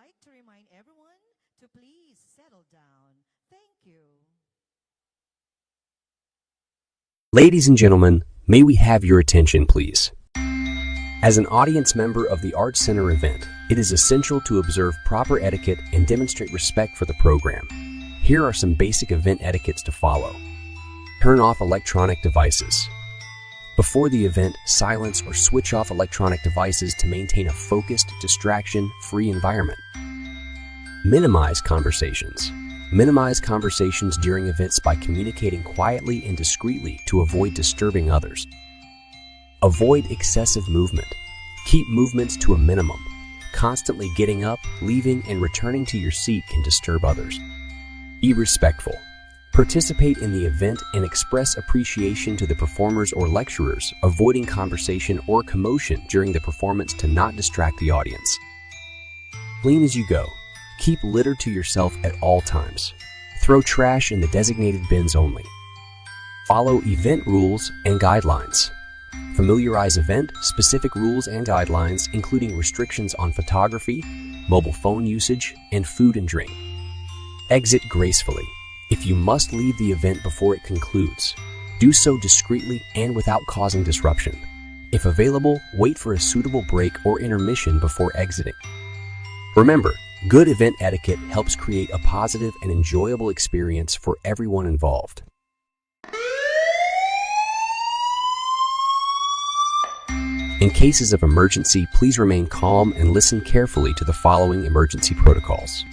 like to remind everyone to please settle down. Thank you. Ladies and gentlemen, may we have your attention, please? As an audience member of the Arts Center event, it is essential to observe proper etiquette and demonstrate respect for the program. Here are some basic event etiquettes to follow. Turn off electronic devices. Before the event, silence or switch off electronic devices to maintain a focused, distraction-free environment. Minimize conversations. Minimize conversations during events by communicating quietly and discreetly to avoid disturbing others. Avoid excessive movement. Keep movements to a minimum. Constantly getting up, leaving, and returning to your seat can disturb others. Be respectful. Participate in the event and express appreciation to the performers or lecturers, avoiding conversation or commotion during the performance to not distract the audience. Clean as you go. Keep litter to yourself at all times. Throw trash in the designated bins only. Follow event rules and guidelines. Familiarize event-specific rules and guidelines, including restrictions on photography, mobile phone usage, and food and drink. Exit gracefully. If you must leave the event before it concludes, do so discreetly and without causing disruption. If available, wait for a suitable break or intermission before exiting. Remember, good event etiquette helps create a positive and enjoyable experience for everyone involved. In cases of emergency, please remain calm and listen carefully to the following emergency protocols.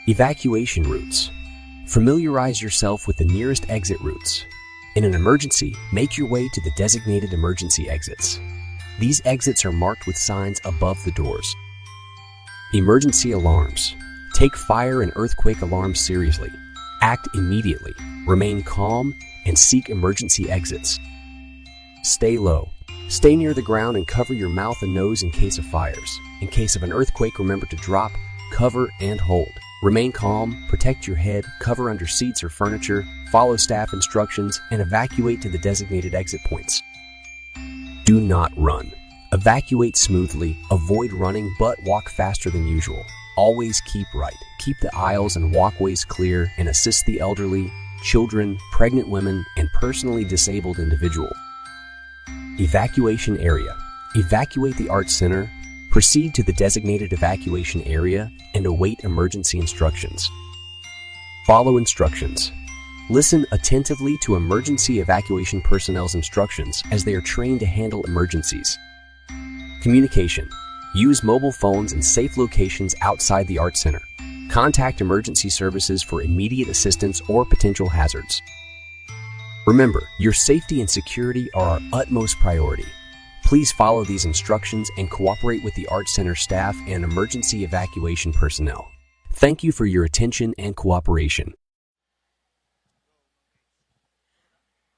Evacuation routes. Familiarize yourself with the nearest exit routes. In an emergency, make your way to the designated emergency exits. These exits are marked with signs above the doors. Emergency alarms. Take fire and earthquake alarms seriously. Act immediately. Remain calm and seek emergency exits. Stay low. Stay near the ground and cover your mouth and nose in case of fires. In case of an earthquake, remember to drop, cover, and hold. Remain calm, protect your head, cover under seats or furniture, follow staff instructions, and evacuate to the designated exit points. Do not run. Evacuate smoothly, avoid running, but walk faster than usual. Always keep right. Keep the aisles and walkways clear and assist the elderly, children, pregnant women, and personally disabled individuals. Evacuation area. Evacuate the Arts Center. Proceed to the designated evacuation area and await emergency instructions. Follow instructions. Listen attentively to emergency evacuation personnel's instructions as they are trained to handle emergencies. Communication. Use mobile phones in safe locations outside the Arts Center. Contact emergency services for immediate assistance or potential hazards. Remember, your safety and security are our utmost priority. Please follow these instructions and cooperate with the Arts Center staff and emergency evacuation personnel. Thank you for your attention and cooperation.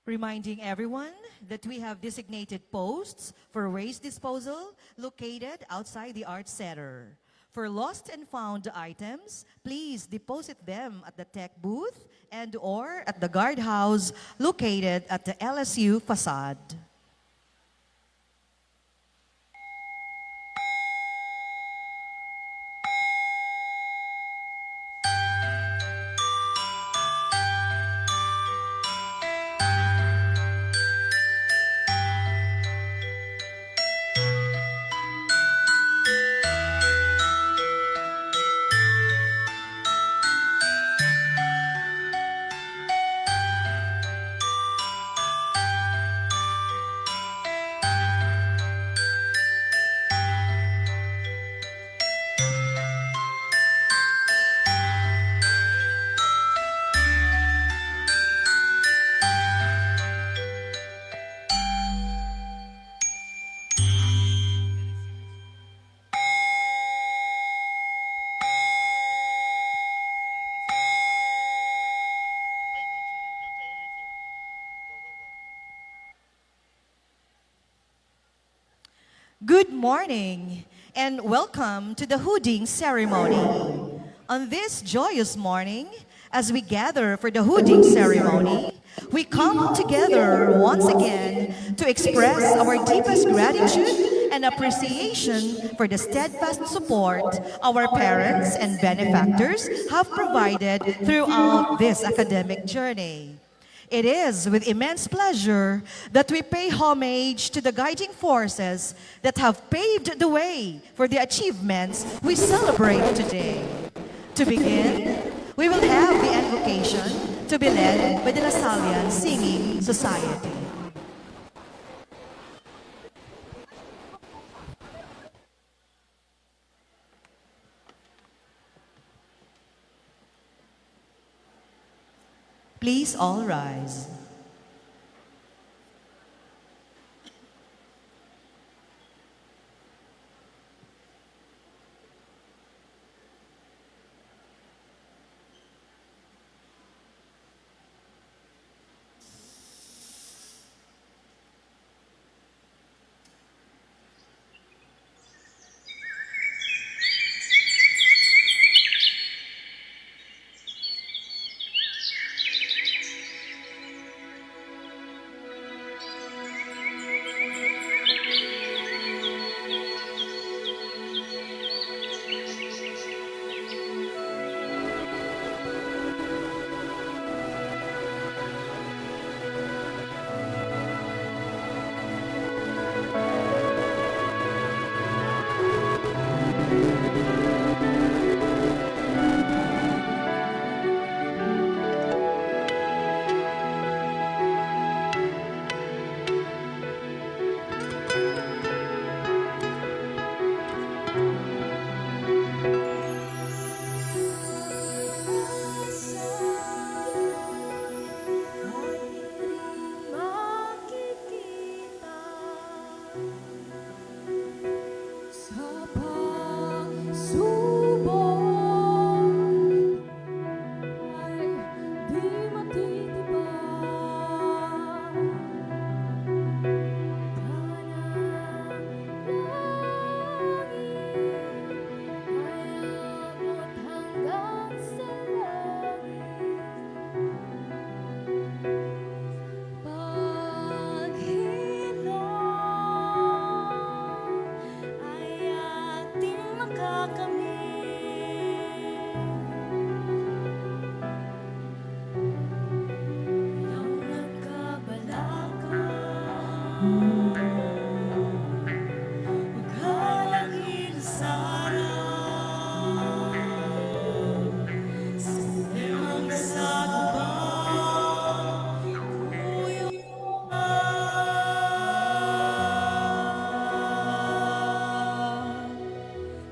Reminding everyone that we have designated posts for waste disposal located outside the Arts Center. For lost and found items, please deposit them at the tech booth and/or at the guardhouse located at the LSU facade. Good morning and welcome to the hooding ceremony. On this joyous morning, as we gather for the hooding ceremony, we come together once again to express our deepest gratitude and appreciation for the steadfast support our parents and benefactors have provided throughout this academic journey. It is with immense pleasure that we pay homage to the guiding forces that have paved the way for the achievements we celebrate today. To begin, we will have the invocation to be led by the Lasallian Singing Society. Please all rise.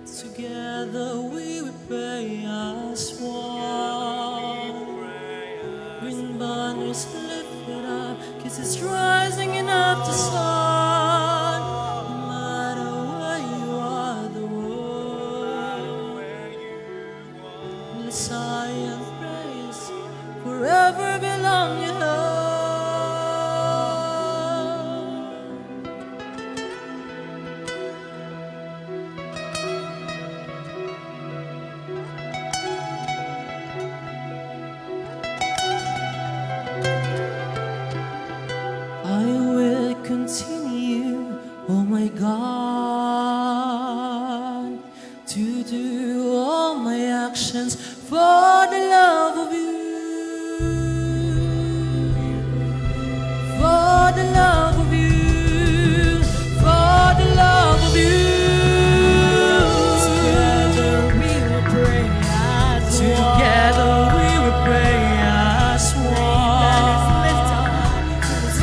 Together we will pray as one. Green banners lifted up, kisses rising in up the sun. No matter where you are, the world. Lasallian praise forever belong to her. I will continue, oh my God, to do all my actions for the love of you, for the love of you, for the love of you. Together we will pray as one. Together we will pray as one.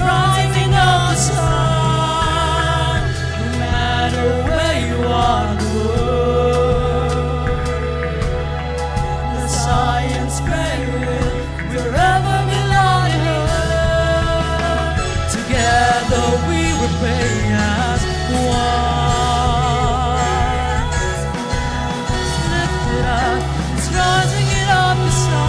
Rising up the sun, no matter where you are in the world. The science prayer will forever belong to her. Together we will pray as one. Lift it up, it's rising it up the sun.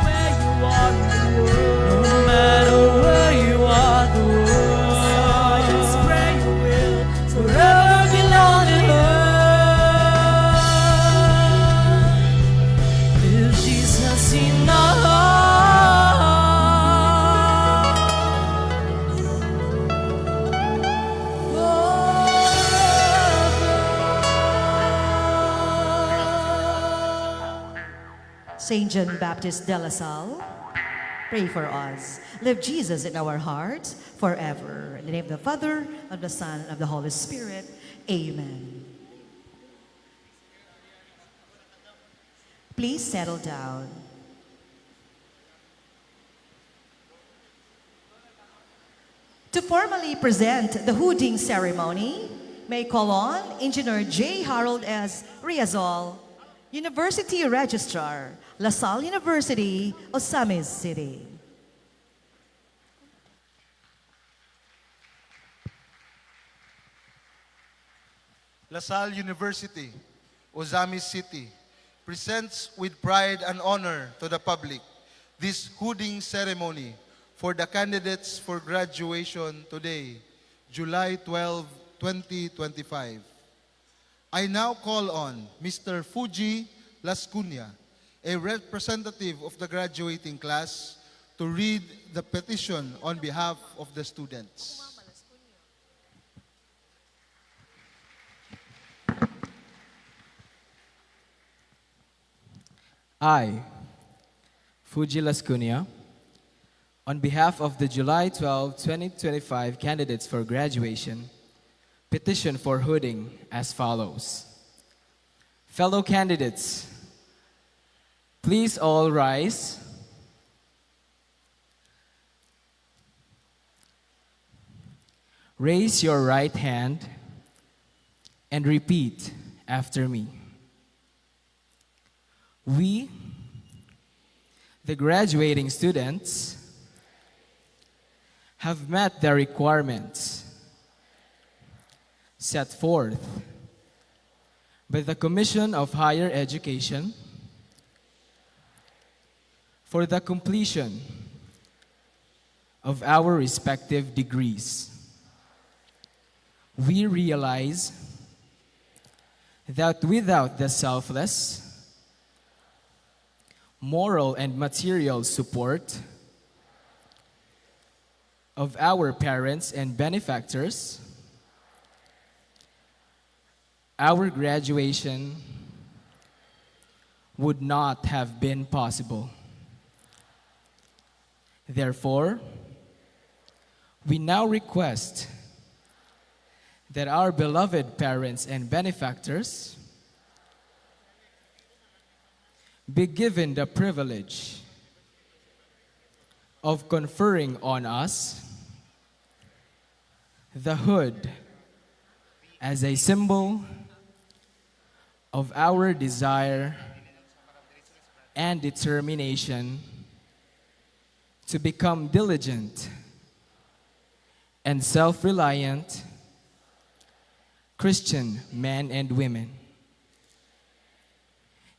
Where you are in the world, no matter where you are in the world, Science prayer will forever belong to her. If Jesus in our heart, Saint John Baptist de La Salle, pray for us. Live Jesus in our hearts forever. In the name of the Father, of the Son, and of the Holy Spirit. Amen. Please settle down. To formally present the hooding ceremony, may call on Engineer J. Harold S. Riazol, University Registrar, LaSalle University, Osamis City. LaSalle University, Osamis City, presents with pride and honor to the public this hooding ceremony for the candidates for graduation today, July 12, 2025. I now call on Mr. 𝒟𝓃𝒶𝓃𝓆𝓊𝒒𝓇, a representative of the graduating class, to read the petition on behalf of the students. I, 𝒟𝓃𝒶𝓃𝓆𝓊𝒒𝓇, on behalf of the July 12, 2025 candidates for graduation, petition for hooding as follows. Fellow candidates, please all rise. Raise your right hand and repeat after me. We, the graduating students, have met the requirements set forth by the Commission of Higher Education for the completion of our respective degrees. We realize that without the selfless, moral and material support of our parents and benefactors, our graduation would not have been possible. Therefore, we now request that our beloved parents and benefactors be given the privilege of conferring on us the hood as a symbol of our desire and determination to become diligent and self-reliant Christian men and women,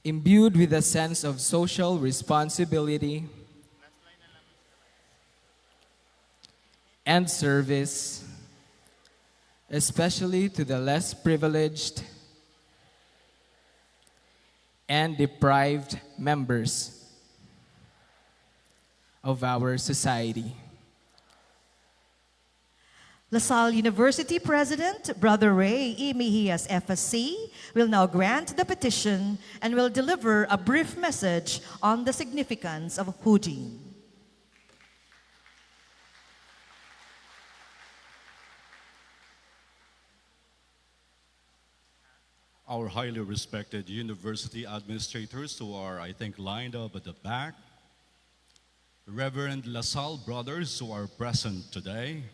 imbued with a sense of social responsibility and service, especially to the less privileged and deprived members of our society. LaSalle University President, Brother Ray E. Mejias, FSC, will now grant the petition and will deliver a brief message on the significance of hooding. Our highly respected university administrators who are, I think, lined up at the back, Reverend LaSalle brothers who are present today,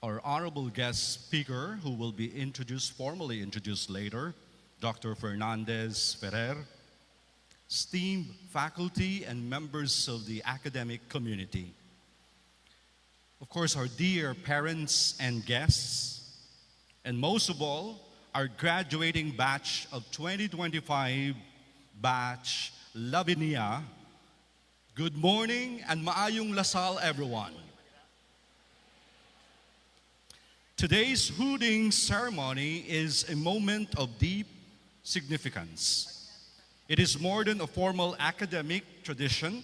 our honorable guest speaker who will be formally introduced later, Dr. Fernandez Ferrer, esteemed faculty and members of the academic community. Of course, our dear parents and guests, and most of all, our graduating batch of 2025, batch Lavinia. Good morning and maayong Lasal, everyone. Today's hooding ceremony is a moment of deep significance. It is more than a formal academic tradition.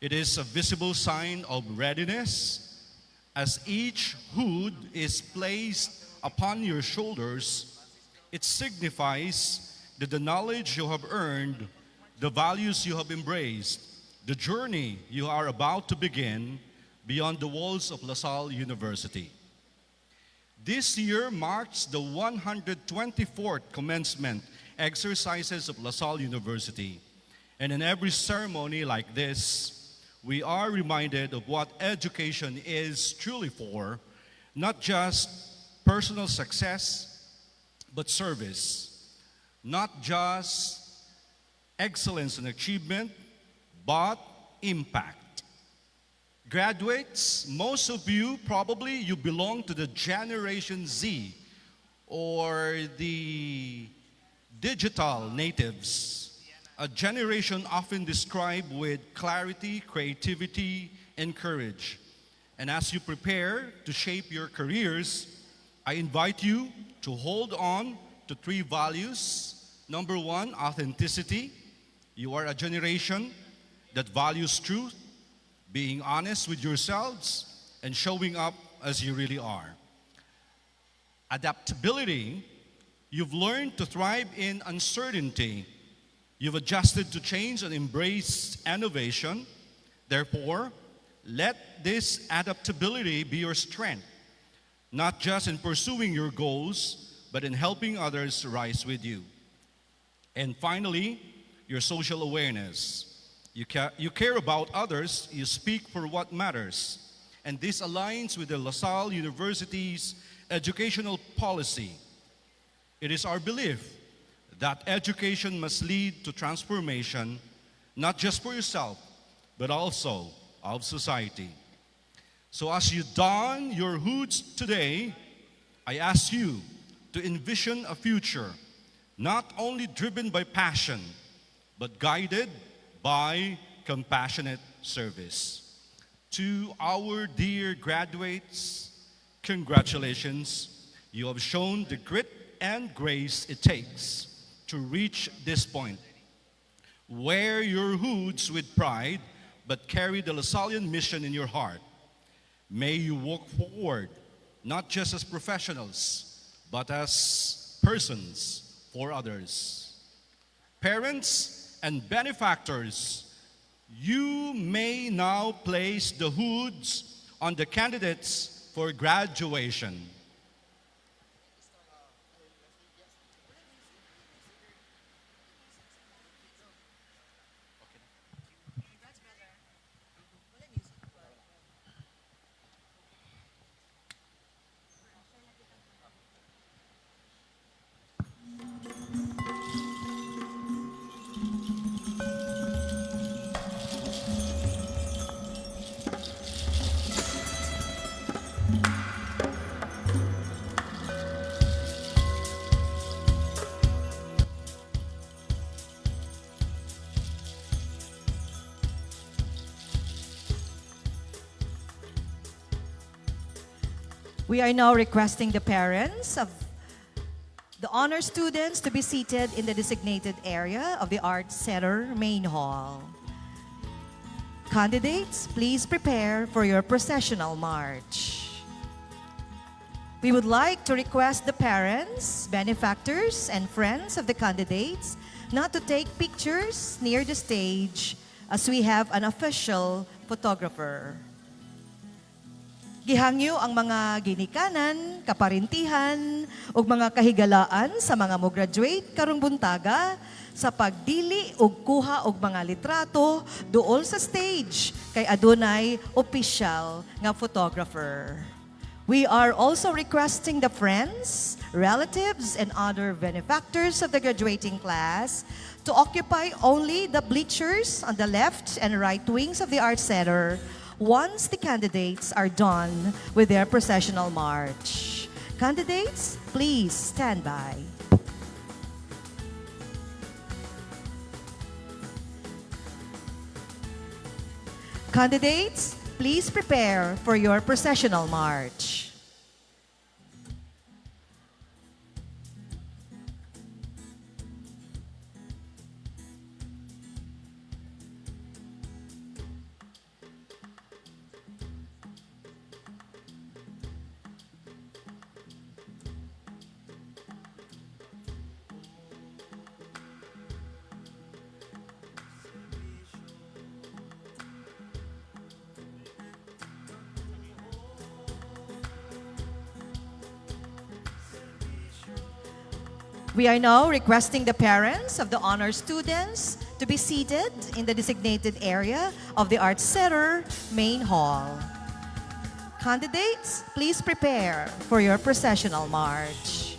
It is a visible sign of readiness. As each hood is placed upon your shoulders, it signifies that the knowledge you have earned the values you have embraced, the journey you are about to begin beyond the walls of LaSalle University. This year marks the 124th commencement exercises of LaSalle University. And in every ceremony like this, we are reminded of what education is truly for, not just personal success, but service. Not just excellence and achievement, but impact. Graduates, most of you probably you belong to the Generation Z or the digital natives, a generation often described with clarity, creativity, and courage. And as you prepare to shape your careers, I invite you to hold on to 3 values. Number 1, authenticity. You are a generation that values truth, being honest with yourselves, and showing up as you really are. Adaptability. You've learned to thrive in uncertainty. You've adjusted to change and embraced innovation. Therefore, let this adaptability be your strength, not just in pursuing your goals, but in helping others rise with you. And finally, your social awareness. You care about others, you speak for what matters. And this aligns with the LaSalle University's educational policy. It is our belief that education must lead to transformation, not just for yourself, but also of society. So as you don your hoods today, I ask you to envision a future not only driven by passion, but guided by compassionate service. To our dear graduates, congratulations. You have shown the grit and grace it takes to reach this point. Wear your hoods with pride, but carry the Lasallian mission in your heart. May you walk forward, not just as professionals, but as persons for others. Parents and benefactors, you may now place the hoods on the candidates for graduation. We are now requesting the parents of the honor students to be seated in the designated area of the Art Center main hall. Candidates, please prepare for your processional march. We would like to request the parents, benefactors, and friends of the candidates not to take pictures near the stage as we have an official photographer. Gihangyo ang mga ginikanan, kaparintihan, ug mga kahigalaan sa mga mo graduate karong buntaga sa pagdili ug kuha og mga litrato duol sa stage kay adunay official nga photographer. We are also requesting the friends, relatives, and other benefactors of the graduating class to occupy only the bleachers on the left and right wings of the Art Center once the candidates are done with their processional march. Candidates, please stand by. Candidates, please prepare for your processional march. We are now requesting the parents of the honor students to be seated in the designated area of the Arts Center main hall. Candidates, please prepare for your processional march.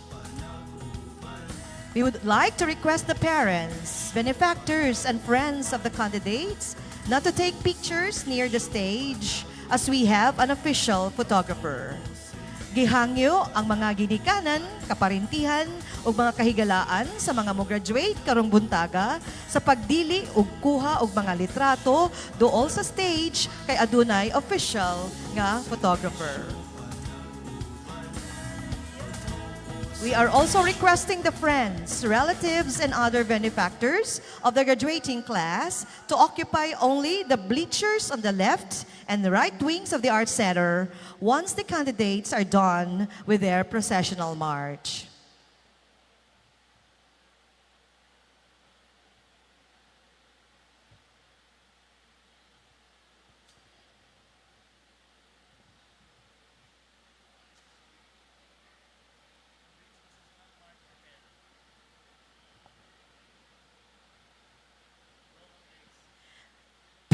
We would like to request the parents, benefactors, and friends of the candidates not to take pictures near the stage as we have an official photographer. Gihangyo ang mga ginikanan, kaparintihan ug mga kahigalaan sa mga mo-graduate karong buntaga sa pagdili ug kuha og mga litrato duol sa stage kay adunay official nga photographer. We are also requesting the friends, relatives, and other benefactors of the graduating class to occupy only the bleachers on the left and the right wings of the Arts Center once the candidates are done with their processional march.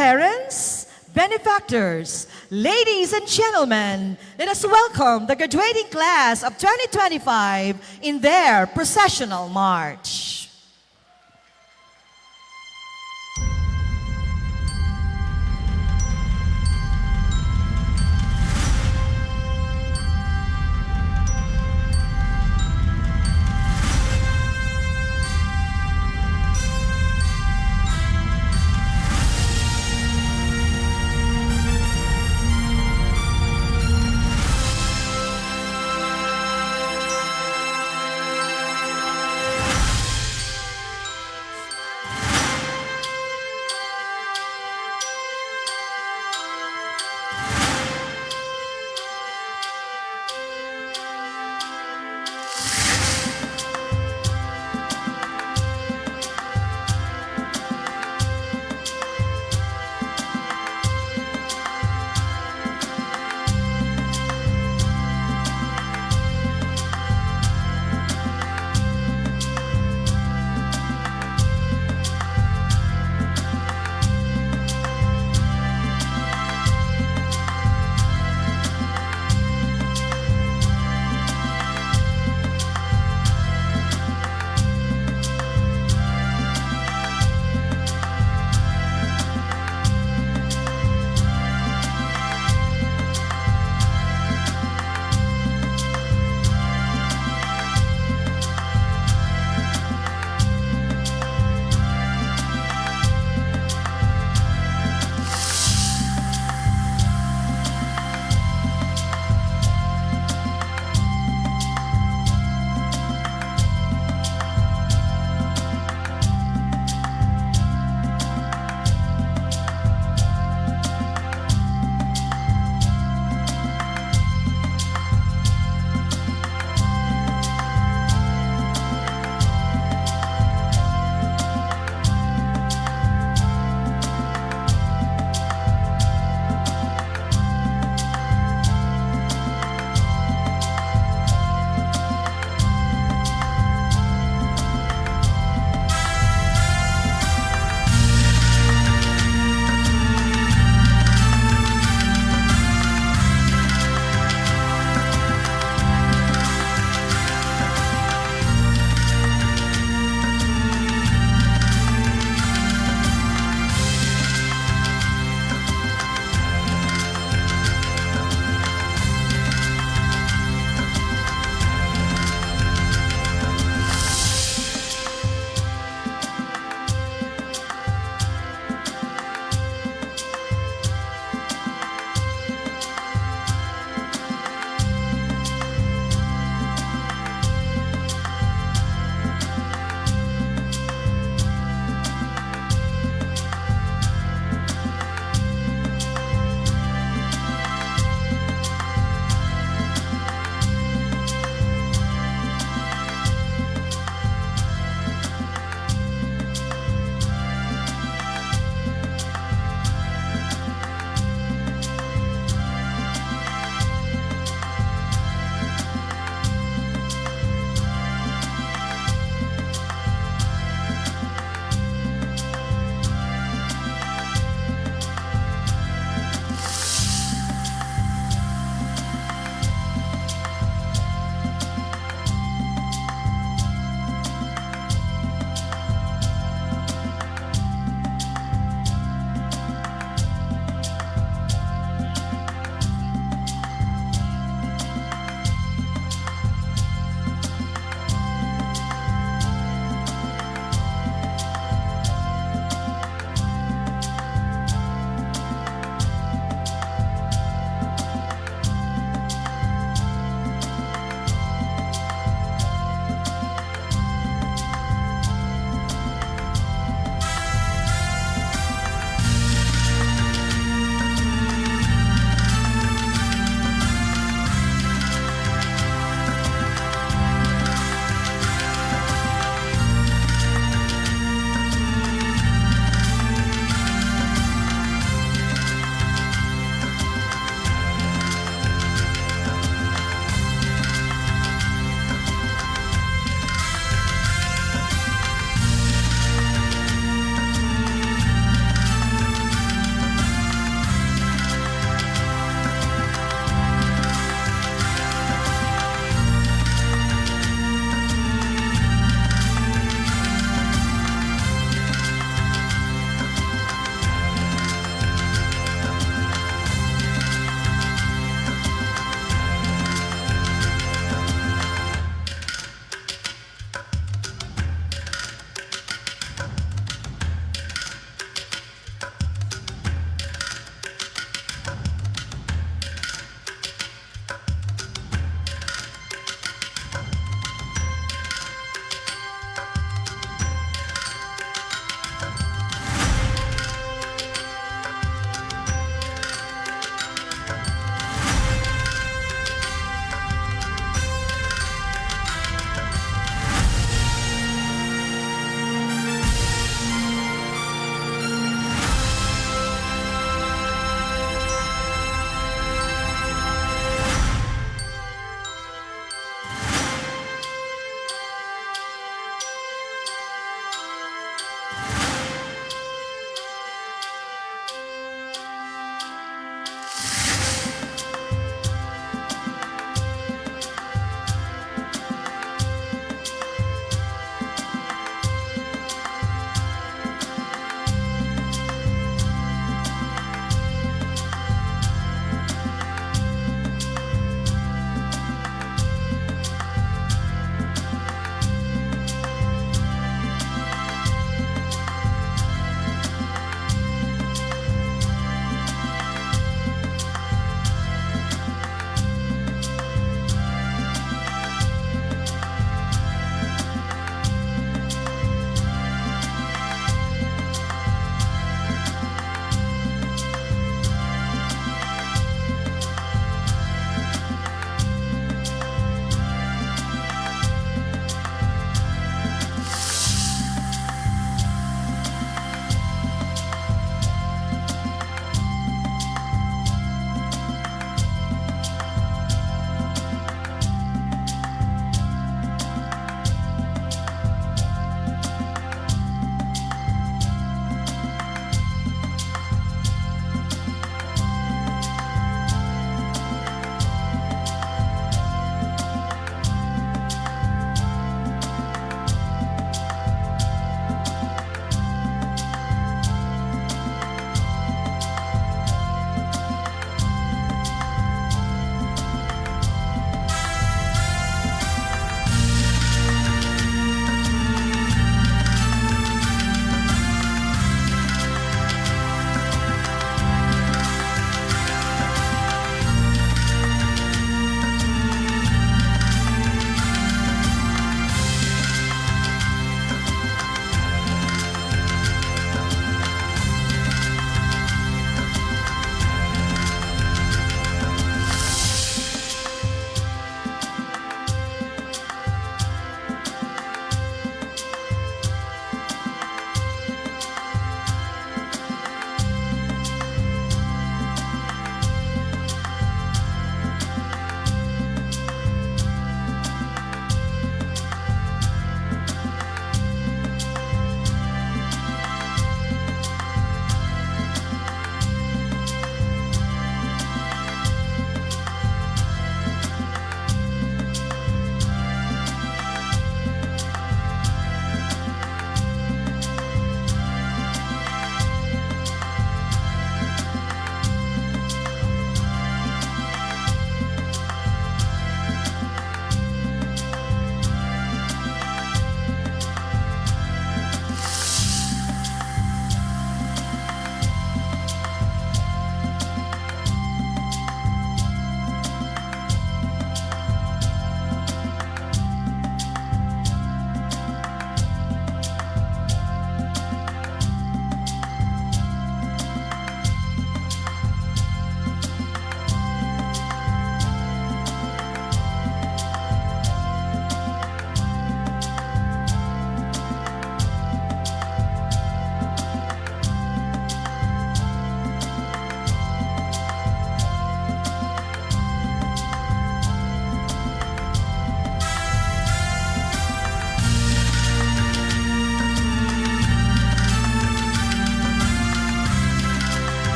Parents, benefactors, ladies and gentlemen, let us welcome the graduating class of 2025 in their processional march.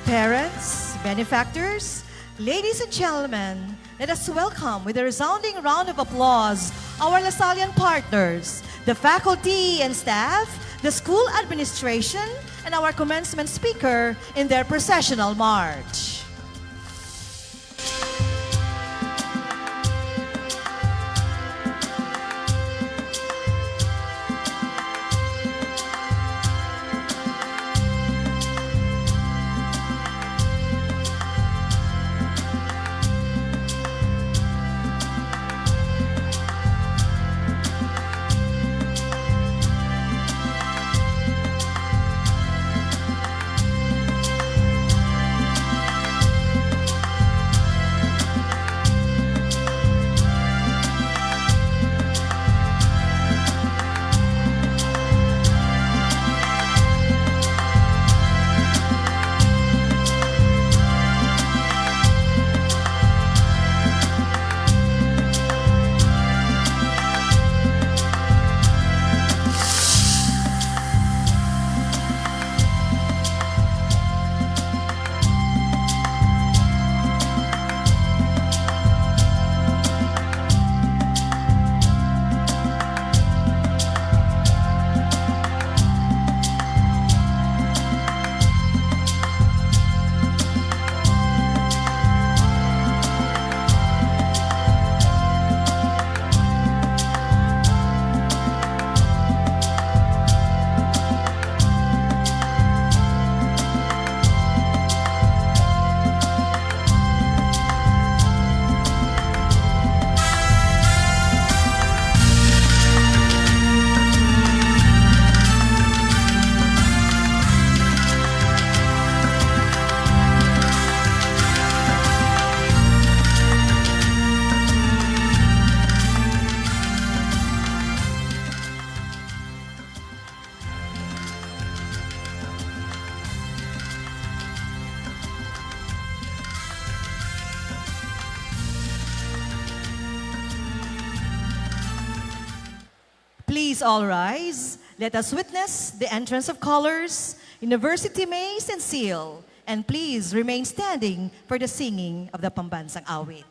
Parents, benefactors, ladies and gentlemen, let us welcome with a resounding round of applause our Lasallian partners, the faculty and staff, the school administration, and our commencement speaker in their processional march. Please all rise. Let us witness the entrance of colors, university mace and seal, and please remain standing for the singing of the Pambansang Awit.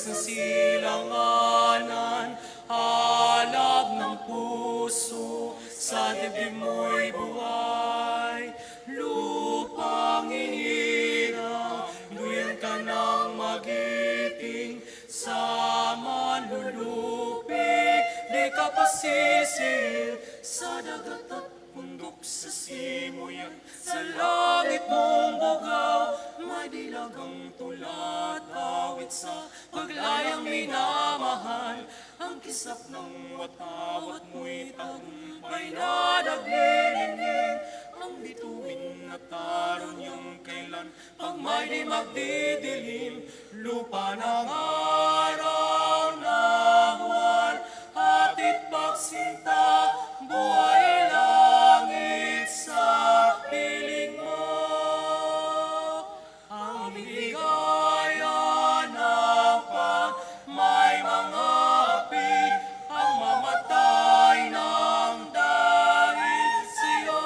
sa silanganan, alab ng puso, sa dibdib mo'y buhay. Lupang inirang, duyan ka ng magiting, sa manlulupig, di ka pasisil, sa dagat at bundok sa simuyan, sa langit mong bugaw, may dilagang tulad, awit sa paglayang minamahal, ang kisap ng watawat mo'y tagumpay na naglilingling, ang bituin na taron niyang kailan, pag may di magdidilim, lupa ng araw na buwan, atit pagsinta, buhay langit sa piling mo. Ang bigaya ng pag may mga api, ang mamatay ng dahil sa'yo.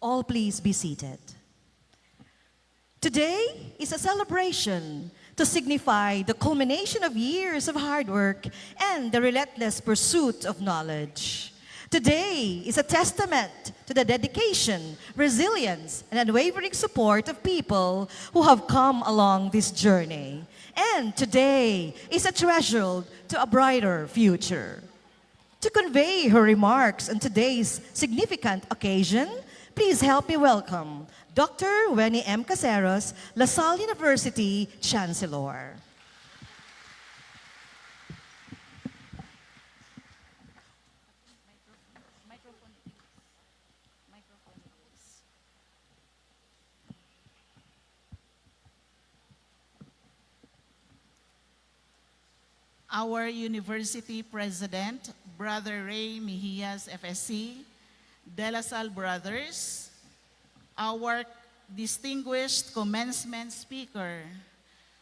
All please be seated. Today is a celebration to signify the culmination of years of hard work and the relentless pursuit of knowledge. Today is a testament to the dedication, resilience, and unwavering support of people who have come along this journey. And today is a threshold to a brighter future. To convey her remarks on today's significant occasion, please help me welcome Dr. Weni M. Caceros, Lasalle University Chancellor. Our University President, Brother Ray Mejias, FSC, De La Salle Brothers, our distinguished commencement speaker,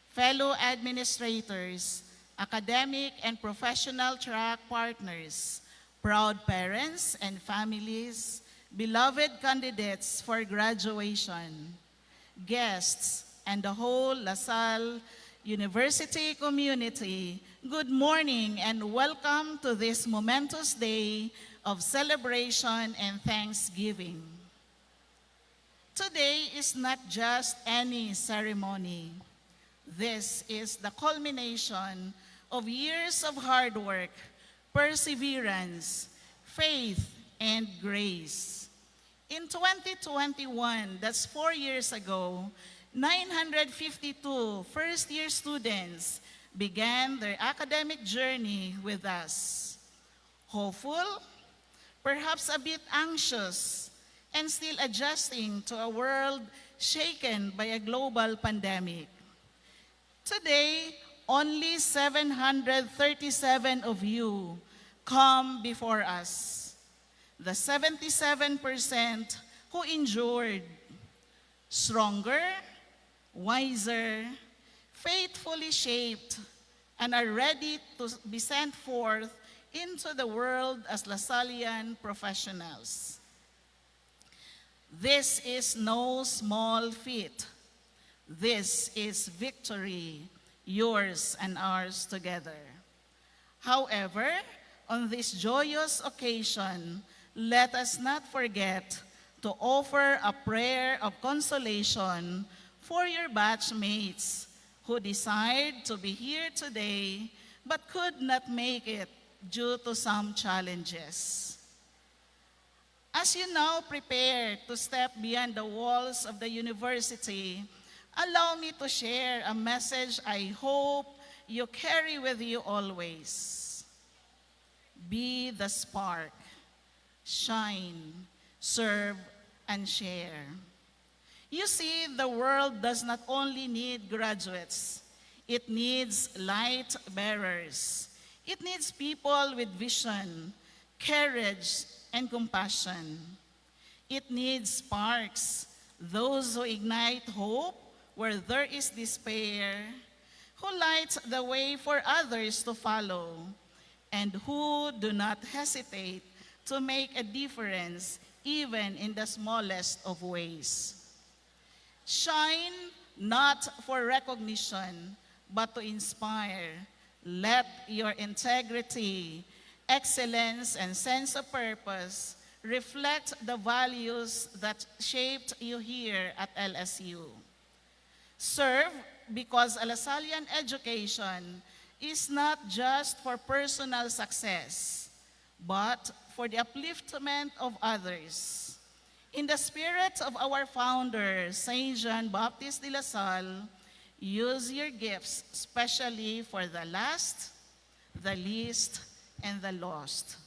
fellow administrators, academic and professional track partners, proud parents and families, beloved candidates for graduation, guests, and the whole LaSalle University community, good morning and welcome to this momentous day of celebration and thanksgiving. Today is not just any ceremony. This is the culmination of years of hard work, perseverance, faith, and grace. In 2021, that's 4 years ago, 952 first-year students began their academic journey with us. Hopeful, perhaps a bit anxious, and still adjusting to a world shaken by a global pandemic. Today, only 737 of you come before us. The 77% who endured, stronger, wiser, faithfully shaped, and are ready to be sent forth into the world as Lasallian professionals. This is no small feat. This is victory, yours and ours together. However, on this joyous occasion, let us not forget to offer a prayer of consolation for your batchmates who desired to be here today but could not make it due to some challenges. As you now prepare to step beyond the walls of the university, allow me to share a message I hope you carry with you always. Be the spark. Shine, serve, and share. You see, the world does not only need graduates. It needs light bearers. It needs people with vision, courage, and compassion. It needs sparks, those who ignite hope where there is despair, who light the way for others to follow, and who do not hesitate to make a difference even in the smallest of ways. Shine not for recognition, but to inspire. Let your integrity, excellence, and sense of purpose reflect the values that shaped you here at LSU. Serve because a Lasallian education is not just for personal success, but for the upliftment of others. In the spirit of our founder, Saint John Baptiste de La Salle, use your gifts especially for the last, the least, and the lost.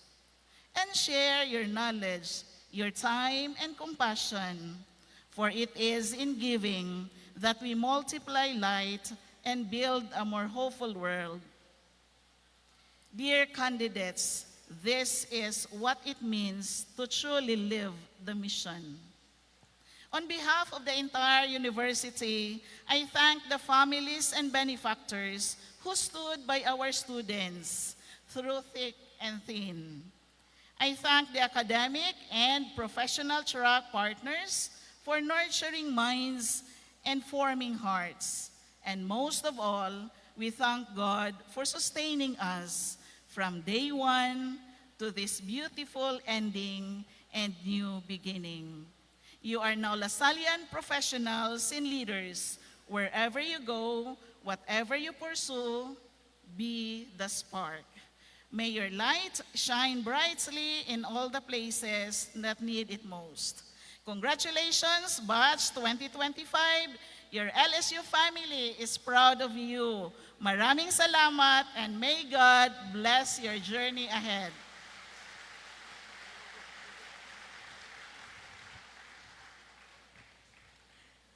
And share your knowledge, your time, and compassion, for it is in giving that we multiply light and build a more hopeful world. Dear candidates, this is what it means to truly live the mission. On behalf of the entire university, I thank the families and benefactors who stood by our students through thick and thin. I thank the academic and professional track partners for nurturing minds and forming hearts. And most of all, we thank God for sustaining us from day one to this beautiful ending and new beginning. You are now Lasallian professionals and leaders. Wherever you go, whatever you pursue, be the spark. May your light shine brightly in all the places that need it most. Congratulations, Batch 2025. Your LSU family is proud of you. Maraming salamat, and may God bless your journey ahead.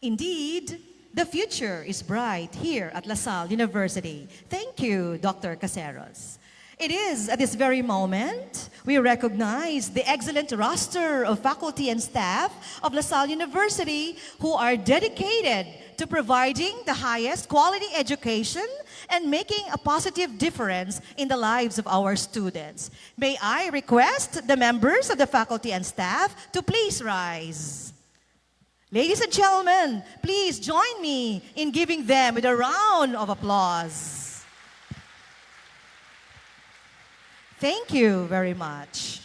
Indeed, the future is bright here at LaSalle University. Thank you, Dr. Caceros. It is at this very moment we recognize the excellent roster of faculty and staff of LaSalle University who are dedicated to providing the highest quality education and making a positive difference in the lives of our students. May I request the members of the faculty and staff to please rise. Ladies and gentlemen, please join me in giving them with a round of applause. Thank you very much.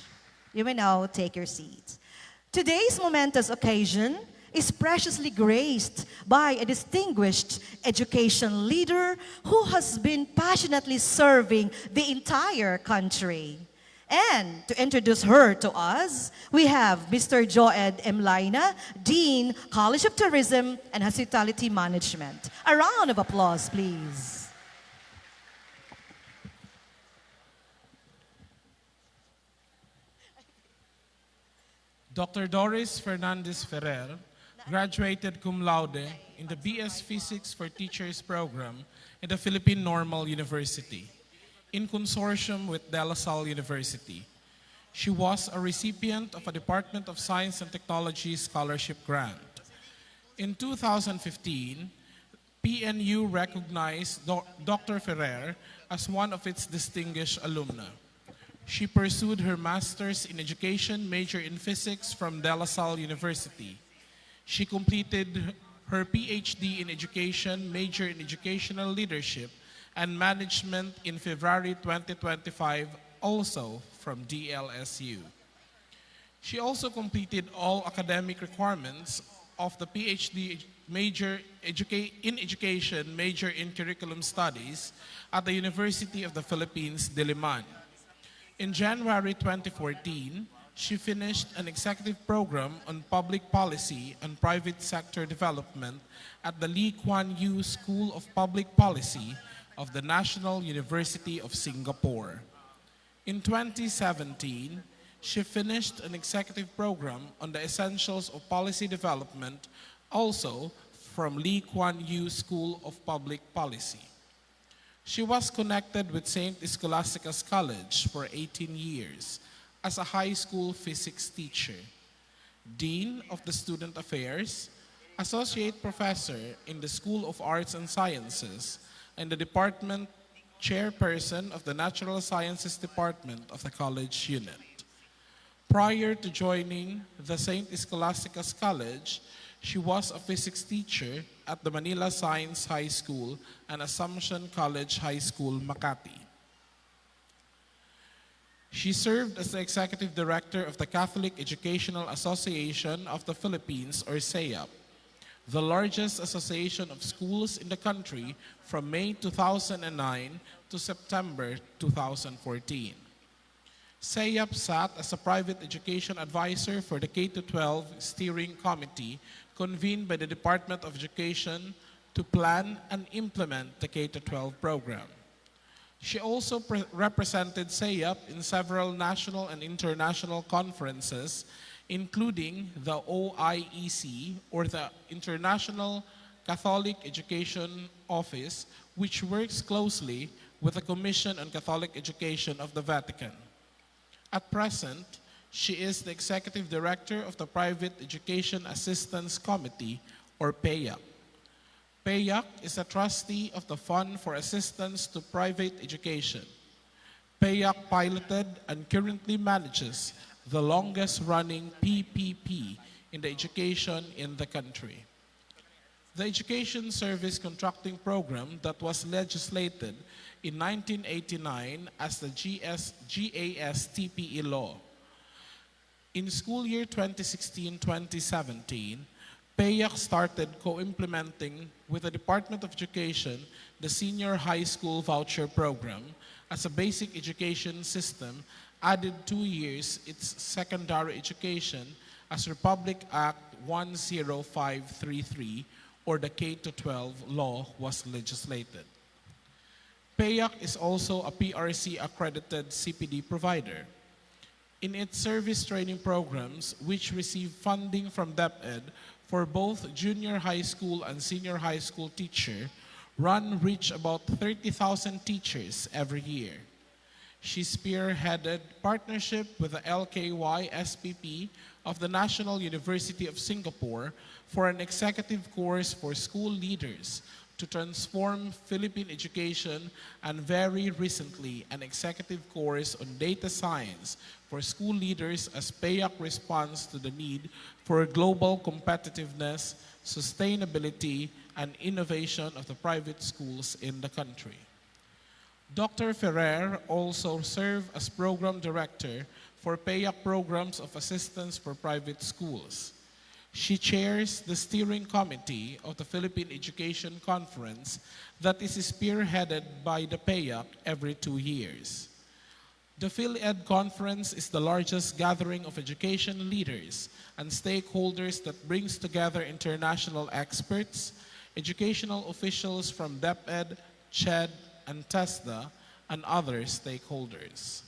You may now take your seats. Today's momentous occasion is preciously graced by a distinguished education leader who has been passionately serving the entire country. And to introduce her to us, we have Mr. 𝒟𝓃𝒶𝒹𝓊𝓄𝒂, Dean, College of Tourism and Hospitality Management. A round of applause, please. Dr. Doris Fernandez Ferrer graduated cum laude in the BS Physics for Teachers program in the Philippine Normal University in consortium with De La Salle University. She was a recipient of a Department of Science and Technology scholarship grant. In 2015, PNU recognized Dr. Ferrer as one of its distinguished alumna. She pursued her master's in education, major in physics from De La Salle University. She completed her PhD in education, major in educational leadership and management in February 2025, also from DLSU. She also completed all academic requirements of the PhD major in education, major in curriculum studies at the University of the Philippines, Diliman. In January 2014, she finished an executive program on public policy and private sector development at the Lee Kuan Yew School of Public Policy of the National University of Singapore. In 2017, she finished an executive program on the essentials of policy development, also from Lee Kuan Yew School of Public Policy. She was connected with St. Scholasticus College for 18 years as a high school physics teacher, Dean of the Student Affairs, Associate Professor in the School of Arts and Sciences, and the Department Chairperson of the Natural Sciences Department of the college unit. Prior to joining the St. Scholasticus College, she was a physics teacher at the Manila Science High School and Assumption College High School, Makati. She served as the Executive Director of the Catholic Educational Association of the Philippines, or SEAP, the largest association of schools in the country from May 2009 to September 2014. SEAP sat as a private education advisor for the K-12 Steering Committee convened by the Department of Education to plan and implement the K-12 program. She also represented SEAP in several national and international conferences, including the OIEC, or the International Catholic Education Office, which works closely with the Commission on Catholic Education of the Vatican. At present, she is the Executive Director of the Private Education Assistance Committee, or PEAC. PEAC is a trustee of the Fund for Assistance to Private Education. PEAC piloted and currently manages the longest-running PPP in the education in the country. The Education Service Contracting Program that was legislated in 1989 as the GAS-TPE law. In school year 2016-2017, PEAC started co-implementing with the Department of Education the Senior High School Voucher Program as a basic education system, added 2 years its secondary education as Republic Act 10533, or the K-12 law, was legislated. PEAC is also a PRC-accredited CPD provider. In its service training programs, which receive funding from DepEd for both junior high school and senior high school teacher, reach about 30,000 teachers every year. She spearheaded partnership with the LKY SPP of the National University of Singapore for an executive course for school leaders to transform Philippine education, and very recently an executive course on data science for school leaders as PEAC responds to the need for global competitiveness, sustainability, and innovation of the private schools in the country. Dr. Ferrer also served as Program Director for PEAC Programs of Assistance for Private Schools. She chairs the steering committee of the Philippine Education Conference that is spearheaded by the PEAC every 2 years. The PhilEd Conference is the largest gathering of education leaders and stakeholders that brings together international experts, educational officials from DepEd, CHED, and TESDA, and other stakeholders.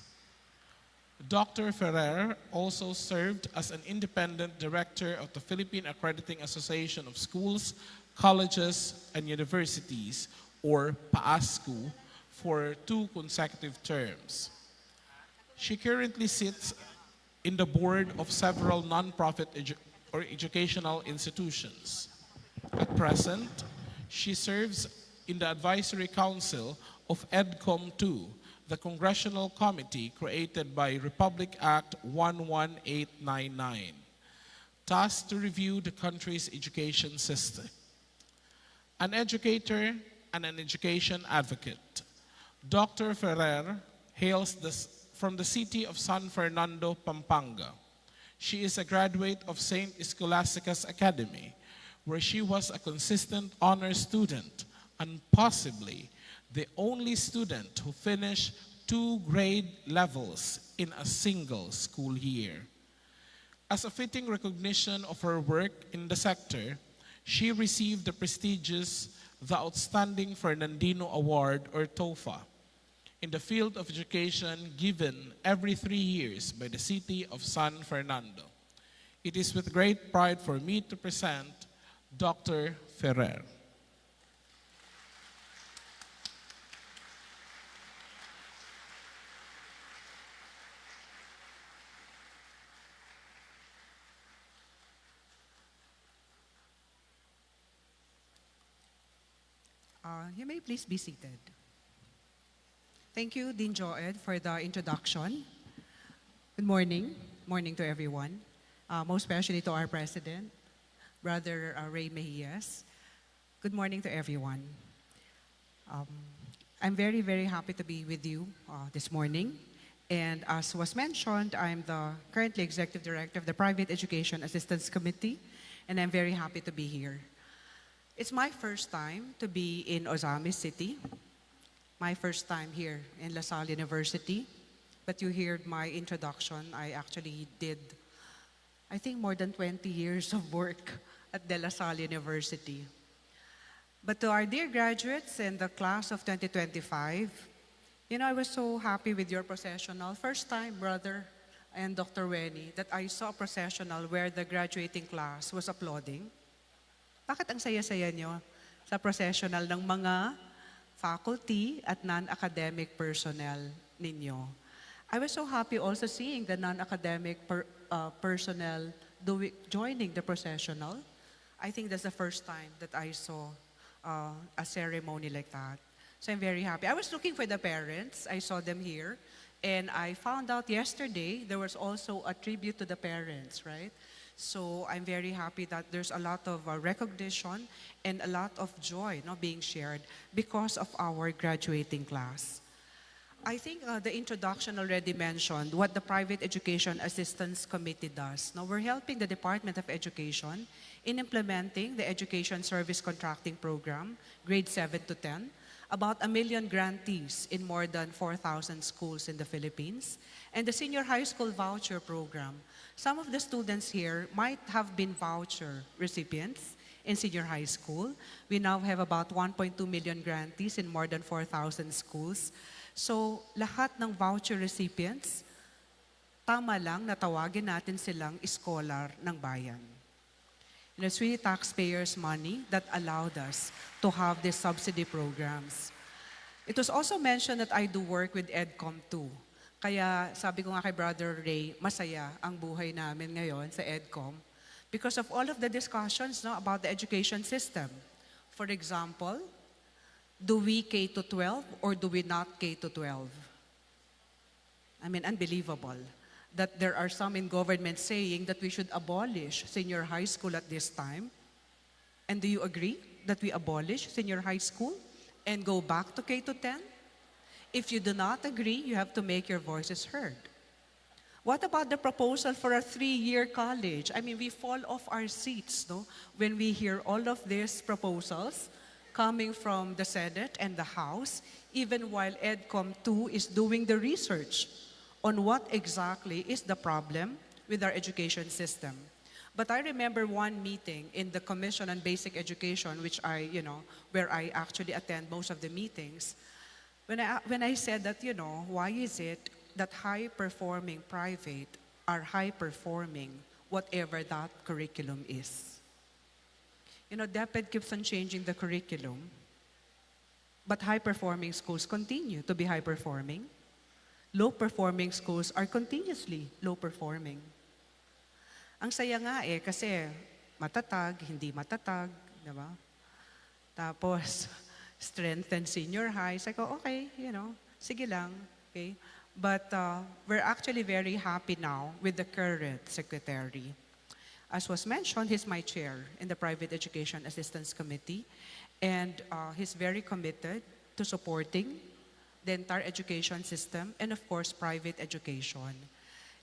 Dr. Ferrer also served as an independent director of the Philippine Accrediting Association of Schools, Colleges, and Universities, or PAASCU, for 2 consecutive terms. She currently sits in the board of several non-profit educational institutions. At present, she serves in the advisory council of EDCOM-2, the congressional committee created by Republic Act 11899, tasked to review the country's education system. An educator and an education advocate, Dr. Ferrer hails from the city of San Fernando, Pampanga. She is a graduate of St. Scholasticus Academy, where she was a consistent honor student and possibly the only student who finished 2 grade levels in a single school year. As a fitting recognition of her work in the sector, she received the prestigious the Outstanding Fernandino Award or TOFA in the field of education given every 3 years by the city of San Fernando. It is with great pride for me to present Dr. Ferrer. You may please be seated. Thank you, Dean Joed, for the introduction. Good morning. Morning to everyone. Most especially to our president, Brother Ray Mejias. Good morning to everyone. I'm very, very happy to be with you this morning. And as was mentioned, I'm the currently Executive Director of the Private Education Assistance Committee, and I'm very happy to be here. It's my first time to be in Ozamiz City, my first time here in Lasalle University. But you heard my introduction. I actually did, I think, more than 20 years of work at De La Salle University. But to our dear graduates in the class of 2025, I was so happy with your processional. First time, Brother and Dr. Weni, that I saw a processional where the graduating class was applauding. Bakit ang saya-saya nyo sa processional ng mga faculty at non-academic personnel ninyo? I was so happy also seeing the non-academic personnel joining the processional. I think that's the first time that I saw a ceremony like that. So I'm very happy. I was looking for the parents. I saw them here. And I found out yesterday there was also a tribute to the parents, right? So I'm very happy that there's a lot of recognition and a lot of joy being shared because of our graduating class. I think the introduction already mentioned what the Private Education Assistance Committee does. Now, we're helping the Department of Education in implementing the Education Service Contracting Program, grade 7 to 10, about 1 million grantees in more than 4,000 schools in the Philippines, and the Senior High School Voucher Program. Some of the students here might have been voucher recipients in senior high school. We now have about 1.2 million grantees in more than 4,000 schools. So, lahat ng voucher recipients, tama lang na tawagin natin silang scholar ng bayan. It's really taxpayers' money that allowed us to have these subsidy programs. It was also mentioned that I do work with EDCOM too. Kaya sabi ko nga kay Brother Ray, masaya ang buhay namin ngayon sa EDCOM because of all of the discussions about the education system. For example, do we K-12 or do we not K-12? I mean, unbelievable that there are some in government saying that we should abolish senior high school at this time. And do you agree that we abolish senior high school and go back to K-10? If you do not agree, you have to make your voices heard. What about the proposal for a 3-year college? I mean, we fall off our seats when we hear all of these proposals coming from the Senate and the House, even while EDCOM 2 is doing the research on what exactly is the problem with our education system. But I remember one meeting in the Commission on Basic Education, which where I actually attend most of the meetings, when I said that, why is it that high-performing private are high-performing whatever that curriculum is? DepEd keeps on changing the curriculum, but high-performing schools continue to be high-performing. Low-performing schools are continuously low-performing. Ang saya nga kasi matatag, hindi matatag, diba? Tapos, strengthen senior high. So I go, okay, sige lang, okay? But we're actually very happy now with the current secretary. As was mentioned, he's my chair in the Private Education Assistance Committee, and he's very committed to supporting the entire education system and of course, private education.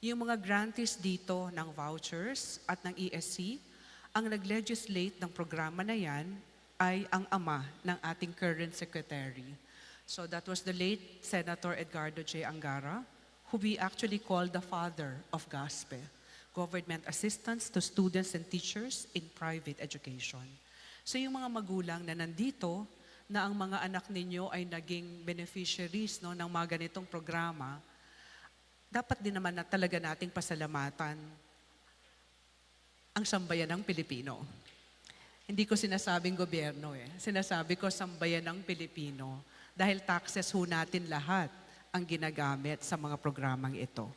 Yung mga grantees dito ng vouchers at ng ESC, ang nag-legislate ng programa na yan ay ang ama ng ating current secretary. So that was the late Senator Edgardo J. Angara, who we actually call the father of GASPE. government assistance to students and teachers in private education. So yung mga magulang na nandito, na ang mga anak ninyo ay naging beneficiaries no, ng mga ganitong programa, dapat din naman na talaga nating pasalamatan ang sambayanang Pilipino. Hindi ko sinasabing gobyerno sinasabi ko sambayanang Pilipino dahil taxes ho natin lahat ang ginagamit sa mga programang ito.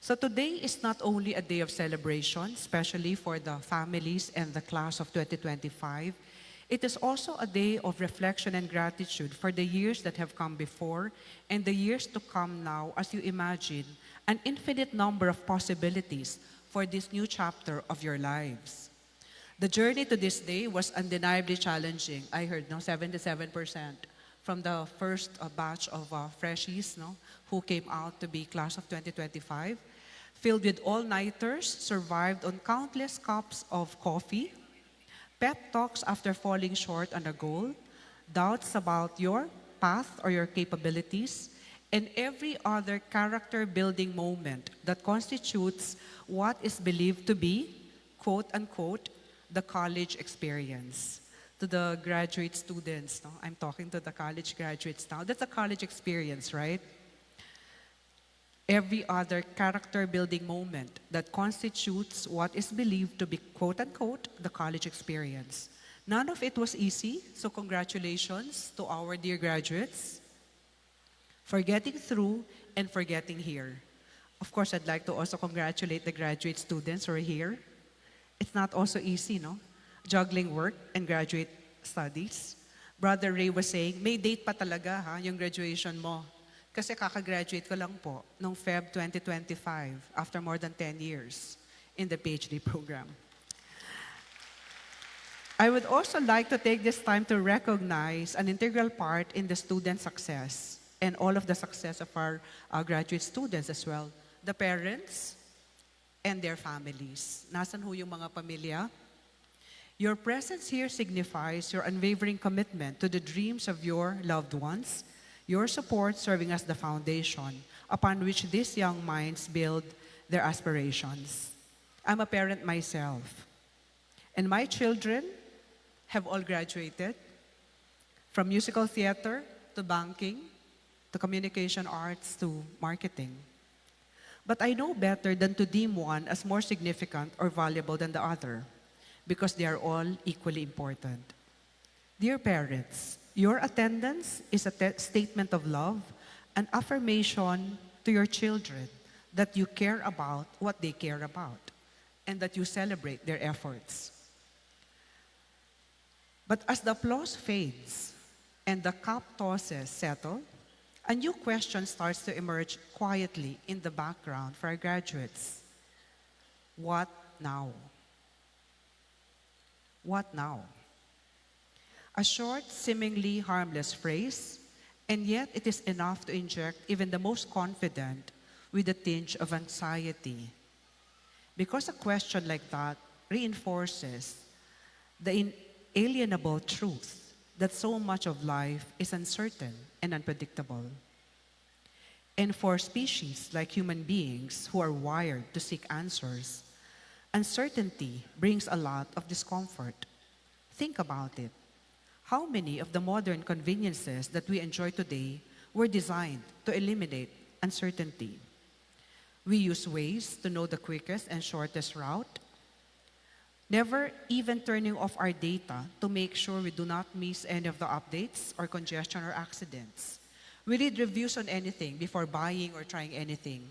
So today is not only a day of celebration, especially for the families and the class of 2025, it is also a day of reflection and gratitude for the years that have come before and the years to come now as you imagine an infinite number of possibilities for this new chapter of your lives. The journey to this day was undeniably challenging. I heard 77% from the first batch of freshies who came out to be class of 2025, filled with all-nighters, survived on countless cups of coffee, pep talks after falling short on a goal, doubts about your path or your capabilities, and every other character-building moment that constitutes what is believed to be, quote-unquote, the college experience. To the graduate students, I'm talking to the college graduates now. That's a college experience, right? Every other character-building moment that constitutes what is believed to be, quote-unquote, the college experience. None of it was easy, so congratulations to our dear graduates for getting through and for getting here. Of course, I'd like to also congratulate the graduate students who are here. It's not also easy, juggling work and graduate studies. Brother Ray was saying, may date pa talaga yung graduation mo. Kasi kakagraduate ko lang po noong Feb 2025 after more than 10 years in the PhD program. I would also like to take this time to recognize an integral part in the student success and all of the success of our graduate students as well, the parents and their families. Nasaan ho yung mga pamilya? Your presence here signifies your unwavering commitment to the dreams of your loved ones, your support serving as the foundation upon which these young minds build their aspirations. I'm a parent myself, and my children have all graduated from musical theater to banking to communication arts to marketing. But I know better than to deem one as more significant or valuable than the other because they are all equally important. Dear parents, your attendance is a statement of love, an affirmation to your children that you care about what they care about and that you celebrate their efforts. But as the applause fades and the cup tosses settle, a new question starts to emerge quietly in the background for our graduates. What now? What now? A short, seemingly harmless phrase, and yet it is enough to inject even the most confident with a tinge of anxiety. Because a question like that reinforces the inalienable truth that so much of life is uncertain and unpredictable. And for species like human beings who are wired to seek answers, uncertainty brings a lot of discomfort. Think about it. How many of the modern conveniences that we enjoy today were designed to eliminate uncertainty? We use Waze to know the quickest and shortest route, never even turning off our data to make sure we do not miss any of the updates or congestion or accidents. We read reviews on anything before buying or trying anything.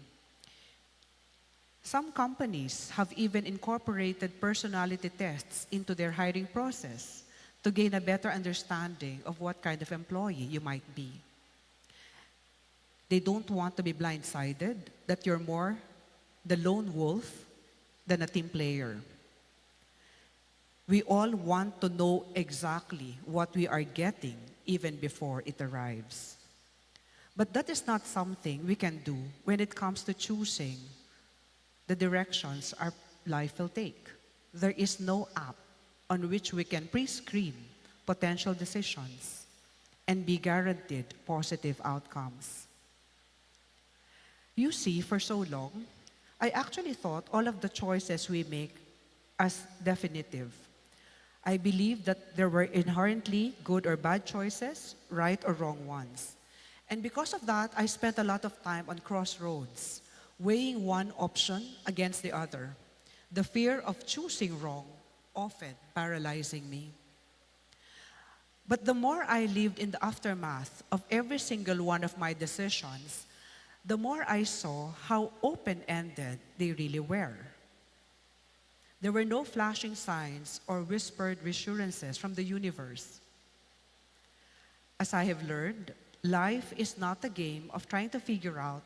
Some companies have even incorporated personality tests into their hiring process to gain a better understanding of what kind of employee you might be. They don't want to be blindsided that you're more the lone wolf than a team player. We all want to know exactly what we are getting even before it arrives. But that is not something we can do when it comes to choosing the directions our life will take. There is no app on which we can pre-screen potential decisions and be guaranteed positive outcomes. You see, for so long, I actually thought all of the choices we make as definitive. I believed that there were inherently good or bad choices, right or wrong ones. And because of that, I spent a lot of time on crossroads, weighing one option against the other. The fear of choosing wrong often paralyzing me. But the more I lived in the aftermath of every single one of my decisions, the more I saw how open-ended they really were. There were no flashing signs or whispered reassurances from the universe. As I have learned, life is not a game of trying to figure out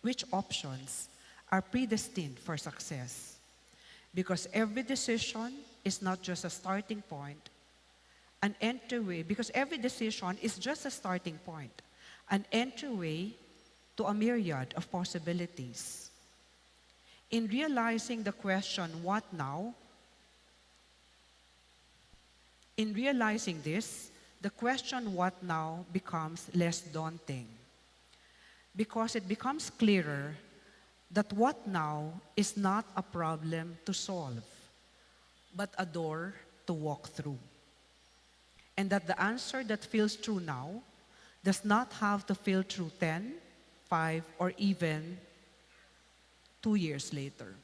which options are predestined for success. Because every decision is not just a starting point, an entryway, because every decision is just a starting point, an entryway to a myriad of possibilities. In realizing the question, what now? In realizing this, the question, what now, becomes less daunting because it becomes clearer that what now is not a problem to solve, but a door to walk through. And that the answer that feels true now does not have to feel true 10, 5, or even 2 years later.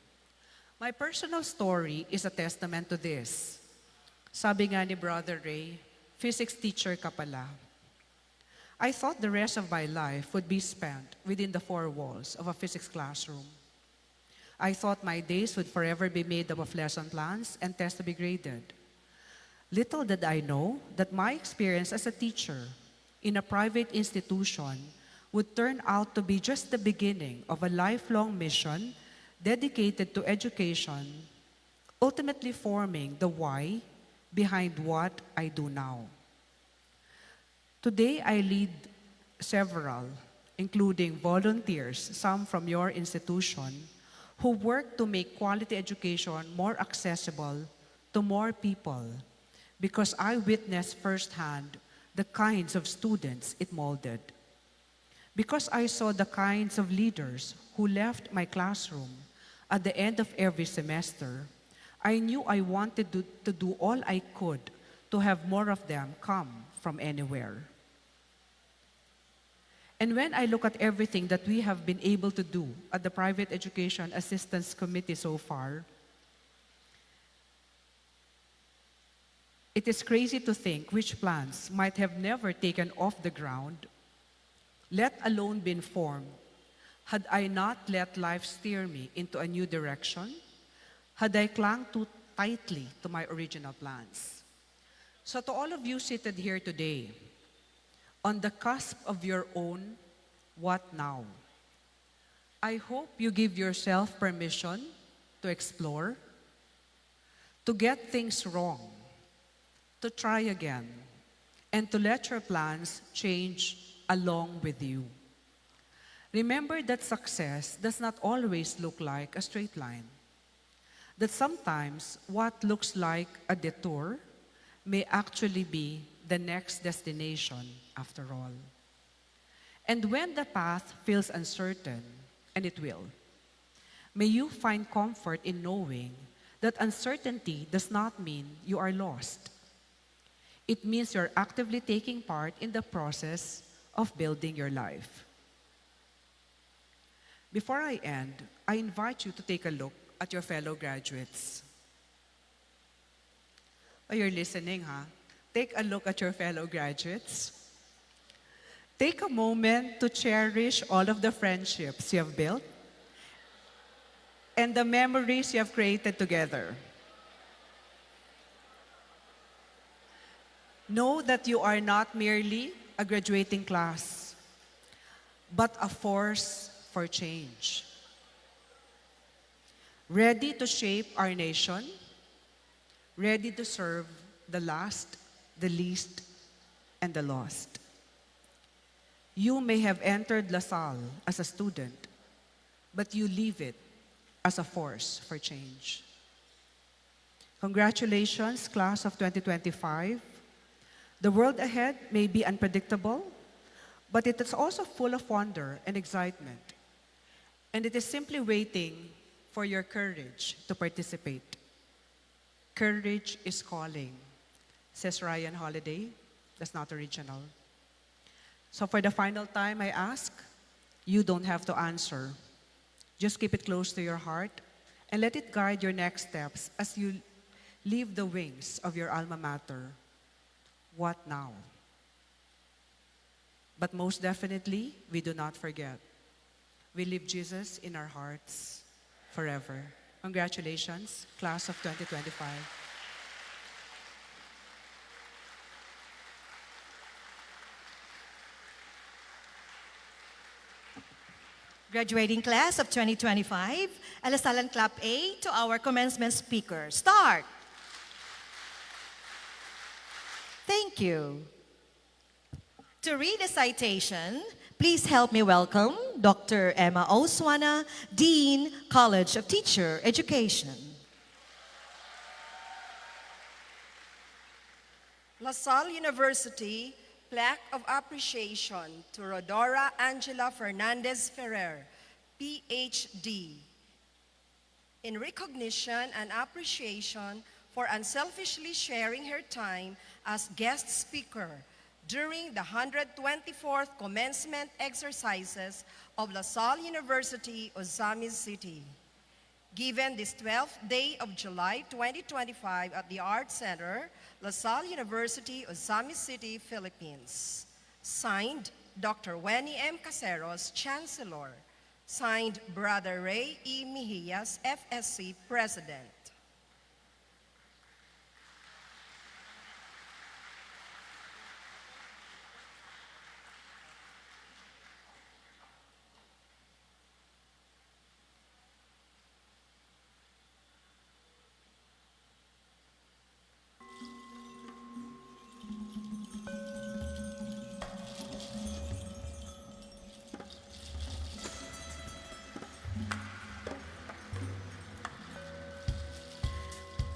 My personal story is a testament to this. Sabi nga ni Brother Ray, physics teacher ka pala. I thought the rest of my life would be spent within the four walls of a physics classroom. I thought my days would forever be made up of lesson plans and tests to be graded. Little did I know that my experience as a teacher in a private institution would turn out to be just the beginning of a lifelong mission dedicated to education, ultimately forming the why behind what I do now. Today, I lead several, including volunteers, some from your institution, who work to make quality education more accessible to more people, because I witnessed firsthand the kinds of students it molded. Because I saw the kinds of leaders who left my classroom at the end of every semester, I knew I wanted to do all I could to have more of them come from anywhere. And when I look at everything that we have been able to do at the Private Education Assistance Committee so far, it is crazy to think which plans might have never taken off the ground, let alone been formed, had I not let life steer me into a new direction, had I clung too tightly to my original plans. So to all of you seated here today, on the cusp of your own what now, I hope you give yourself permission to explore, to get things wrong, to try again, and to let your plans change along with you. Remember that success does not always look like a straight line. That sometimes what looks like a detour may actually be the next destination after all. And when the path feels uncertain, and it will, may you find comfort in knowing that uncertainty does not mean you are lost. It means you're actively taking part in the process of building your life. Before I end, I invite you to take a look at your fellow graduates. Oh, you're listening, huh? Take a look at your fellow graduates. Take a moment to cherish all of the friendships you have built and the memories you have created together. Know that you are not merely a graduating class, but a force for change. Ready to shape our nation, ready to serve the last, the least, and the lost. You may have entered LaSalle as a student, but you leave it as a force for change. Congratulations, class of 2025. The world ahead may be unpredictable, but it is also full of wonder and excitement. And it is simply waiting for your courage to participate. Courage is calling, says Ryan Holiday. That's not original. So for the final time, I ask, you don't have to answer. Just keep it close to your heart and let it guide your next steps as you leave the wings of your alma mater. What now? But most definitely, we do not forget. We leave Jesus in our hearts forever. Congratulations, class of 2025. Graduating class of 2025, a Lasallian clap A to our commencement speaker. Start! Thank you. To read a citation, please help me welcome Dr. Emma Oswana, Dean, College of Teacher Education. LaSalle University Plaque of Appreciation to Rodora Angela Fernandez-Ferrer, PhD, in recognition and appreciation for unselfishly sharing her time as guest speaker during the 124th commencement exercises of LaSalle University, Ozamiz City. Given this 12th day of July 2025 at the Arts Center, LaSalle University, Ozamiz City, Philippines. Signed, Dr. Wenny M. Caseros, Chancellor. Signed, Brother Ray E. Mejias, FSC President.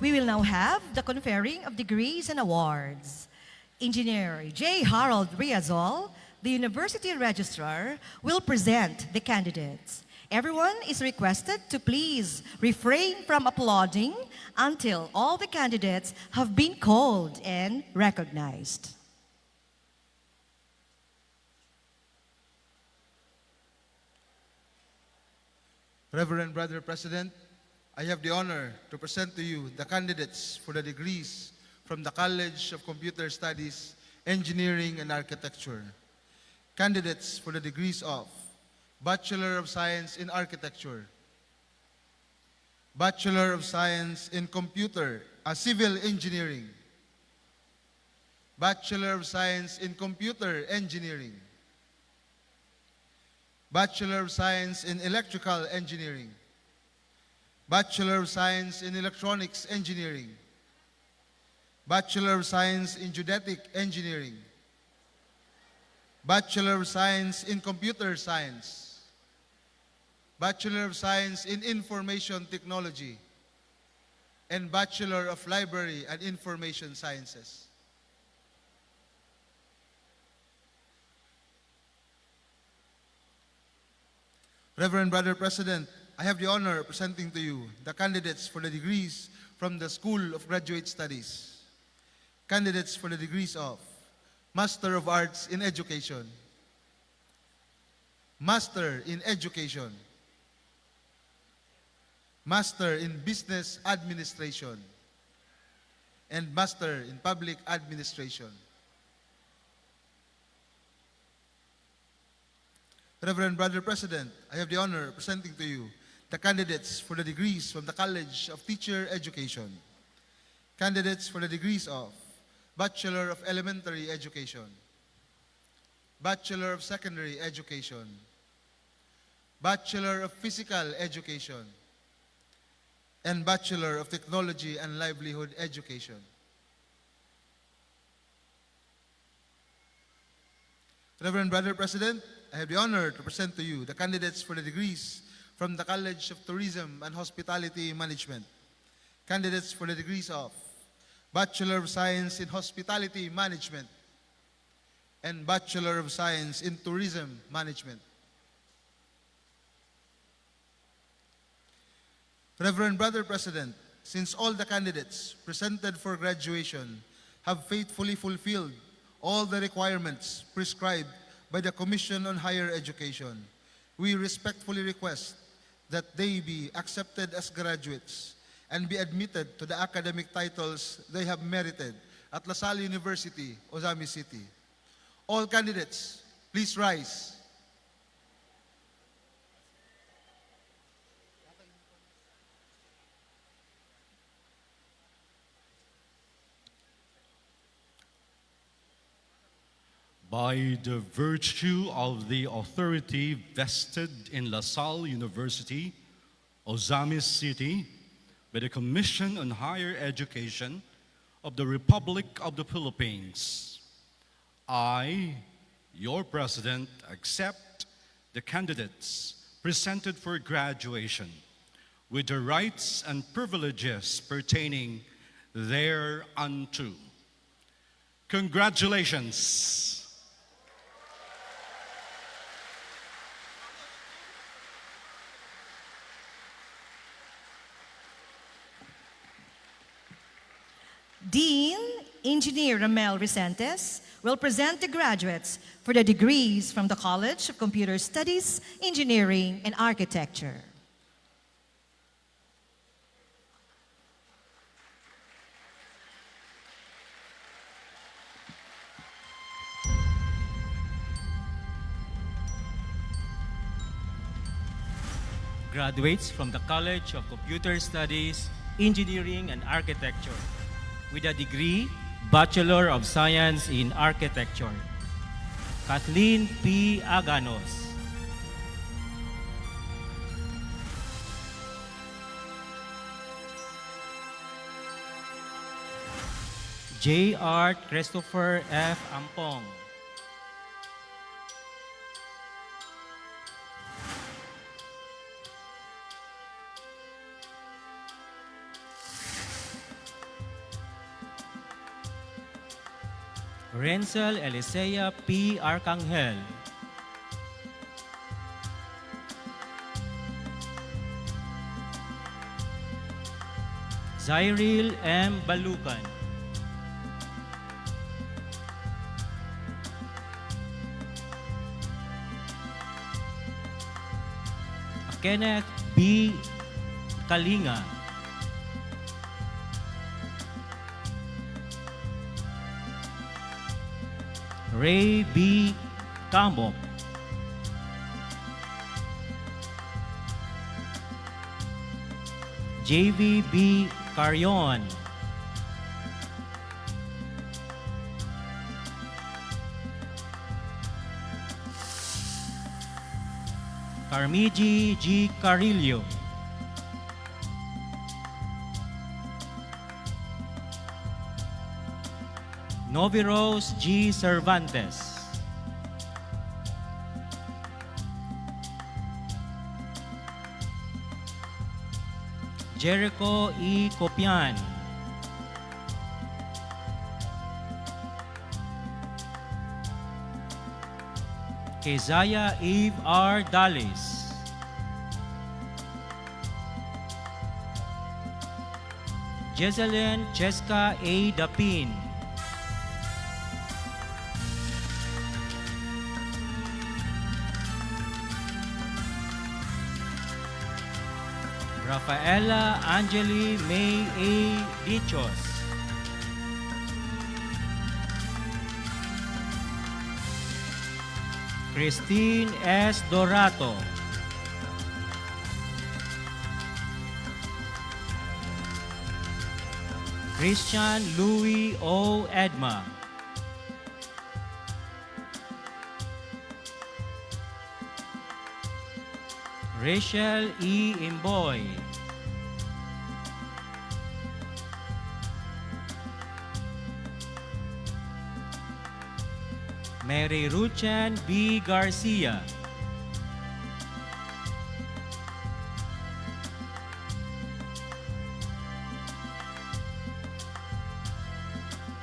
We will now have the conferring of degrees and awards. Engineer J. Harold Riazol, the University Registrar, will present the candidates. Everyone is requested to please refrain from applauding until all the candidates have been called and recognized. Reverend Brother President, I have the honor to present to you the candidates for the degrees from the College of Computer Studies, Engineering and Architecture. Candidates for the degrees of Bachelor of Science in Architecture, Bachelor of Science in Civil Engineering, Bachelor of Science in Computer Engineering, Bachelor of Science in Electrical Engineering, Bachelor of Science in Electronics Engineering, Bachelor of Science in Geodetic Engineering, Bachelor of Science in Computer Science, Bachelor of Science in Information Technology, and Bachelor of Library and Information Sciences. Reverend Brother President, I have the honor of presenting to you the candidates for the degrees from the School of Graduate Studies. Candidates for the degrees of Master of Arts in Education, Master in Education, Master in Business Administration, and Master in Public Administration. Reverend Brother President, I have the honor of presenting to you the candidates for the degrees from the College of Teacher Education. Candidates for the degrees of Bachelor of Elementary Education, Bachelor of Secondary Education, Bachelor of Physical Education, and Bachelor of Technology and Livelihood Education. Reverend Brother President, I have the honor to present to you the candidates for the degrees from the College of Tourism and Hospitality Management. Candidates for the degrees of Bachelor of Science in Hospitality Management and Bachelor of Science in Tourism Management. Reverend Brother President, since all the candidates presented for graduation have faithfully fulfilled all the requirements prescribed by the Commission on Higher Education, we respectfully request that they be accepted as graduates and be admitted to the academic titles they have merited at Lasalle University, Ozami City. All candidates, please rise. By the virtue of the authority vested in Lasalle University, Ozami City, by the Commission on Higher Education of the Republic of the Philippines, I, your President, accept the candidates presented for graduation with the rights and privileges pertaining thereunto. Congratulations. Dean Engineer Ramel Vicentes will present the graduates for the degrees from the College of Computer Studies, Engineering, and Architecture. Graduates from the College of Computer Studies, Engineering, and Architecture with a degree, Bachelor of Science in Architecture. Kathleen P. Aganos. J.R. Christopher F. Ampong. Renzel Elisea P. Arcangel. Zyril M. Balukan. Kenneth B. Kalinga. Ray B. Camo. JV B. Carion. Carmigi G. Carillo. Noviros G. Cervantes. Jericho E. Copian. Keziah Eve R. Dallis. Jezelyn Cheska A. Dapin. Rafaela Angeli May A. Dichos. Christine S. Dorato. Christian Louis O. Edma. Rachel E. Imboy. Mary Ruchan B. Garcia.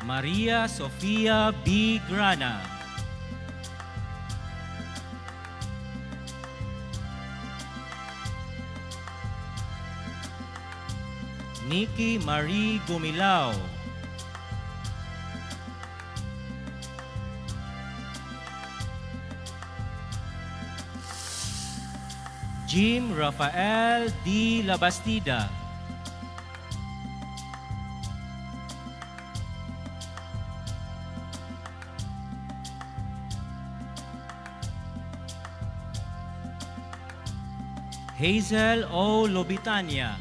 Maria Sofia B. Grana. Nikki Marie Gumilao, Jim Rafael D. Labastida, Hazel O. Lobitania,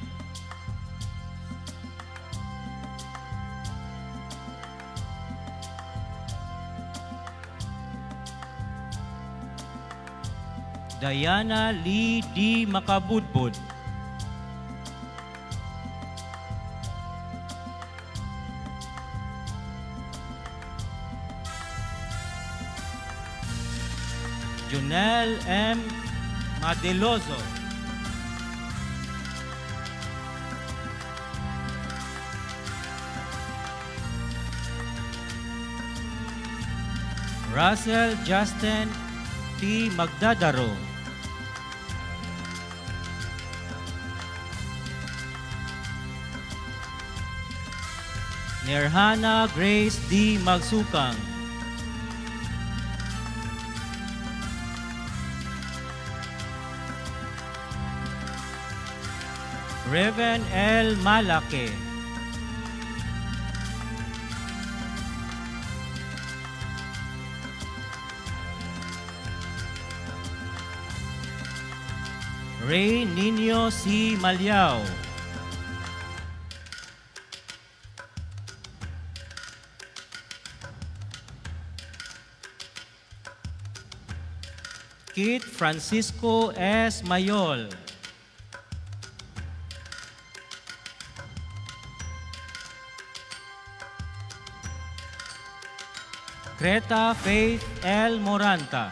Diana Lee D. Makabudbud, Junel M. Madeloso, Russell Justin T. Magdadaro, Nirhana Grace D. Magsukang, Reven L. Malake, Ray Nino C. Malyao, Kit Francisco S. Mayol, Greta Faith L. Moranta,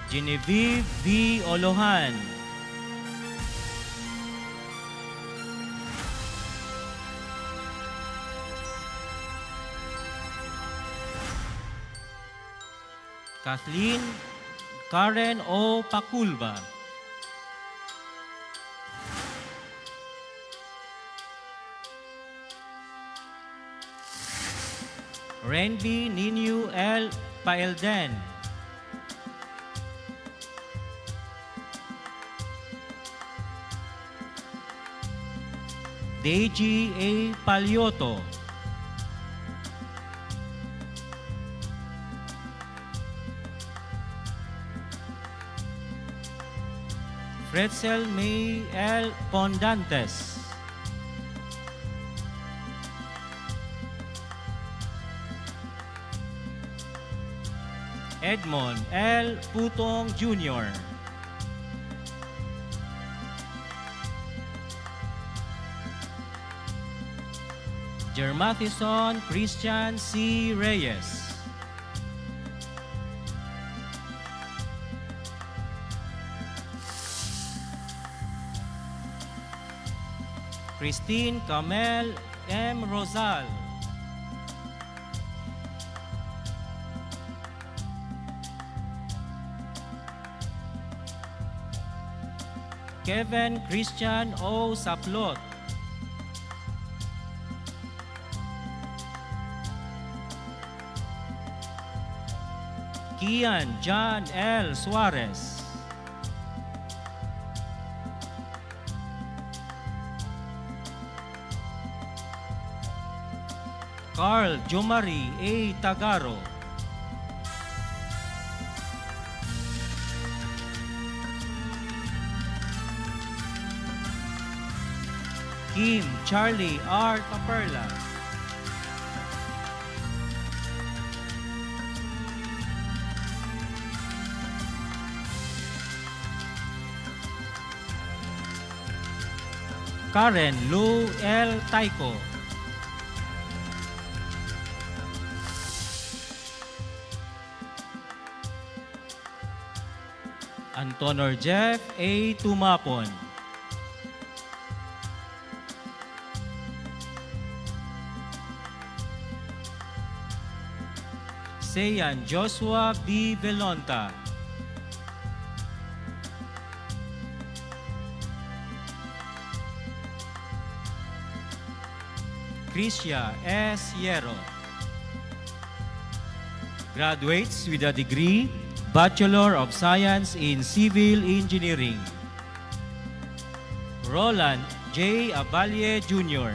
Genevieve V. Olohan, Kathleen Karen O. Paculba, Renby Ninu L. Paelden, Deji A. Palioto, Fretzel May L. Pondantes, Edmond L. Putong Jr., Jermathison Christian C. Reyes, Christine Camel M. Rosal, Kevin Christian O. Saplot, Kian John L. Suarez, Carl Jomari A. Tagaro, Kim Charlie R. Caperla, Karen Lou L. Taiko, Antonor Jeff A. Tumapon, Sayan Joshua B. Velonta, Lucrecia S. Hierro. Graduates with a degree, Bachelor of Science in Civil Engineering. Roland J. Abalie Jr.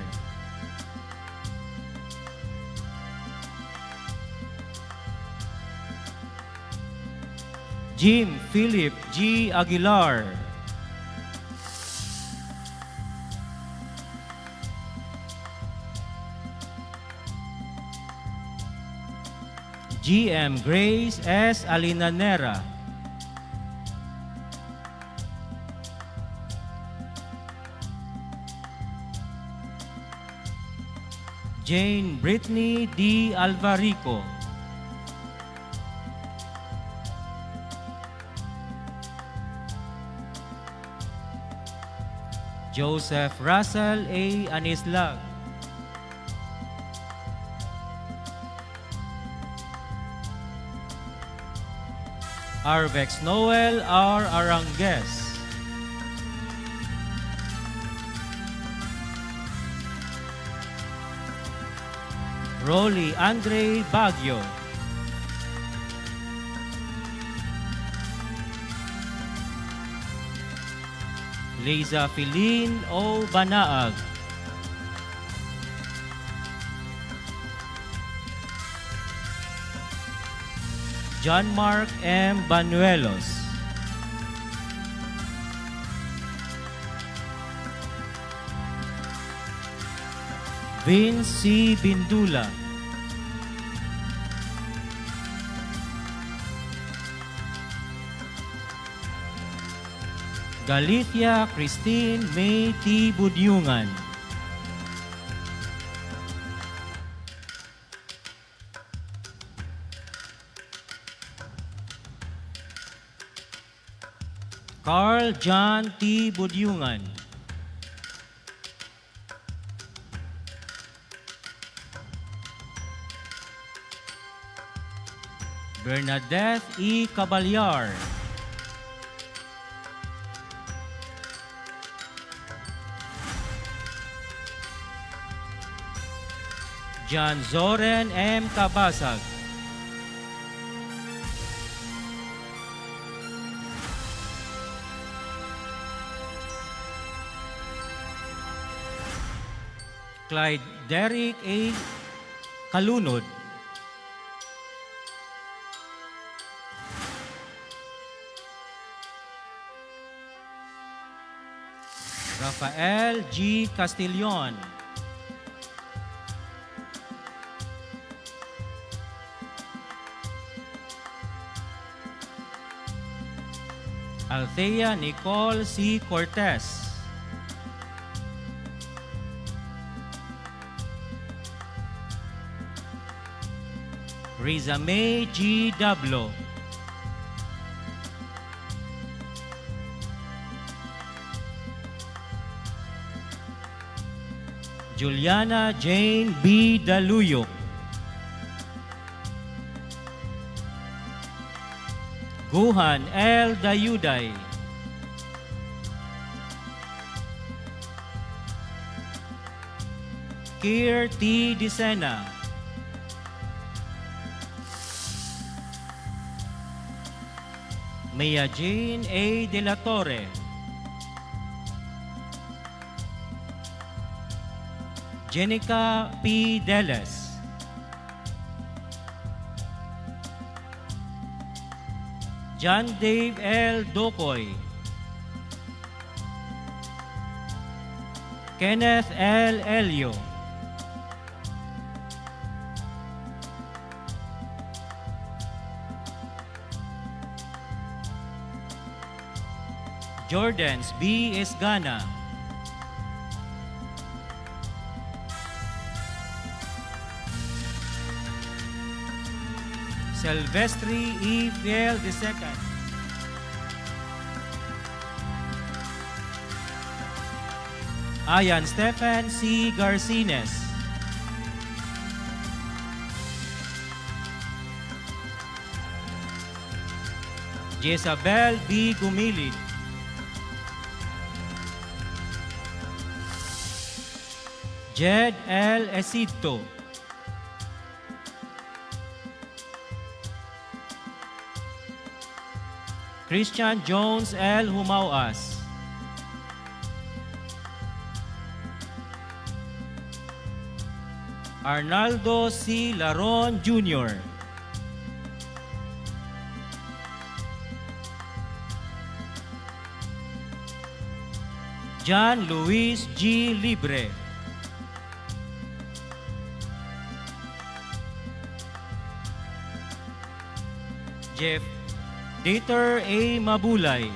Jim Philip G. Aguilar. GM Grace S. Alinanera. Jane Brittany D. Alvarico. Joseph Russell A. Anislag. Arvex Noel R. Arangues. Rolly Andre Baguio. Liza Filin O. Banaag. John Mark M. Banuelos. Vince C. Bindula. Galicia Christine May T. Budyungan. Carl John T. Budyungan. Bernadette E. Caballar. John Zoren M. Cabasag. Clyde Derrick A. Kalunod. Rafael G. Castillon. Althea Nicole C. Cortez. Riza May G. Dablo. Juliana Jane B. Daluyok. Guhan L. Dayuday. Kier T. Disena. Mia Jane A. De la Torre. Jenica P. Deles. John Dave L. Dokoy. Kenneth L. Elio. Jordans B. Esgana. Silvestri E. Fiel II. Ayan Stephen C. Garcines. Jezabel B. Gumilid. Jed L. Esidto, Christian Jones L. Humauas, Arnaldo C. Laron Jr., John Luis G. Libre, Jeff Dieter A. Mabulay,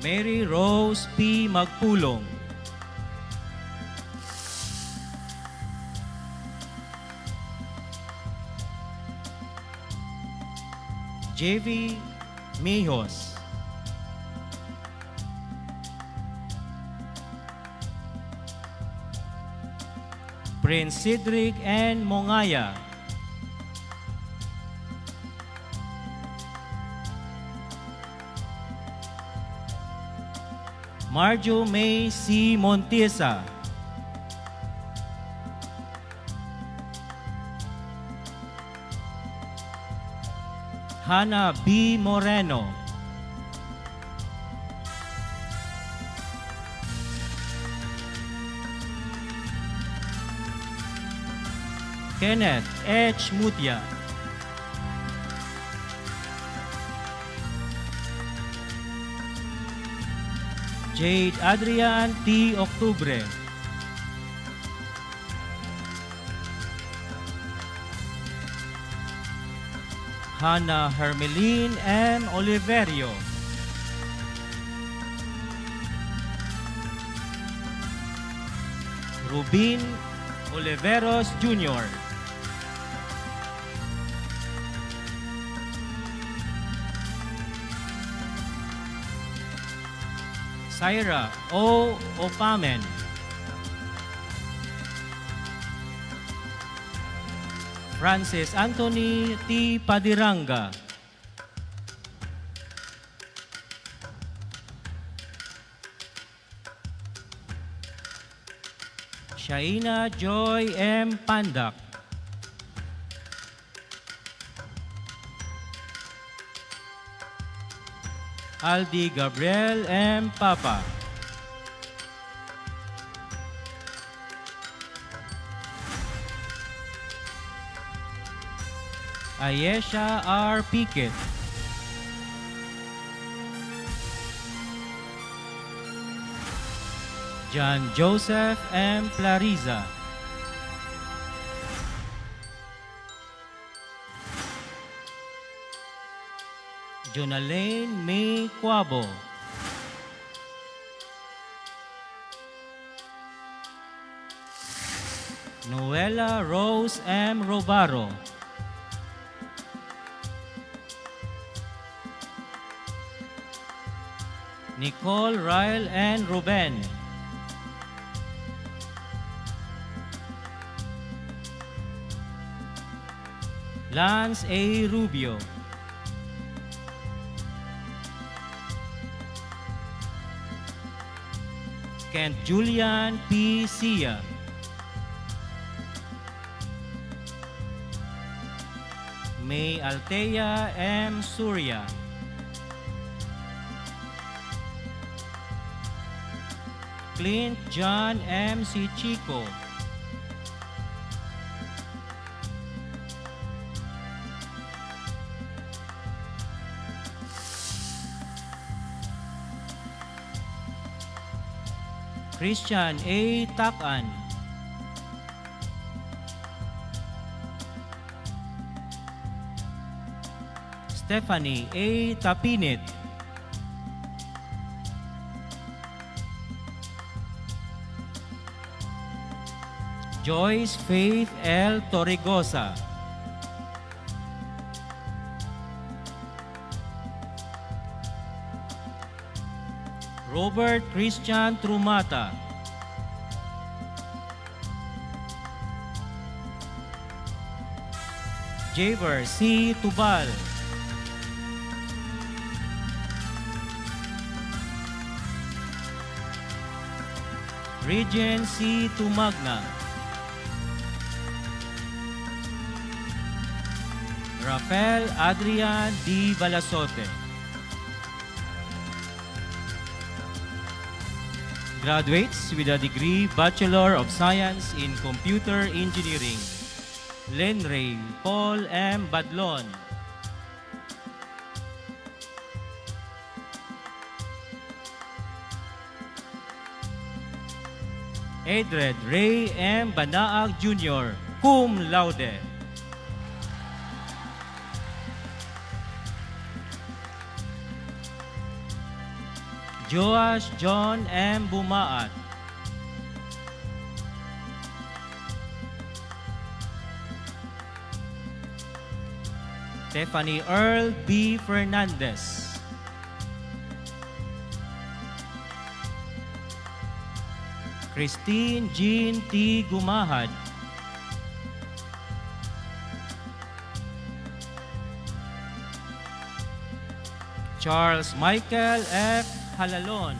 Mary Rose P. Magpulong, JV Mijos, Prince Cedric N. Mongaya, Marjo May C. Montiesa, Hannah B. Moreno, Kenneth H. Mutia, Jade Adrian T. Octubre, Hannah Hermeline M. Oliverio, Rubin Oliveros Jr., Syra O. Opamen, Francis Anthony T. Padiranga, Shaina Joy M. Pandak, Aldi Gabriel M. Papa, Ayesha R. Piquet, John Joseph M. Plariza, Jonalane May Quabo, Noela Rose M. Robaro, Nicole Ryle and Ruben, Lance A. Rubio, Kent Julian P. Sia, May Altea M. Surya, Clint John M. C. Chico, Christian A. Takan, Stephanie A. Tapinit, Joyce Faith L. Torregosa, Robert Christian Trumata, Javer C. Tubal, Regent C. Tumagna, Rafael Adrian D. Balasote, graduates with a degree Bachelor of Science in Computer Engineering, Lenray Paul M. Badlon, Edred Ray M. Banaag Jr., cum laude. Joash John M. Bumaat, Stephanie Earl B. Fernandez, Christine Jean T. Gumahad, Charles Michael F. Halalon,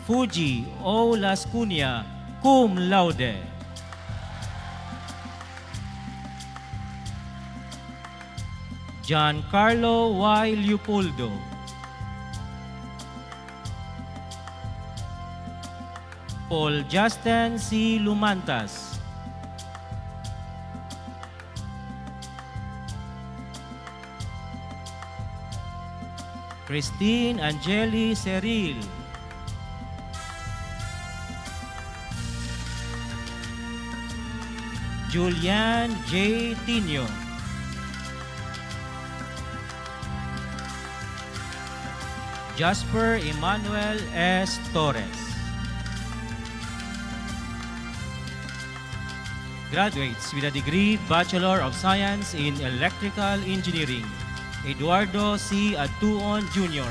Fuji O. Las Cunha, cum laude. Giancarlo Y. Leopoldo, Paul Justin C. Lumantas, Christine Angeli Ceril, Julian J. Tino, Jasper Emmanuel S. Torres. Graduates with a degree Bachelor of Science in Electrical Engineering, Eduardo C. Atuon Jr.,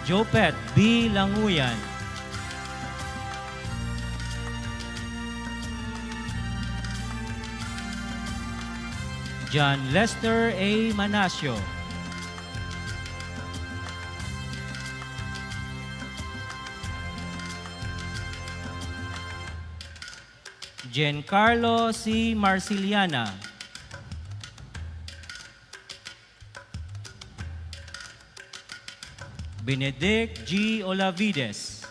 Jopet B. Languyan, John Lester A. Manasio, Giancarlo C. Marciliana, Benedict G. Olavides,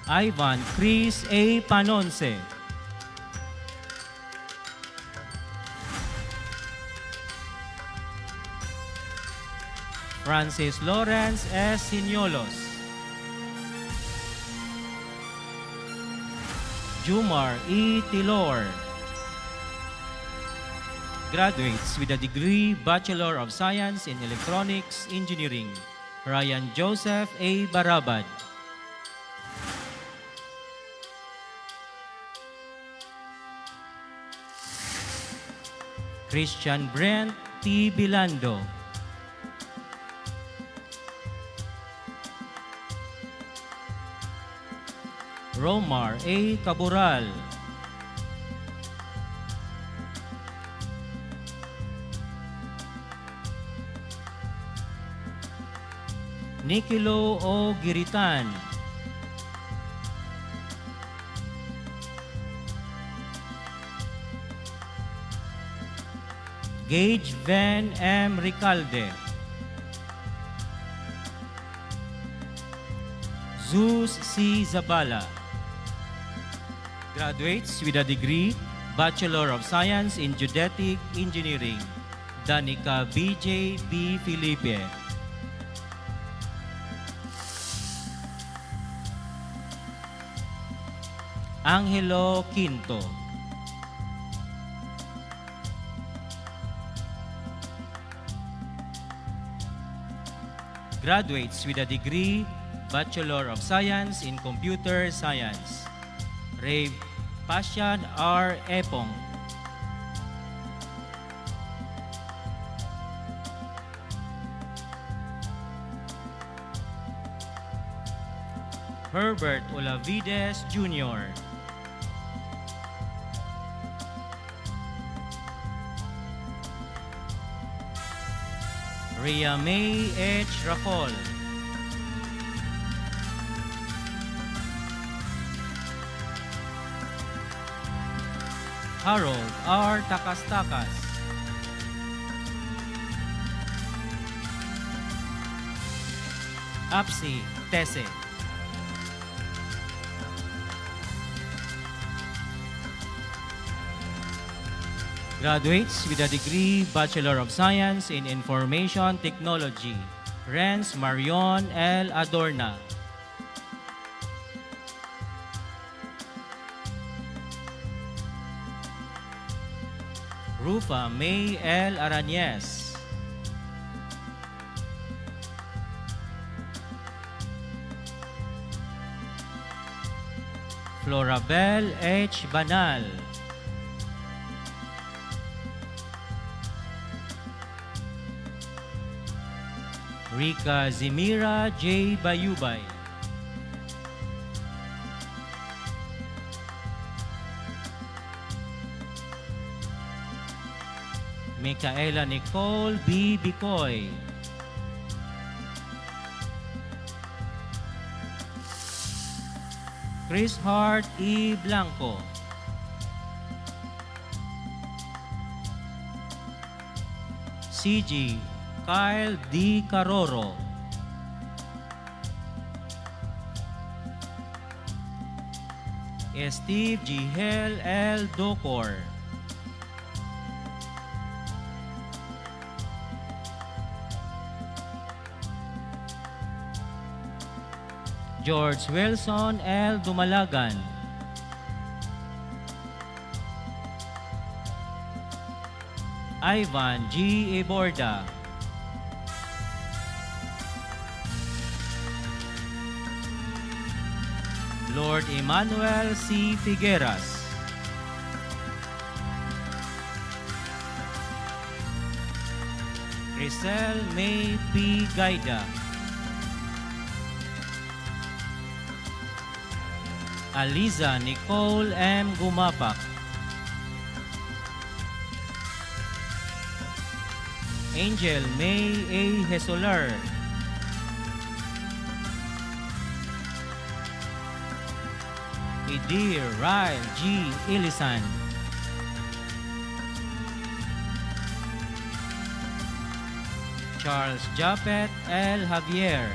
Ivan Chris A. Panonce, Francis Lawrence S. Signolos, Jumar E. Tilor. Graduates with a degree Bachelor of Science in Electronics Engineering, Ryan Joseph A. Barabad, Christian Brent T. Bilando, Romar A. Caboral, Nikilo O. Giritan, Gage Van M. Ricalde, Zeus C. Zabala. Graduates with a degree Bachelor of Science in Geodetic Engineering, Danica B.J. B. Felipe, Angelo Quinto, graduates with a degree Bachelor of Science in Computer Science, Ray Pashan R. Epong, Herbert Olavides Jr., Rhea May H. Rafol, Harold R. Takas-Takas, Apsi Tese, graduates with a degree Bachelor of Science in Information Technology, Renz Marion L. Adorna, Rufa May L. Arañez, Florabel H. Banal, Rica Zimira J. Bayubay, Micaela Nicole B. Bicoy, Chris Hart E. Blanco, CG Kyle D. Caroro, Steve Gihel L. Docor, George Wilson L. Dumalagan, Ivan G. Iborda, Lord Emmanuel C. Figueras, Crisel May P. Gaida, Aliza Nicole M. Gumapak, Angel May A. Hesoler, Idir Ryle G. Ilisan, Charles Japet L. Javier,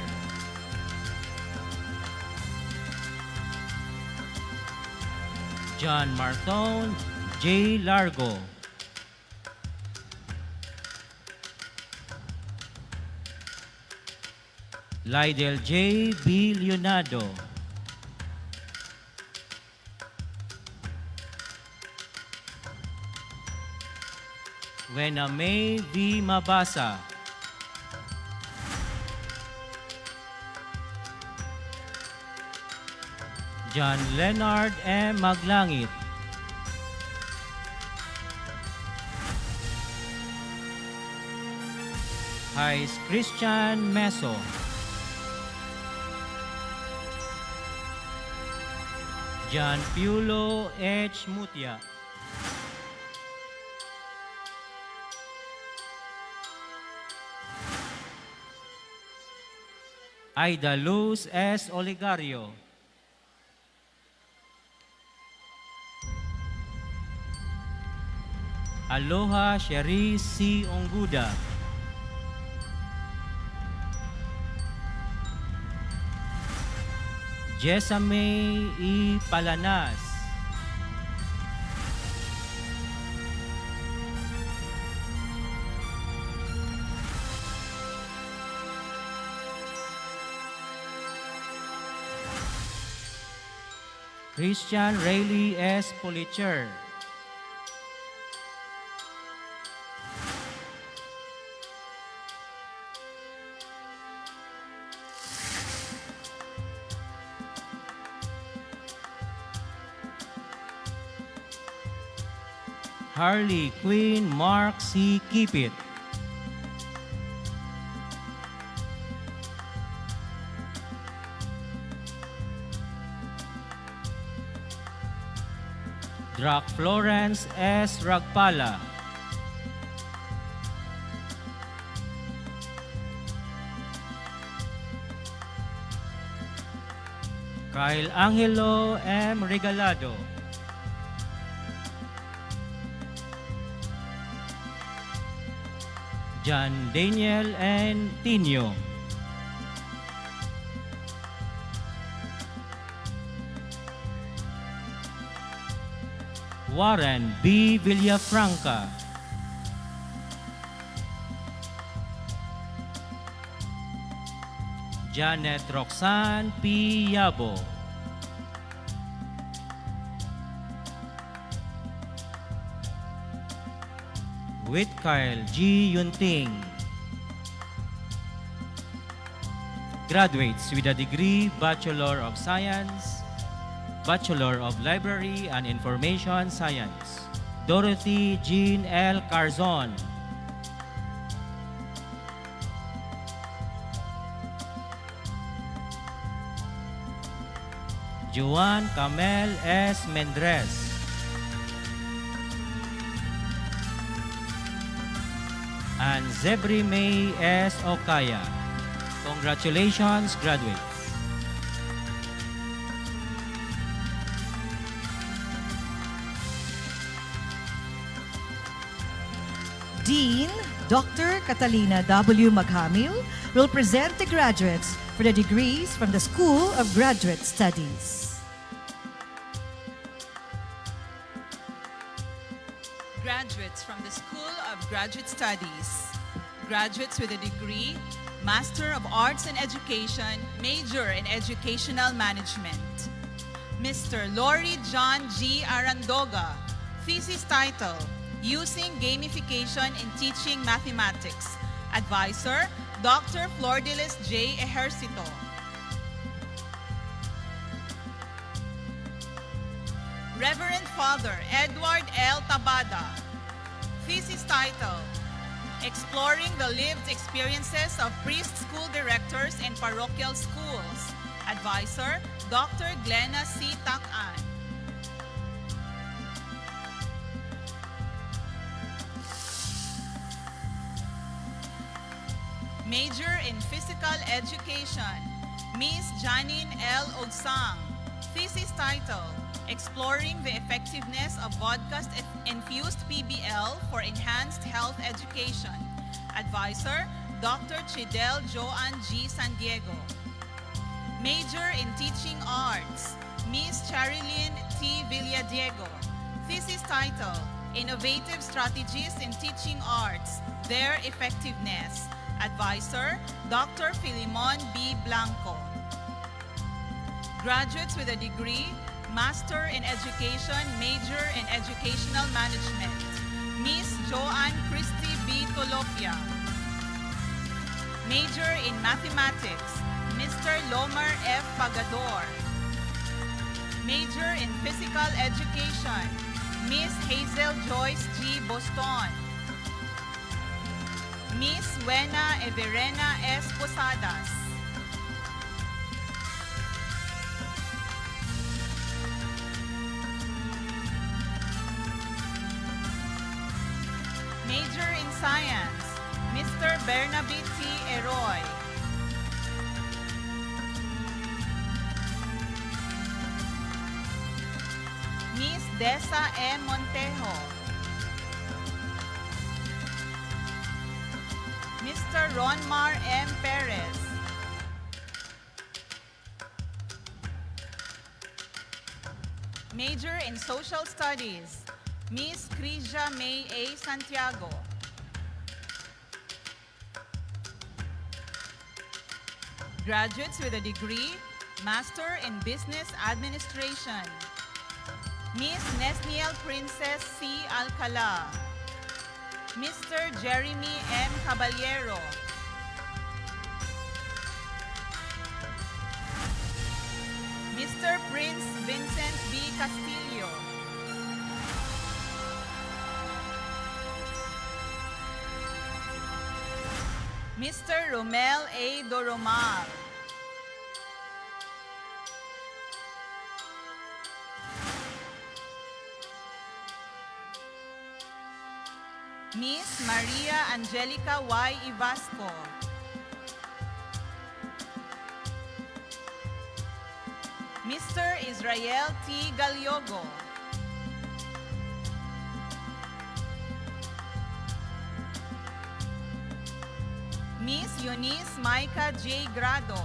John Marthon J. Largo, Lydel J. B. Leonardo, Wena May V. Mabasa, John Leonard M. Maglangit, Hais Christian Meso, John Piulo H. Mutia, Aida Luz S. Oligario, Aloha Cherise C. Onguda, Jessamay E. Palanas, Christian Rayleigh S. Policher, Harley Quinn Mark C. Kipit, Dr. Florence S. Ragpala, Kyle Angelo M. Regalado, John Daniel N. Tino, Warren B. Villafranca, Janet Roxanne P. Yabo, Whitkyle G. Yunting. Graduates with a degree Bachelor of Science, Bachelor of Library and Information Science, Dorothy Jean L. Carzon. Juan Camel S. Mendres. And Zebri May S. Okaya. Congratulations, graduates. Dean Dr. Catalina W. Maghamil will present the graduates for the degrees from the School of Graduate Studies. Graduates from the School of Graduate Studies. Graduates with a degree, Master of Arts in Education, major in Educational Management. Mr. Lori John G. Arandoga, thesis title, Using Gamification in Teaching Mathematics. Advisor, Dr. 𝒟𝓃𝓆𝓊𝒒𝓇. Reverend Father Edward L. Tabada, thesis title, Exploring the Lived Experiences of Priest School Directors in Parochial Schools. Advisor, Dr. Glenna C. Tacan. Major in Physical Education, Miss Janine L. Ogsang, thesis title, Exploring the Effectiveness of Vodka-Infused PBL for Enhanced Health Education. Advisor, Dr. Chidel Joanne G. San Diego. Major in Teaching Arts, Miss Charilyn T. Villadiego. Thesis title, Innovative Strategies in Teaching Arts, Their Effectiveness. Advisor, Dr. Filimon B. Blanco. Graduates with a degree, Master in Education, major in Educational Management, Miss Joanne Christy B. Tolopia. Major in Mathematics, Mr. Lomar F. Pagador. Major in Physical Education, Miss Hazel Joyce G. Boston. Miss Wena Everena S. Posadas. Major in Science, Mr. Bernabe T. Eroy. Miss Desa M. Montejo. Mr. Ronmar M. Perez. Major in Social Studies, Miss Krija May A. Santiago. Graduates with a degree, Master in Business Administration, Miss Nesniel Princess C. Alcala. Mr. Jeremy M. Caballero. Mr. Prince Vincent B. Castillo. Mr. Romel A. Doromar. Miss Maria Angelica Y. Ivasco. Mr. Israel T. Galyogo. Miss Eunice Micah J. Grado.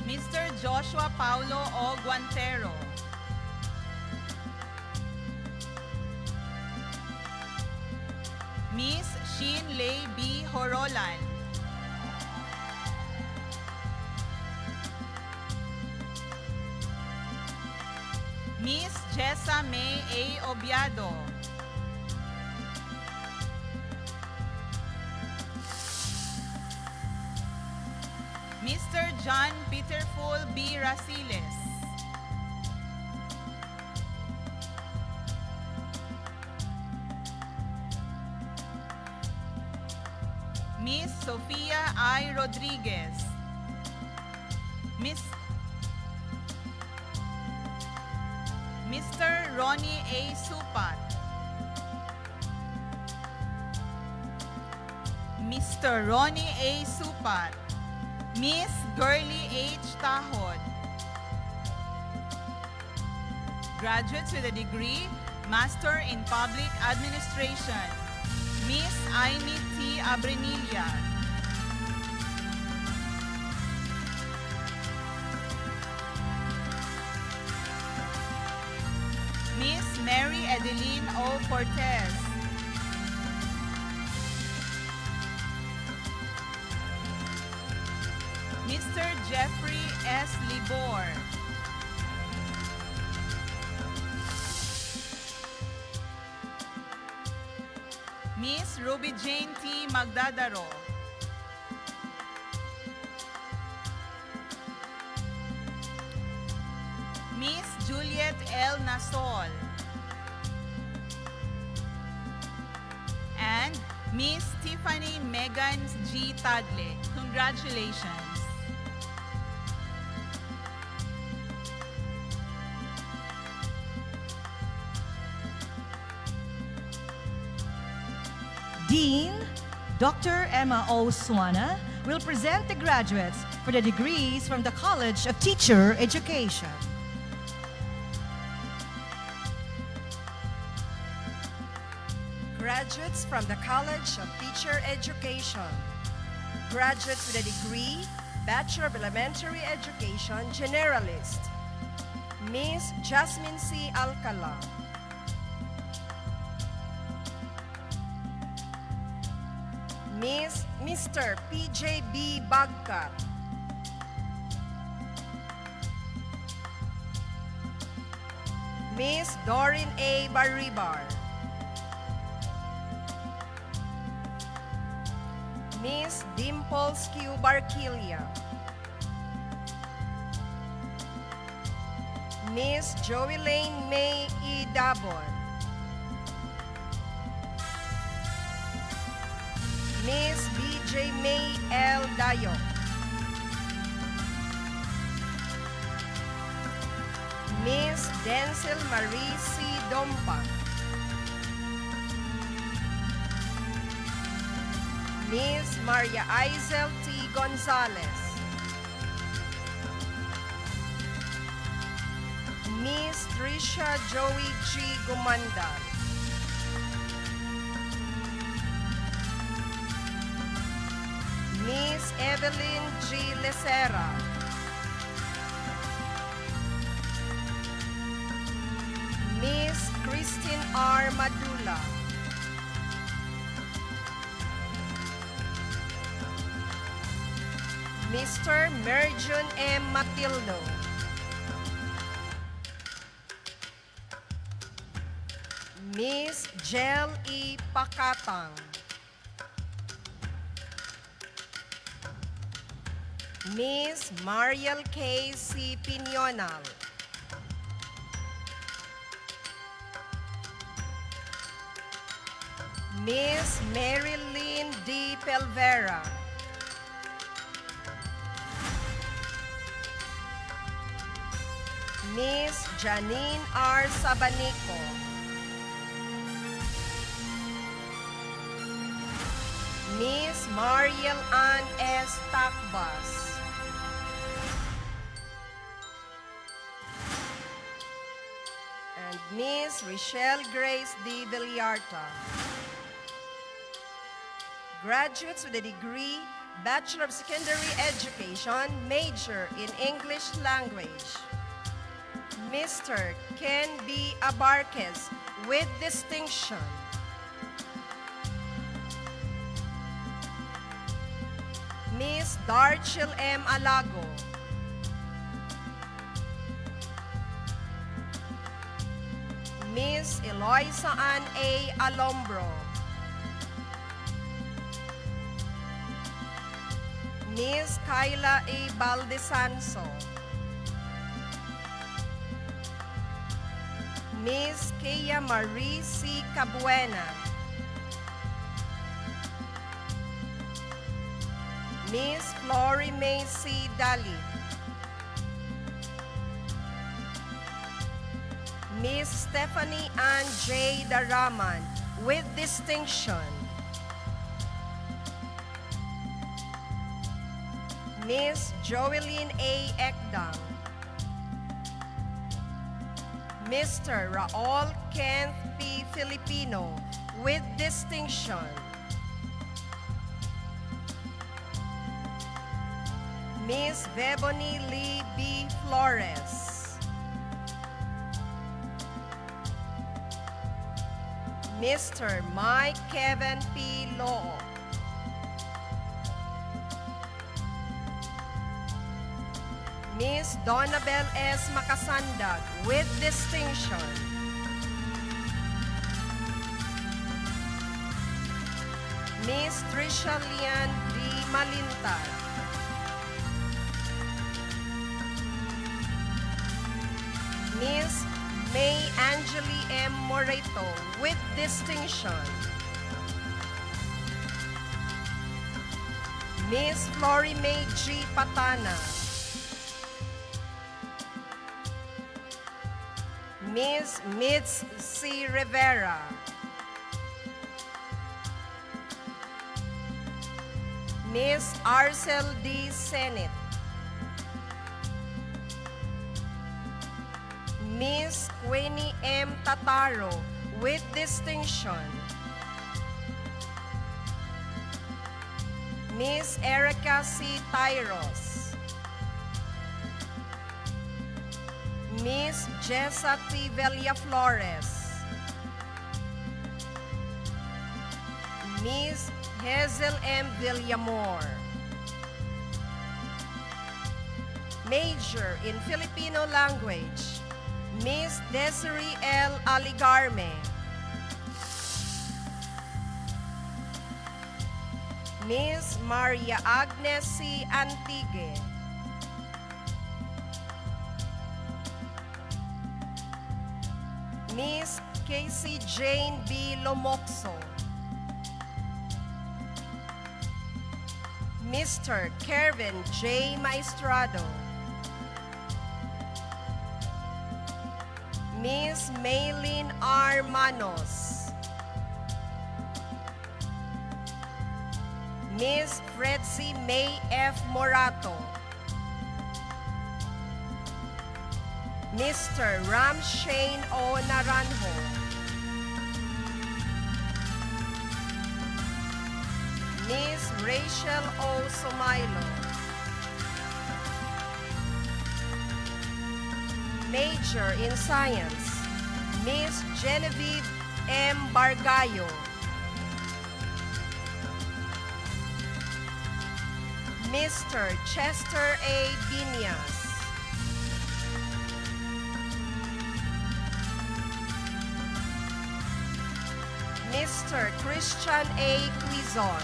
Mr. Joshua Paulo O. Guantero. Miss Shin Lei B. Horolan. Miss Jessa May A. Obiado. Mr. John Peterful B. Rasiles. Miss Sofia I. Rodriguez. Mr. Ronnie A. Supat. Mr. Ronnie A. Supat. Miss Girly H. Tahod. Graduates with a degree, Master in Public Administration, Miss Aimee T. Abrenilla. Miss Mary Edeline O. Cortez. Mr. Jeffrey S. Libor. Miss Ruby Jane T. Magdadaro. Miss Juliet L. Nasol. And Miss Tiffany Megan G. Tadle. Congratulations. Dean Dr. Emma O. Swana will present the graduates for the degrees from the College of Teacher Education. Graduates from the College of Teacher Education. Graduates with a degree, Bachelor of Elementary Education, Generalist, Miss Jasmine C. Alcala. Mr. P.J.B. Bagkat. Miss Doreen A. Baribar. Miss Dimples Q. Barquilia. Miss Joey Lane May E. Dabon. Miss B.J. May L. Dayok. Miss Denzel Marie C. Dompa. Miss Maria Isel T. Gonzalez. Miss Tricia Joey G. Gumanda. Miss Evelyn G. Lecera. Miss Christine R. Madula. Mr. Merjun M. Matildo. Miss Jel E. Pakatang. Miss Mariel K. C. Piñonal. Miss Marilyn D. Pelvera. Miss Janine R. Sabanico. Miss Mariel Ann S. Takbas. And Miss Richelle Grace D. Villarta. Graduates with a degree, Bachelor of Secondary Education, major in English language. Mr. Ken B. Abarquez with distinction. Miss Darchil M. Alago. Miss Eloisa Ann A. Alombro. Miss Kyla A. Baldesanso. Miss Kea Marie C. Cabuena. Miss Flory May C. Dali. Miss Stephanie Ann J. Daraman with distinction. Miss Joeline A. Ekdang. Mr. Raul Kenneth P. Filipino with distinction. Miss Bebony Lee B. Flores. Mr. Mike Kevin P. Loo. Miss Donabel S. Makasandag with distinction. Miss Tricia Lian D. Malintag. Miss May Angeli M. Moreto with distinction. Miss Flory May G. Patana. Miss Mitz C. Rivera. Miss Arcel D. Senate. Miss Queenie M. Tataro with distinction. Miss Erica C. Tyros. Miss Jessa T. Villaflores. Miss Hazel M. Villamor. Major in Filipino language, Miss Desiree L. Aligarme. Miss Maria Agnes C. Antigue. Miss Casey Jane B. Lomoxo. Mr. Kervin J. Maestrado. Miss Maylene R. Manos. Miss Fredzy May F. Morato. Mr. Ram Shane O. Naranjo. Miss Rachel O. Sumailo. Major in Science, Miss Genevieve M. Bargayo. Mr. Chester A. Binyas. Mr. Christian A. Quizon.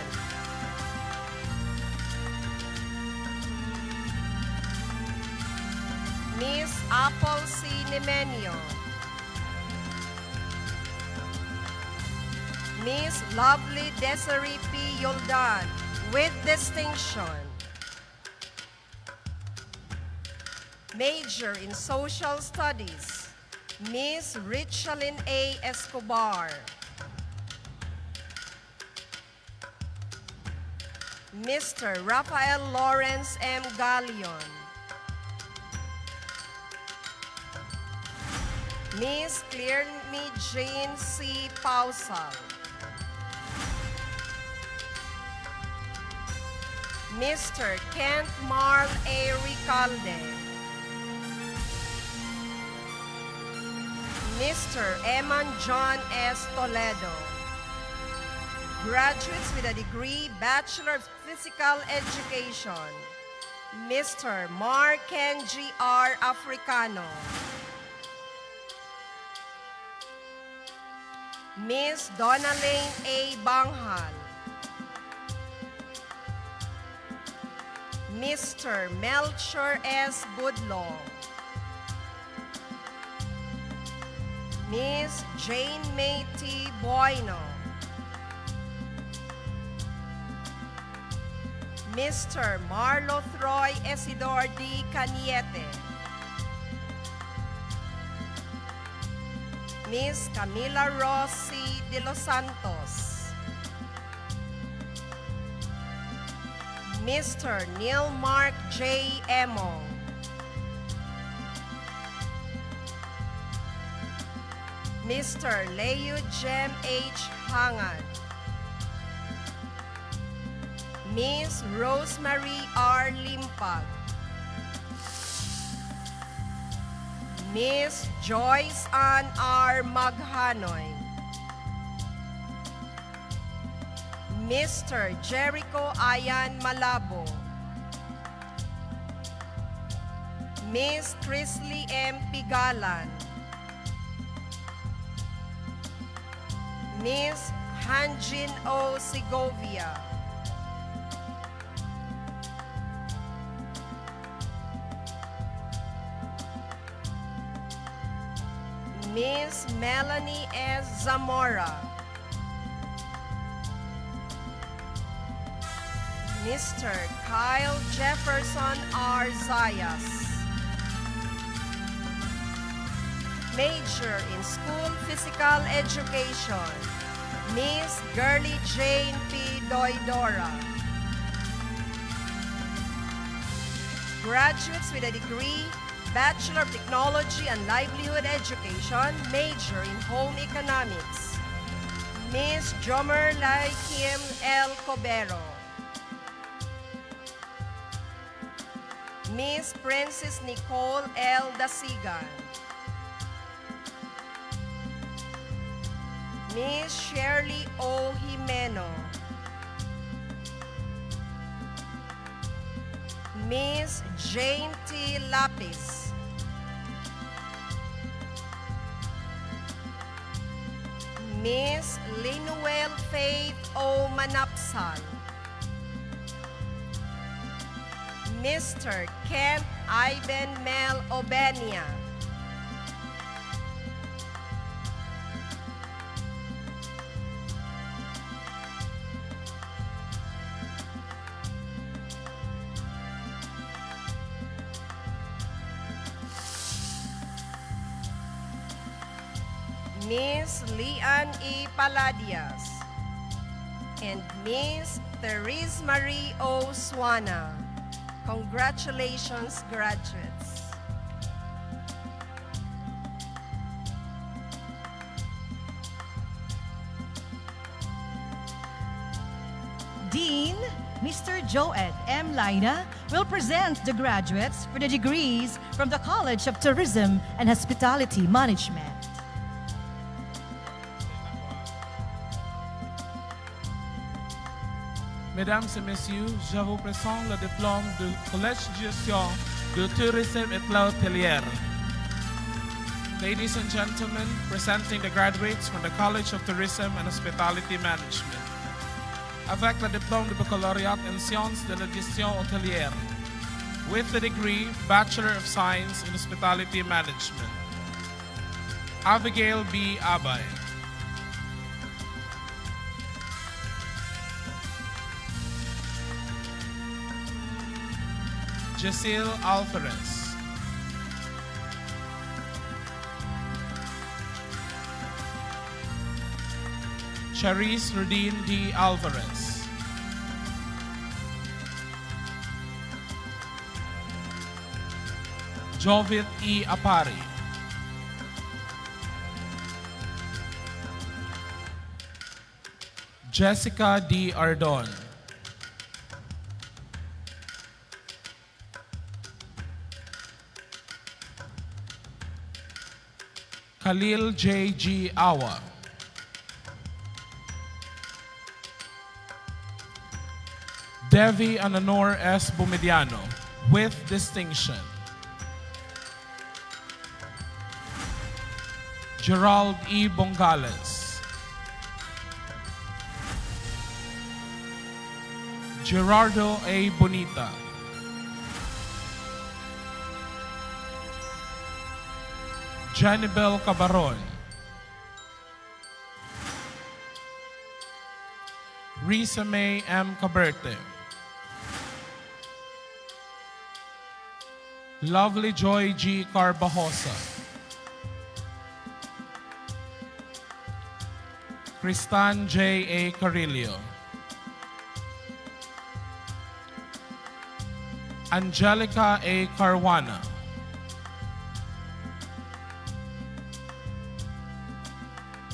Miss Apple C. Nemenio. Miss Lovely Desiree P. Yoldan with distinction. Major in Social Studies, Ms. Richalyn A. Escobar. Mr. Rafael Lawrence M. Galion. Ms. Clearme Jane C. Pausal. Mr. Kent Marl A. Ricalde. Mr. Eman John S. Toledo. Graduates with a degree, Bachelor of Physical Education, Mr. Mark Kenji R. Africano. Ms. Donalane A. Banghal. Mr. Melchor S. Budlong. Ms. Jane May T. Bueno. Mr. Marlo Troy Esidor D. Caniete. Ms. Camila Rossi de los Santos. Mr. Neil Mark J. Emong. Mr. Leo Jem H. Hangad. Ms. Rosemary R. Limpag. Ms. Joyce Ann R. Maghanoy. Mr. Jericho Ayan Malabo. Ms. Chrisley M. Pigalan. Ms. Hanjin O. Segovia. Ms. Melanie S. Zamora. Mr. Kyle Jefferson R. Zayas. Major in School Physical Education, Ms. Girly Jane P. Doidora. Graduates with a degree, Bachelor of Technology and Livelihood Education, major in Home Economics, Ms. Jomerlai Kim L. Cobero. Ms. Princess Nicole L. Dasigan. Ms. Shirley O. Jimeno. Ms. Jane T. Lapis. Ms. Linuel Faith O. Manapsal. Mr. Kent Ivan Mel Obenia. Ms. Lian E. Paladias, and Ms. Therese Marie O. Swana. Congratulations, graduates. Dean, Mr. Joed M. Laina, will present the graduates for the degrees from the College of Tourism and Hospitality Management. Mesdames et messieurs, je vous présente le diplôme du Collège de Gestion du Tourisme et de l'Hôtellerie. Ladies and gentlemen, presenting the graduates from the College of Tourism and Hospitality Management. Avec le diplôme de baccalauréat en sciences de la gestion hôtelière, with the degree Bachelor of Science in Hospitality Management. Abigail B. Abay. Jacil Alvarez. Charis Rodin D. Alvarez. Jovit E. Apari. Jessica D. Ardon. Khalil J. G. Awa. Devi Ananor S. Bumediano, with distinction. Gerald E. Bongales. Gerardo A. Bonita. Janibel Cabaron. Risa May M. Caberte. Lovely Joy G. Carbajosa. Cristan J. A. Carillo. Angelica A. Caruana.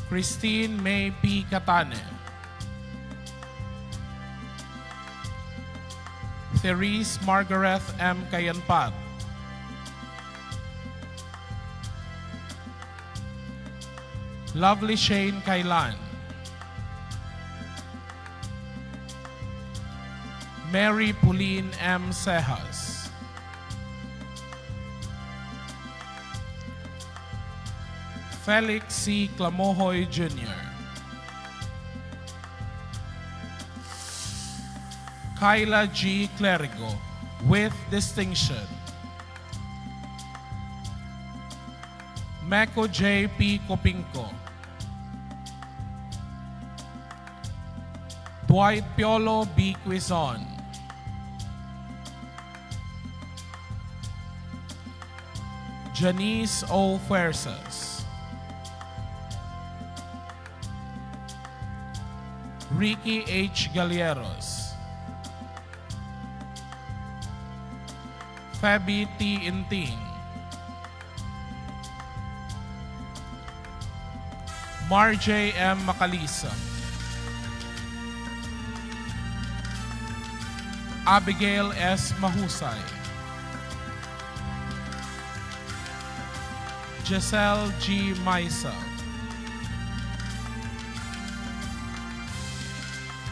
Christine May P. Catane. Therese Margaret M. Kayanpat. Lovely Shane Kailan. Mary Pauline M. Cejas. Felix C. Clamohoy Jr. Kyla G. Clerigo, with distinction. Meko J. P. Copinco. Dwight Piolo B. Quizon. Janice O. Fuerzas. Ricky H. Galieros. Fabi T. Inting. Marjay M. Macalisa. Abigail S. Mahusay. Giselle G. Maisa.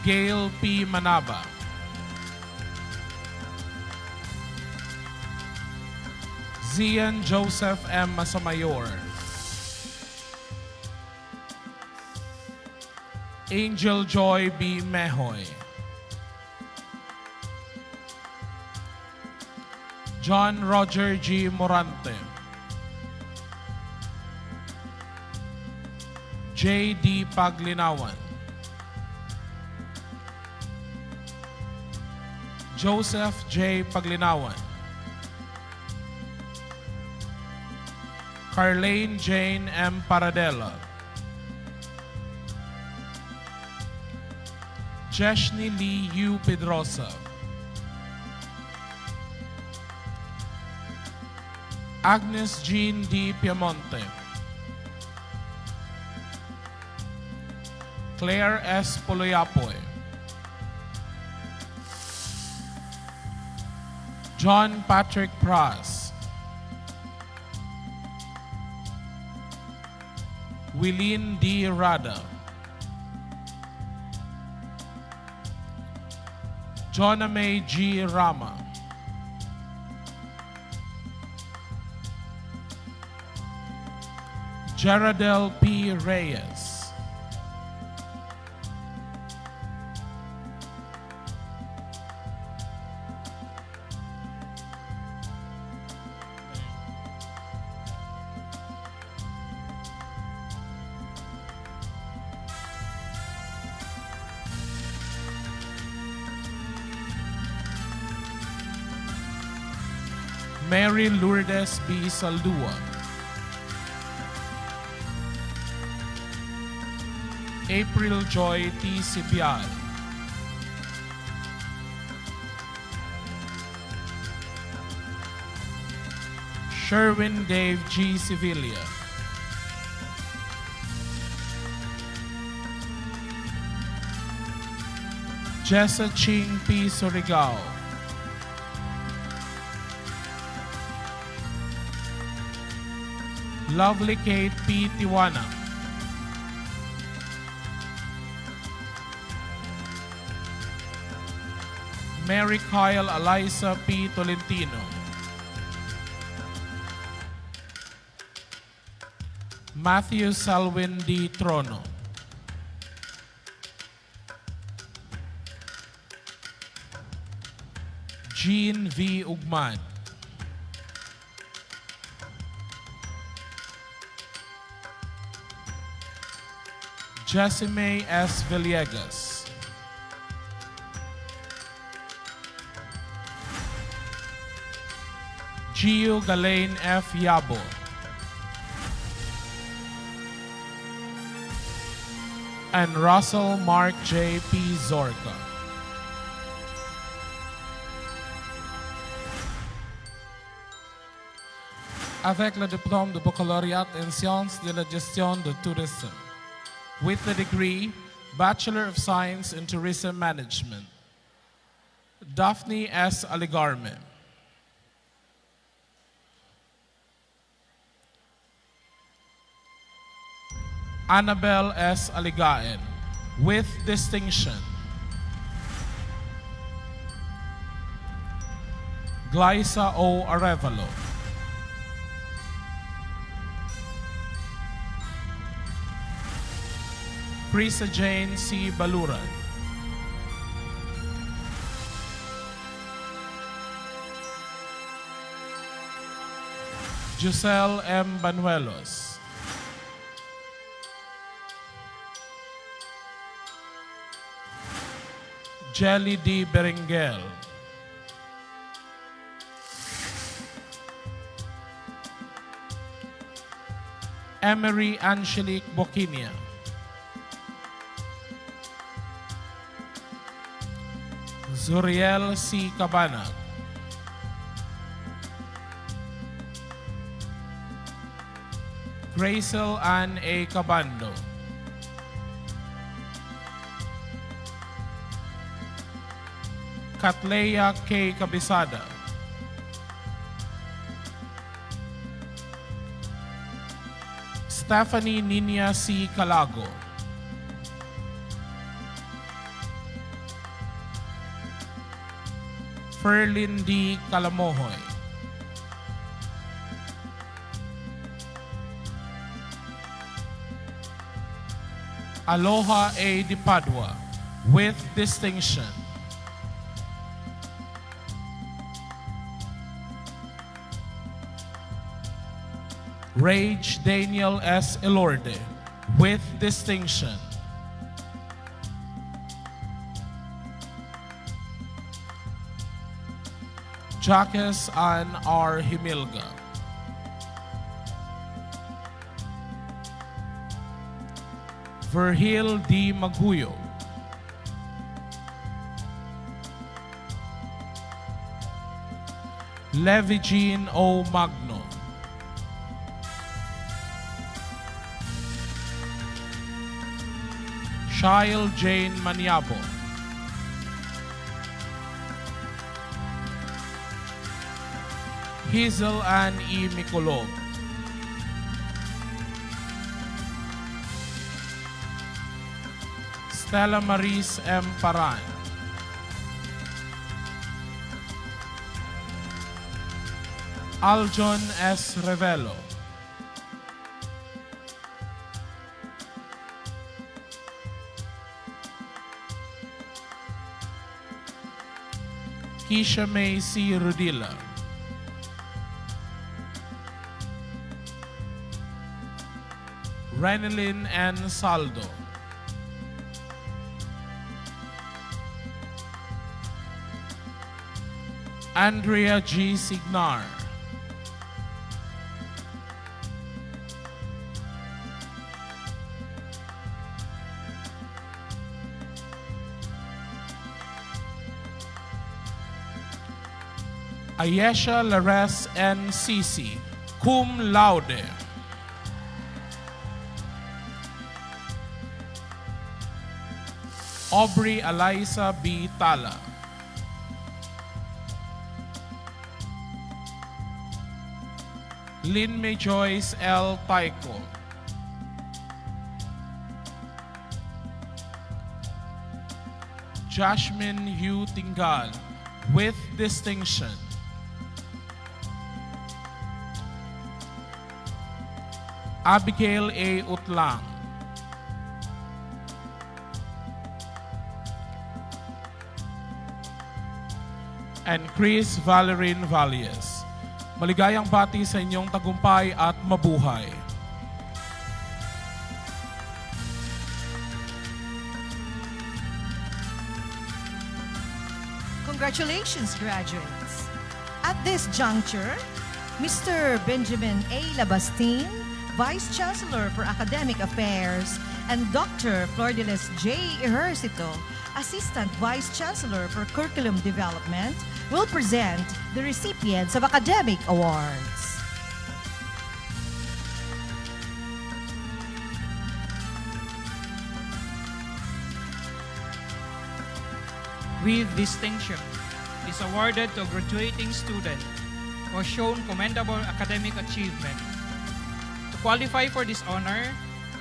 Gail P. Manaba. Zian Joseph M. Masamayor. Angel Joy B. Mehoy. John Roger G. Morante. J. D. Paglinawan. Joseph J. Paglinawan. Carlene Jane M. Paradela. Jeshni Lee U. Pedrosa. Agnes Jean D. Piemonte. Claire S. Poloyapoy. John Patrick Pras. Willeen D. Rada. Jonna May G. Rama. Jaradel P. Reyes. Mary Lourdes B. Saldua. April Joy T. Sibial, Sherwin Dave G. Sevilla, Jessa Ching P. Surigao, Lovely Kate P. Tiwana, Mary Kyle Eliza P. Tolentino, Matthew Selwyn D. Trono, Jean V. Ugman, Jessime S. Villegas, Gio Galain F. Yabo, and Russell Mark J. P. Zorka. Avec le diplôme de baccalauréat en sciences de la gestion de tourisme, with the degree Bachelor of Science in Tourism Management, Daphne S. Aligarme. Annabelle S. Aligaen, with distinction. Glyza O. Arevalo. Prisa Jane C. Baluran. Giselle M. Banuelos. Jelly D. Berengel. Emery Angelique Boquinia. Zuriel C. Cabanag. Gracel Ann A. Cabando. Katleya K. Cabisada. Stephanie Nina C. Calago. Ferlin D. Calamohoy. Aloha A. Di Padua, with distinction. Rage Daniel S. Elorde, with distinction. Jacques Ann R. Himilga. Verhil D. Maguyo. Levi Jean O. Magno. Shail Jane Maniabo. Hazel Ann E. Mikolog. Stella Maris M. Paran. Aljon S. Revelo. Keisha May C. Rudila. Renelyn N. Saldo. Andrea G. Signar. Ayesha Lares N.C.C., cum laude. Aubrey Eliza B. Tala. Lynn May Joyce L. Taiko. Jasmine Hugh Tingal, with distinction. Abigail A. Utlang. And Chris Valerin Valles. Maligayang bati sa inyong tagumpay at mabuhay. Congratulations, graduates. At this juncture, Mr. Benjamin A. Labastine, Vice Chancellor for Academic Affairs, and Dr. Flordelis J. Ejercito, Assistant Vice Chancellor for Curriculum Development, will present the recipients of academic awards. With distinction is awarded to a graduating student who has shown commendable academic achievement. To qualify for this honor,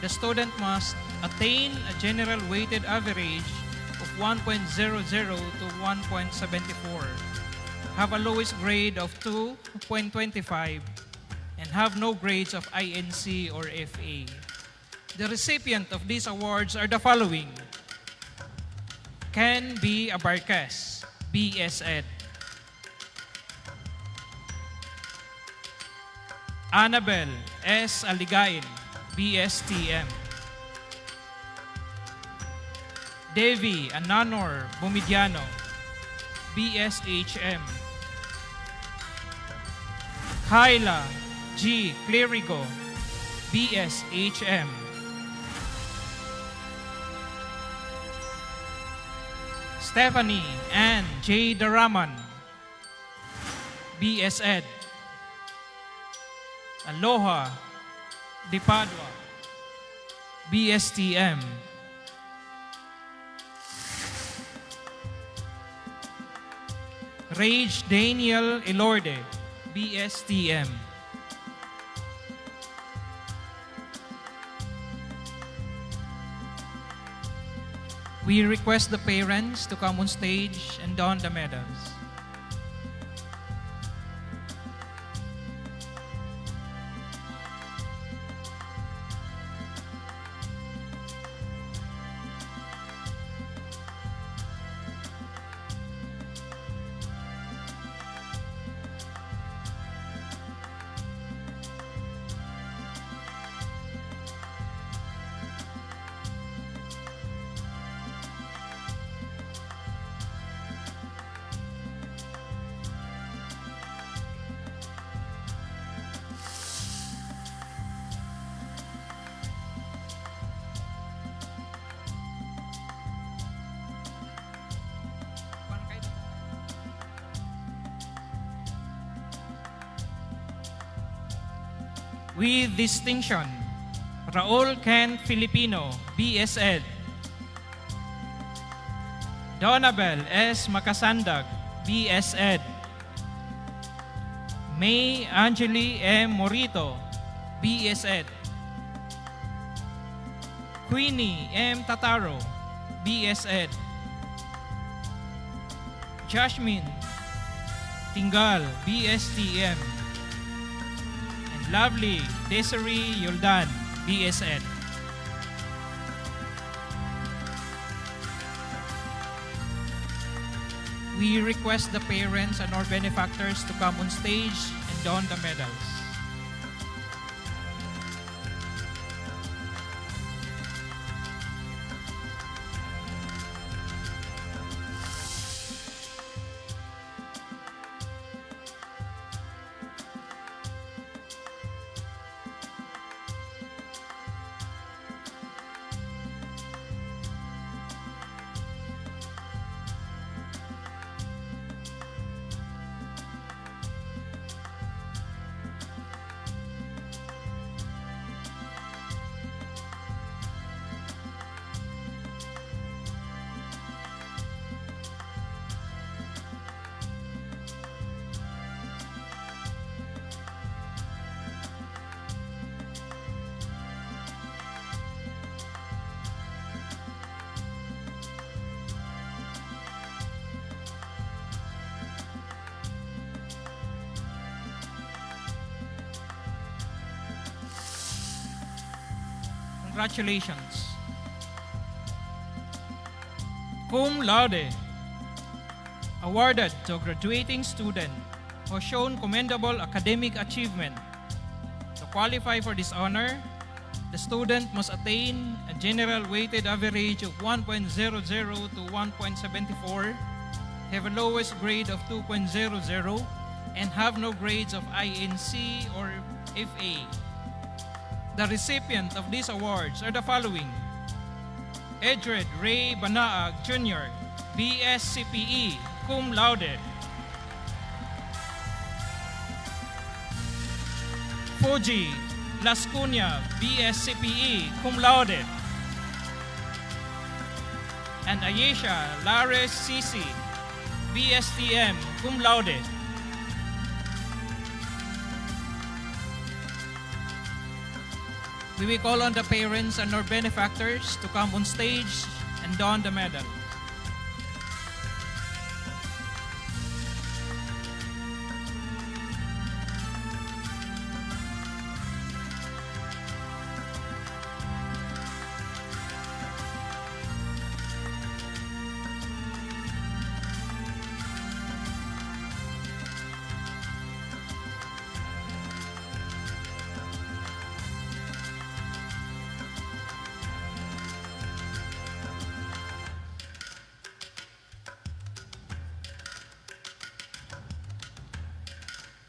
the student must attain a general weighted average of 1.00 to 1.74, have a lowest grade of 2.25, and have no grades of INC or FA. The recipient of these awards are the following: Ken B. Abarcas, BS Ed. Annabel S. Aligain, BSTM. Devi Ananor Bumidiano, BSHM. Kyla G. Clerigo, BSHM. Stephanie Ann J. Daraman, BS Ed. Aloha Di Padua, BSTM. Rage Daniel Elorde, BSTM. We request the parents to come on stage and don the medals. With distinction, Raul Ken Filipino, BS Ed. Donabel S. Makasandag, BS Ed. May Angeli M. Morito, BS Ed. Queenie M. Tataro, BS Ed. Jasmine Tingal, BSTM. Lovely Desiree Yoldan, BS Ed. We request the parents and our benefactors to come on stage and don the medals. Congratulations. Cum laude, awarded to a graduating student who has shown commendable academic achievement. To qualify for this honor, the student must attain a general weighted average of 1.00 to 1.74, have a lowest grade of 2.00, and have no grades of INC or FA. The recipient of these awards are the following: 𝒟𝓇𝒃𝓃𝓈 Jr., BSCPE, cum laude. Fuji Lascunia, BSCPE, cum laude. And Ayesha Lares Sisi, BSTM, cum laude. We will call on the parents and our benefactors to come on stage and don the medal.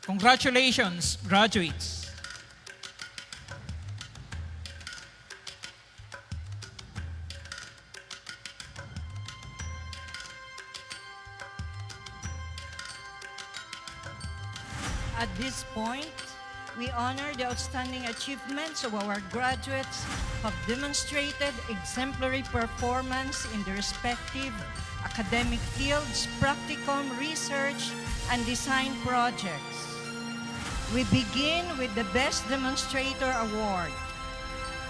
Congratulations, graduates. At this point, we honor the outstanding achievements of our graduates who have demonstrated exemplary performance in their respective academic fields, practicum, research, and design projects. We begin with the Best Demonstrator Award.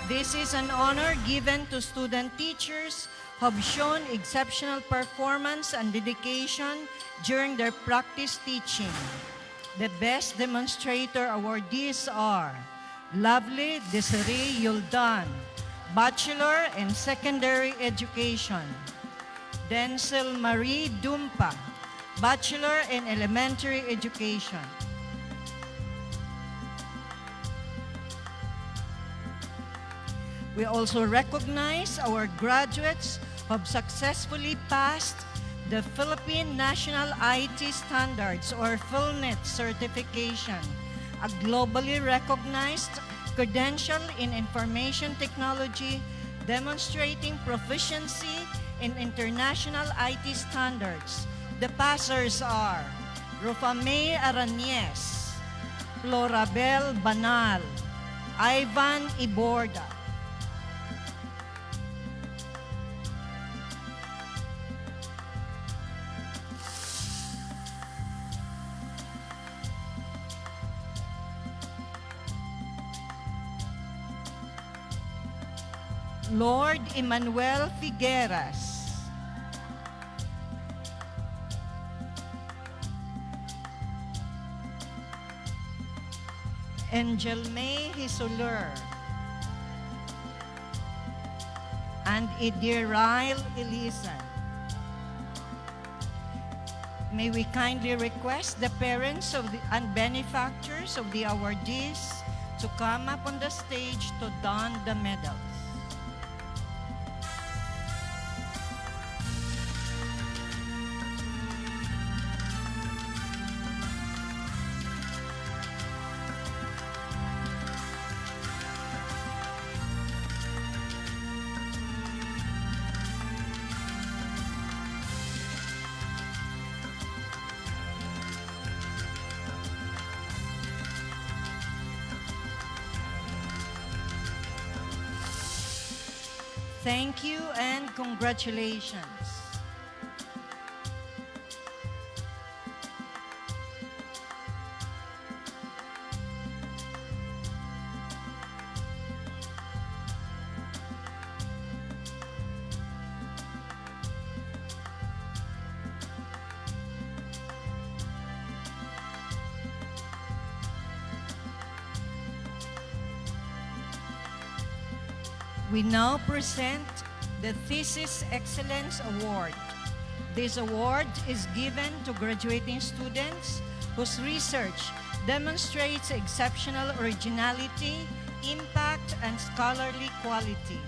This is an honor given to student teachers who have shown exceptional performance and dedication during their practice teaching. The Best Demonstrator awardees are Lovely Desiree Yuldan, Bachelor in Secondary Education; Denzel Marie Dumpa, Bachelor in Elementary Education; we also recognize our graduates who have successfully passed the Philippine National IT Standards or PhilNet certification, a globally recognized credential in information technology demonstrating proficiency in international IT standards. The passers are Rufame Arañez, Florabel Banal, Ivan Iborda. Lord Emmanuel Figueras, Angel May Hisoler, and Idiryle Elisan. May we kindly request the parents of and benefactors of the awardees to come up on the stage to don the medals. Thank you and congratulations. We now present the Thesis Excellence Award. This award is given to graduating students whose research demonstrates exceptional originality, impact, and scholarly quality.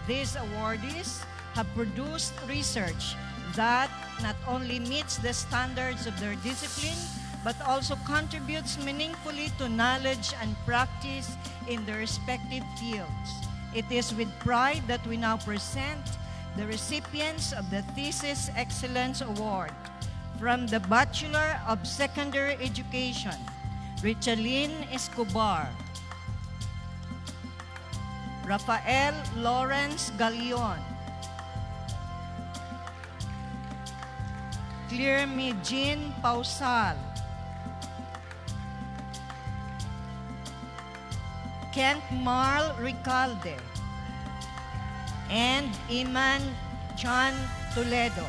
These awardees have produced research that not only meets the standards of their discipline, but also contributes meaningfully to knowledge and practice in their respective fields. It is with pride that we now present the recipients of the Thesis Excellence Award from the Bachelor of Secondary Education, Richelyn Escobar, Rafael Lawrence Galion, 𝒟𝓃𝒶𝒹𝓊𝓶𝒒𝓇 Pausal, Kent Marl Recalde, and Iman John Toledo.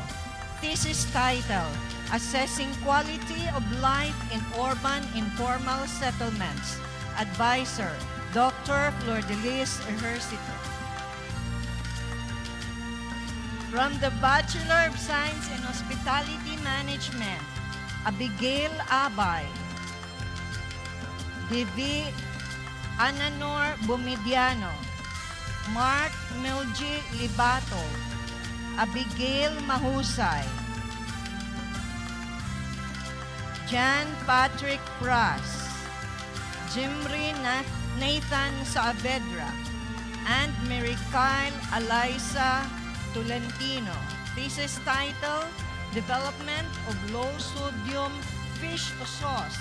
Thesis title, Assessing Quality of Life in Urban Informal Settlements. Advisor, Dr. 𝒟𝓇𝒾𝓃𝓐. From the Bachelor of Science in Hospitality Management, Abigail Abay, Divi Ananor Bumidiano, Mark Milji Libato, Abigail Mahusay, John Patrick Pras, Jimry Nathan Saavedra, and Miracle Eliza Tolentino. Thesis title, Development of Low Sodium Fish Sauce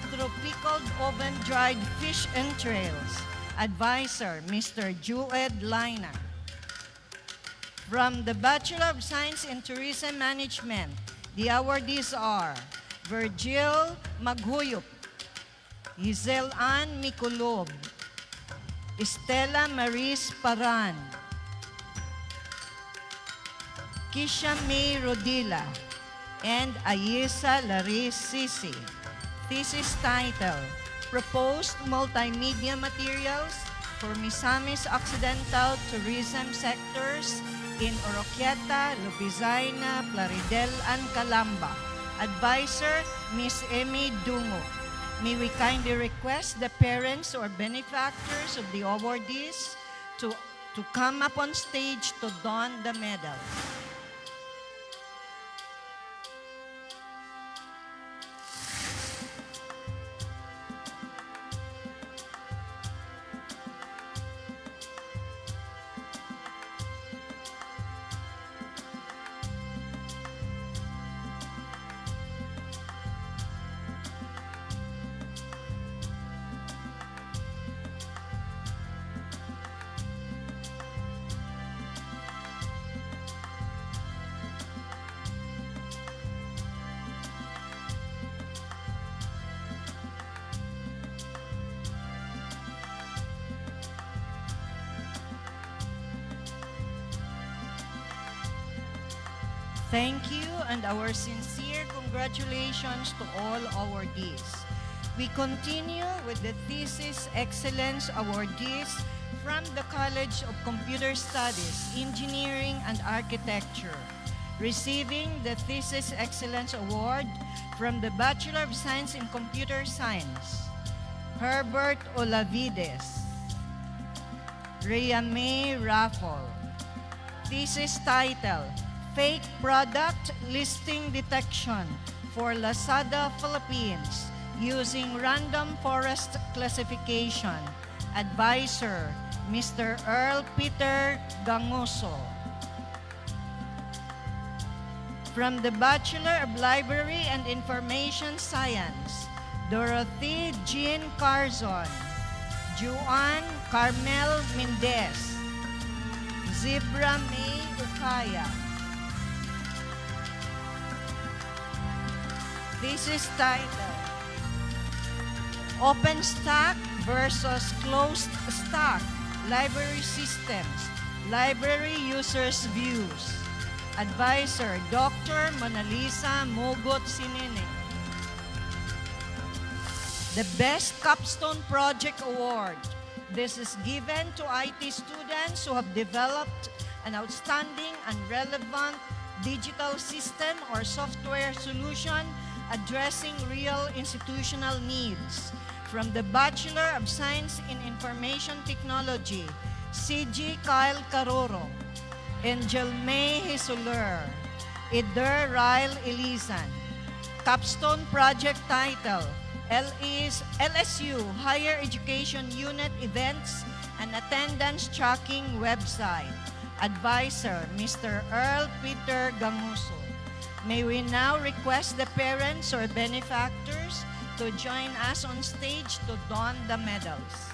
through Pickled Oven-Dried Fish Entrails. Advisor, Mr. 𝒟𝓇𝒾𝓄. From the Bachelor of Science in Tourism Management, the awardees are Virgil Maghuyop, Giselle Ann Miculob, Estela Maris Paran, Kisha May Rodila, and Ayesa Laris Sisi. Thesis title, Proposed Multimedia Materials for Misamis Occidental Tourism Sectors in Oroquieta, Lubizayna, Plaridel, and Calamba. Advisor, Ms. Emmy Dungo. May we kindly request the parents or benefactors of the awardees to come up on stage to don the medals. Thank you and our sincere congratulations to all awardees. We continue with the Thesis Excellence awardees from the College of Computer Studies, Engineering and Architecture, receiving the Thesis Excellence Award from the Bachelor of Science in Computer Science, Herbert Olavides, Rhea May Raffle. Thesis title, Fake Product Listing Detection for Lazada Philippines using Random Forest Classification. Advisor, Mr. Earl Peter Ganguso. From the Bachelor of Library and Information Science, Dorothy Jean Carzon, Juan Carmel Mendez, Zebra May Ukaya. This is titled, Open Stack versus Closed Stack Library Systems, Library Users' Views. Advisor, Dr. Monalisa Mugot Sinini. The Best Capstone Project Award This is given to IT students who have developed an outstanding and relevant digital system or software solution addressing real institutional needs. From the Bachelor of Science in Information Technology, 𝒟𝓃𝒃𝓊𝓆𝓐𝓆, 𝒟𝓇𝒃𝓊𝓆𝓐𝓆, Capstone Project Title, LSU Higher Education Unit Events and Attendance Tracking Website. Advisor, Mr. Earl Peter Gamuso. May we now request the parents or benefactors to join us on stage to don the medals.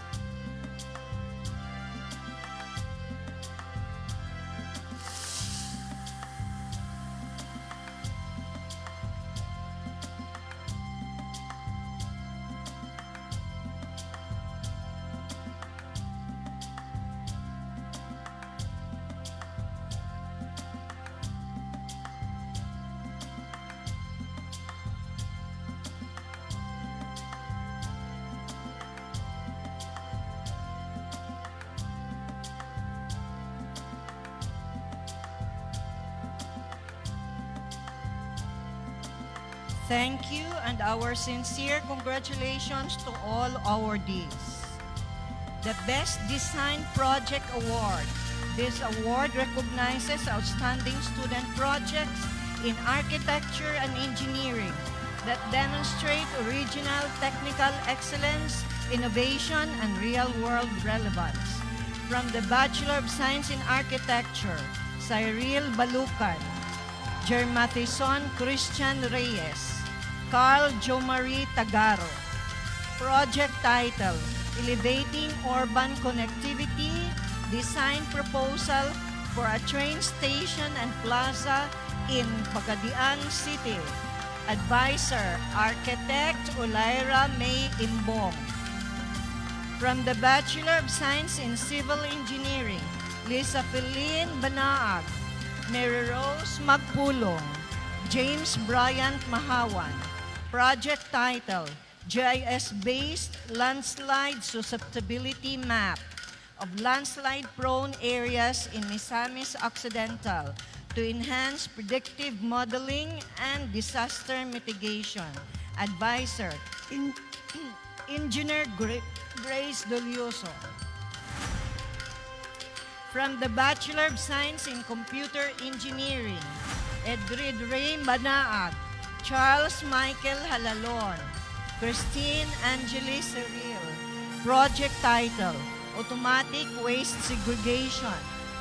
Thank you and our sincere congratulations to all awardees. The Best Design Project Award. This award recognizes outstanding student projects in architecture and engineering that demonstrate original technical excellence, innovation, and real-world relevance. From the Bachelor of Science in Architecture, Cyril Balucan, Germathison Christian Reyes, Carl Jomari Tagaro. Project title, Elevating Urban Connectivity, Design Proposal for a Train Station and Plaza in Pagadian City. Advisor, Architect Olaira May Imbong. From the Bachelor of Science in Civil Engineering, Lisa Feline Banaag, Mary Rose Magpulong, James Bryant Mahawan. Project title, GIS-based landslide susceptibility map of landslide-prone areas in Misamis Occidental to enhance predictive modeling and disaster mitigation. Advisor, Engineer Grace Dolioso. From the Bachelor of Science in Computer Engineering, Edrid Ray Banaag, Charles Michael Halalon, Christine Angelis Cyril. Project title, Automatic Waste Segregation.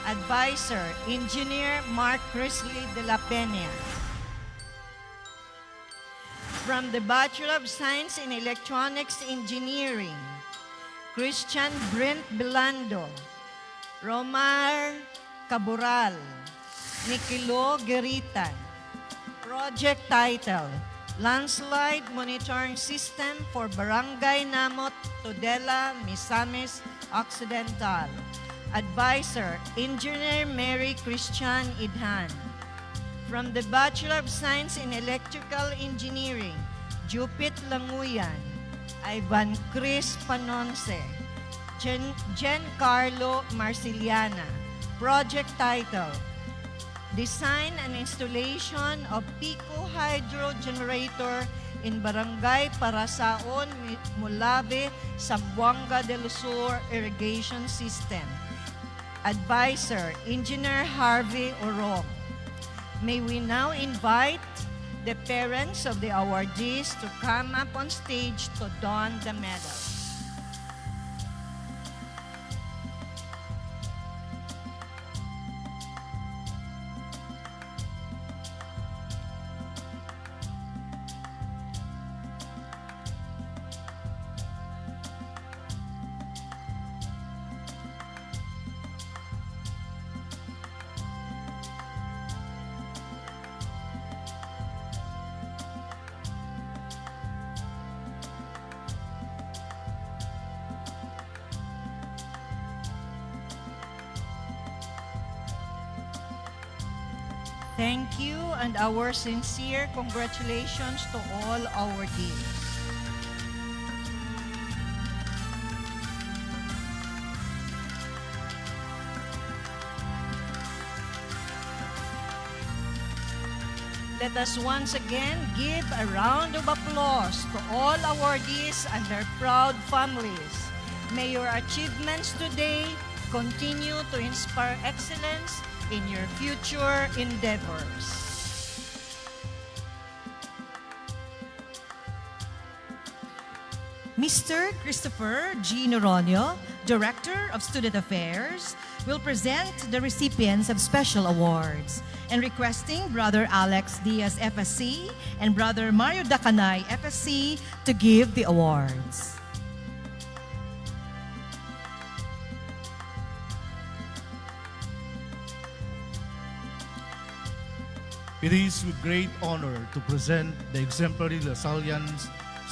Advisor, Engineer Mark Crisley de la Peña. From the Bachelor of Science in Electronics Engineering, Christian Brent Belando, Romar Caboral, Nikilo Geritan. Project title, Landslide Monitoring System for Barangay Namot, Tudela, Misamis Occidental. Advisor, Engineer Mary Christian Idhan. From the Bachelor of Science in Electrical Engineering, Jupit Languyan, Ivan Chris Panonce, Jen Carlo Marciliana. Project title, Design and Installation of Pico Hydro Generator in Barangay Parasaon, Mulave, Zamboanga del Sur Irrigation System. Advisor, Engineer Harvey Orong. May we now invite the parents of the awardees to come up on stage to don the medals. Thank you and our sincere congratulations to all awardees. Let us once again give a round of applause to all awardees and their proud families. May your achievements today continue to inspire excellence in your future endeavors. Mr. Christopher G. Noronio, Director of Student Affairs, will present the recipients of special awards and requesting Brother Alex Diaz, FSC, and Brother Mario Dacanay, FSC, to give the awards. It is with great honor to present the exemplary Lasallian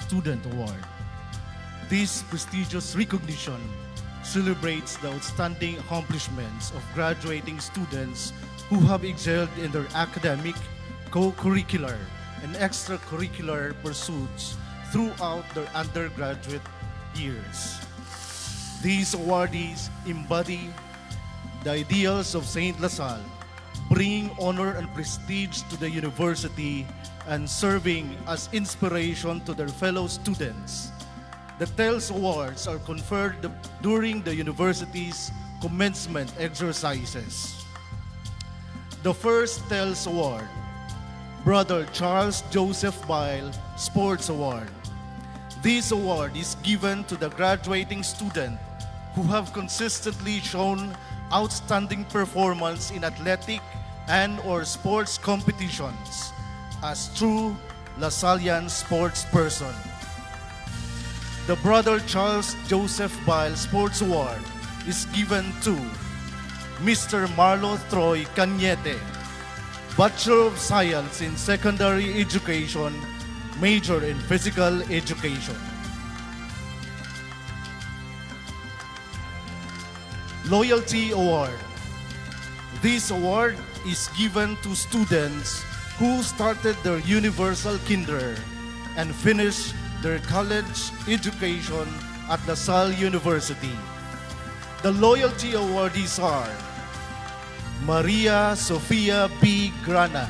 Student Award. This prestigious recognition celebrates the outstanding accomplishments of graduating students who have excelled in their academic, co-curricular, and extracurricular pursuits throughout their undergraduate years. These awardees embody the ideals of St. LaSalle, bringing honor and prestige to the university and serving as inspiration to their fellow students. The TELS Awards are conferred during the university's commencement exercises. The first TELS Award, Brother Charles Joseph Bile Sports Award. This award is given to the graduating student who have consistently shown outstanding performance in athletic and/or sports competitions as true Lasallian sports person. The Brother Charles Joseph Bile Sports Award is given to Mr. 𝒟𝓊𝓇𝒾𝓃𝓐𝑒𝓃, Bachelor of Science in Secondary Education, major in Physical Education. Loyalty Award. This award is given to students who started their universal kinder and finished their college education at Lasalle University. The loyalty awardees are Maria Sofia B. Grana,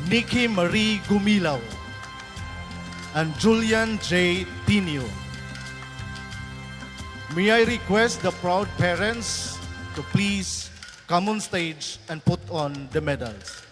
Nikki Marie Gumilaw, and Julian J. Tinio. May I request the proud parents to please come on stage and put on the medals.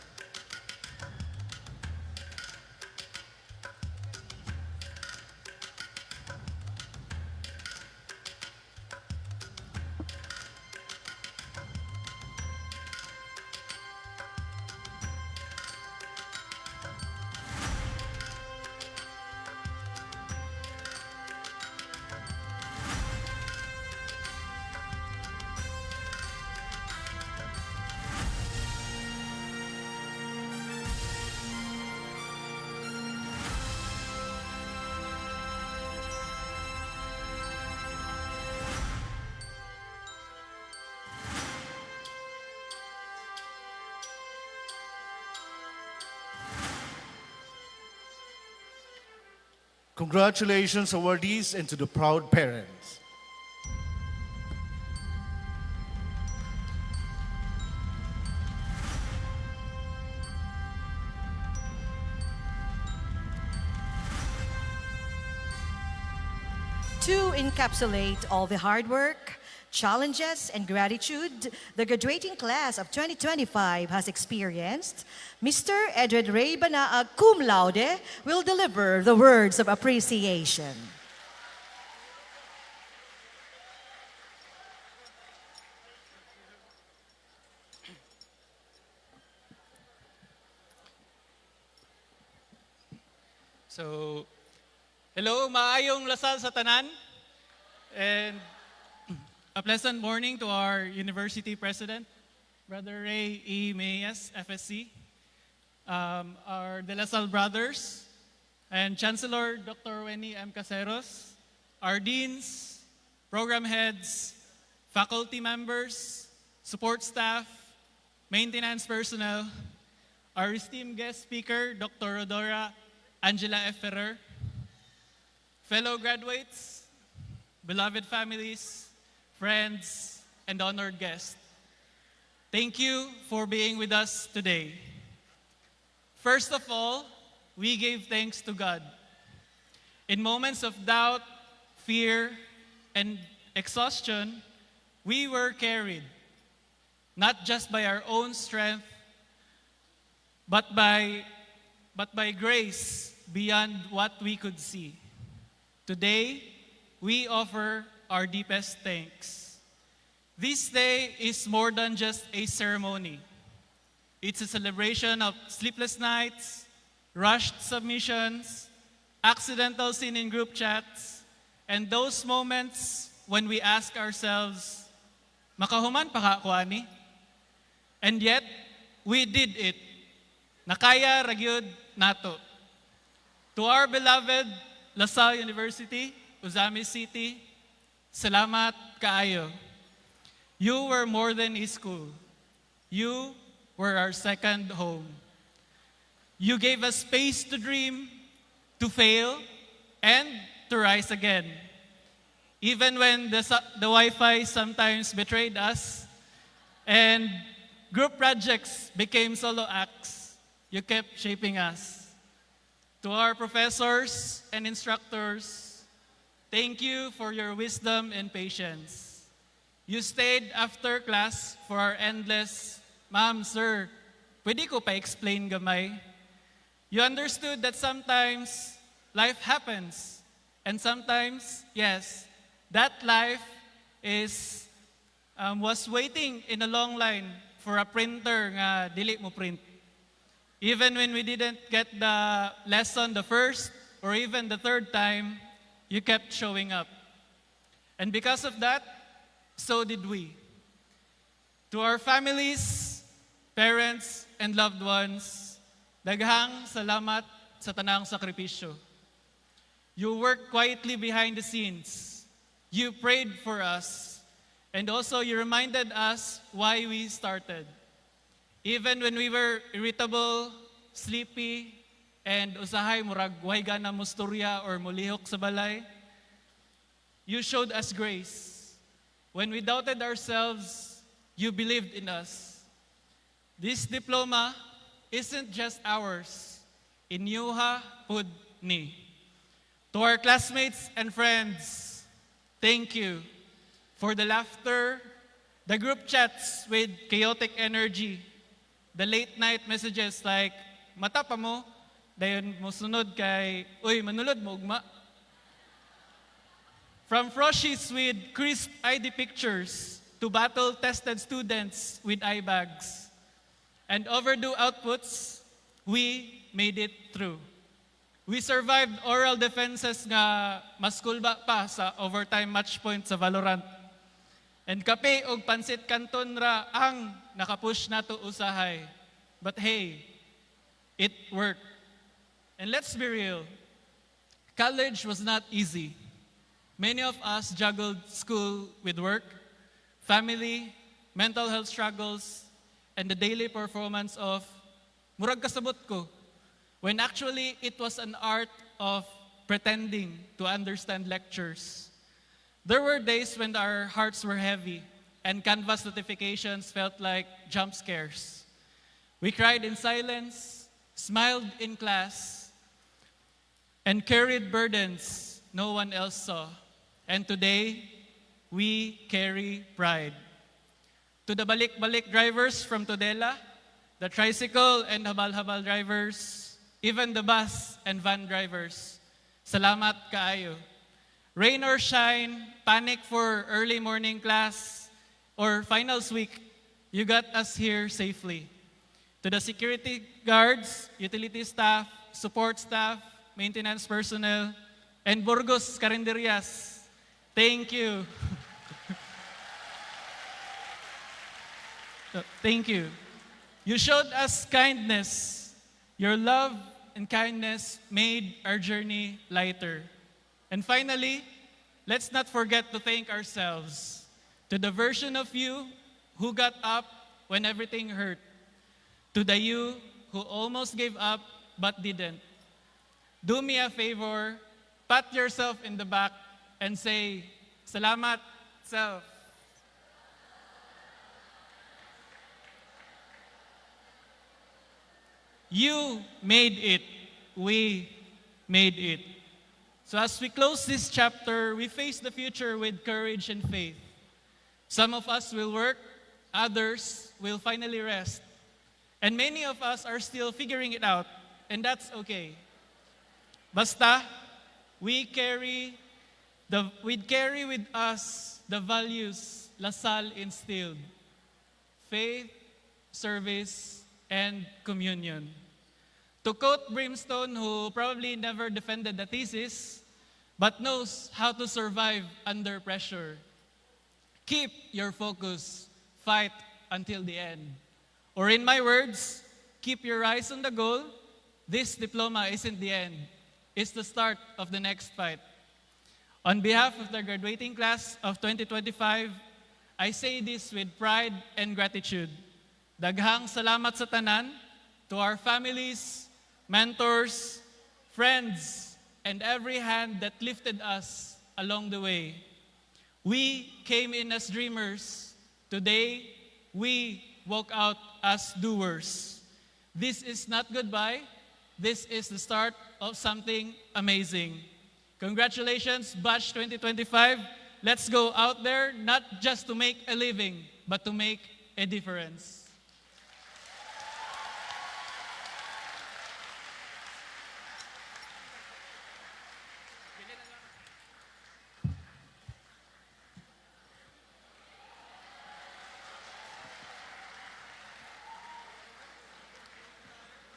Congratulations, awardees, and to the proud parents. To encapsulate all the hard work, challenges, and gratitude the graduating class of 2025 has experienced, Mr. 𝒟𝓇𝒃 cum laude will deliver the words of appreciation. So, hello, maayong lasal sa tanan, and a pleasant morning to our university president, Brother Ray E. Mayes, FSC, our De La Salle brothers, and Chancellor Dr. Wenny M. Caseros, our deans, program heads, faculty members, support staff, maintenance personnel, our esteemed guest speaker, Dr. Rodora Angela F. Ferrer, fellow graduates, beloved families, friends, and honored guests. thank you for being with us today. First of all, we gave thanks to God. In moments of doubt, fear, and exhaustion, we were carried, not just by our own strength, but by grace beyond what we could see. Today, we offer our deepest thanks. This day is more than just a ceremony. It's a celebration of sleepless nights, rushed submissions, accidental sin in group chats, and those moments when we ask ourselves, makahuman pa ka ako ani? And yet, we did it. Nakaya ragyod nato. To our beloved Lasalle University, Uzami City, salamat kaayo. You were more than a school. You were our second home. You gave us space to dream, to fail, and to rise again. Even when the Wi-Fi sometimes betrayed us and group projects became solo acts, you kept shaping us. To our professors and instructors, thank you for your wisdom and patience. You stayed after class for our endless, Ma'am, sir, pwede ko pa-explain gamay? You understood that sometimes life happens. And sometimes, yes, that life was waiting in a long line for a printer nga dili mo print. Even when we didn't get the lesson the first or even the third time, you kept showing up. And because of that, so did we. To our families, parents, and loved ones, daghang salamat sa tanang sakripisyo. You worked quietly behind the scenes. You prayed for us. And also you reminded us why we started. Even when we were irritable, sleepy, and usahay murag way gana musturya or mulihok sa balay, you showed us grace. When we doubted ourselves, you believed in us. This diploma isn't just ours. Inyuha pud ni. To our classmates and friends, thank you for the laughter, the group chats with chaotic energy, the late night messages like, mata pa mo, dayon mo sunod kay, uy, manulod mo ugma. From froshies with crisp ID pictures to battle-tested students with eye bags and overdue outputs, we made it through. We survived oral defenses nga mas kulba pa sa overtime match point sa Valorant. And kape og pansit canton ra ang nakapush nato usahay. But hey, it worked. And let's be real, college was not easy. Many of us juggled school with work, family, mental health struggles, and the daily performance of murag kasabot ko, when actually it was an art of pretending to understand lectures. There were days when our hearts were heavy and Canvas notifications felt like jump scares. We cried in silence, smiled in class, and carried burdens no one else saw. And today, we carry pride. To the balik-balik drivers from Tudela, the tricycle and habal-habal drivers, even the bus and van drivers, salamat kaayo. Rain or shine, panic for early morning class, or finals week, you got us here safely. To the security guards, utility staff, support staff, maintenance personnel, and Burgos Carinderias, thank you. Thank you. You showed us kindness. Your love and kindness made our journey lighter. And finally, let's not forget to thank ourselves. To the version of you who got up when everything hurt. To the you who almost gave up but didn't. Do me a favor, pat yourself in the back and say, salamat, self. You made it. We made it. So as we close this chapter, we face the future with courage and faith. Some of us will work, others will finally rest. And many of us are still figuring it out, and that's okay. Basta, we carry with us the values Lasalle instilled: faith, service, and communion. To quote Brimstone, who probably never defended the thesis, but knows how to survive under pressure: keep your focus, fight until the end. Or in my words, keep your eyes on the goal. This diploma isn't the end. It's the start of the next fight. On behalf of the graduating class of 2025, I say this with pride and gratitude. Daghang salamat sa tanan, to our families, mentors, friends, and every hand that lifted us along the way. We came in as dreamers. Today, we walk out as doers. This is not goodbye. This is the start of something amazing. Congratulations, Batch 2025. Let's go out there, not just to make a living, but to make a difference.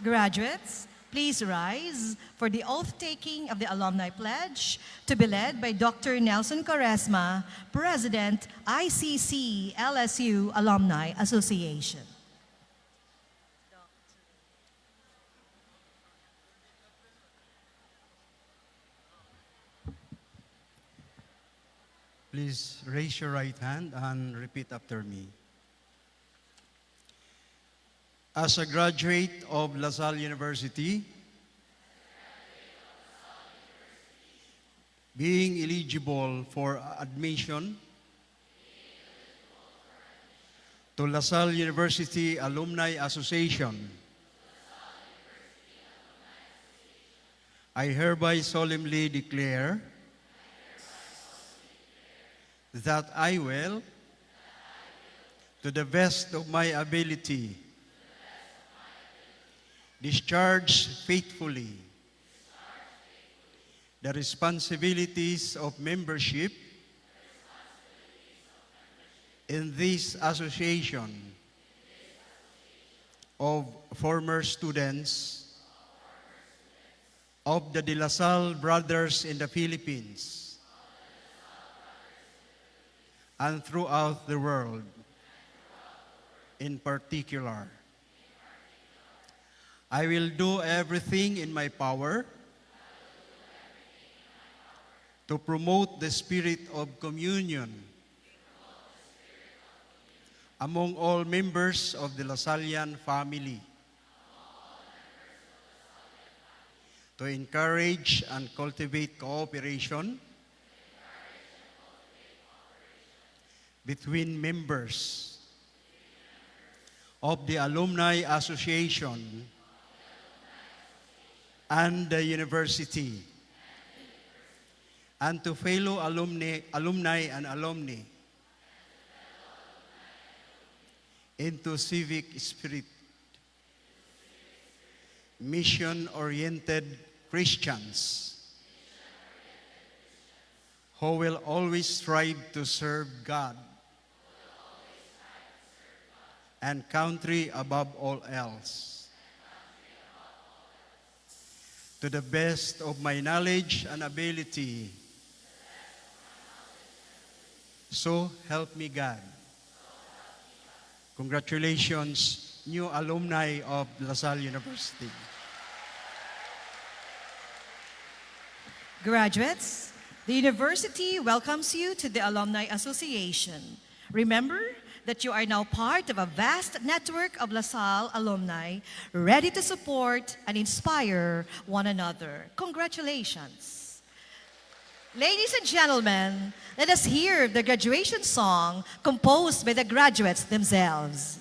Graduates, please rise for the oath-taking of the Alumni Pledge to be led by Dr. Nelson Quaresma, President, ICC LSU Alumni Association. Please raise your right hand and repeat after me. As a graduate of Lasalle University, being eligible for admission to Lasalle University Alumni Association, I hereby solemnly declare that I will, to the best of my ability, discharge faithfully the responsibilities of membership in this association of former students of the De La Salle Brothers in the Philippines and throughout the world in particular. I will do everything in my power to promote the spirit of communion among all members of the Lasallian family, to encourage and cultivate cooperation between members of the Alumni Association and the university, and to fellow alumni and alumni into civic spirit, mission-oriented Christians who will always strive to serve God and country above all else. To the best of my knowledge and ability, so help me God. Congratulations, new alumni of Lasalle University. Graduates, the university welcomes you to the Alumni Association. Remember that you are now part of a vast network of LaSalle alumni ready to support and inspire one another. Congratulations. Ladies and gentlemen, let us hear the graduation song composed by the graduates themselves.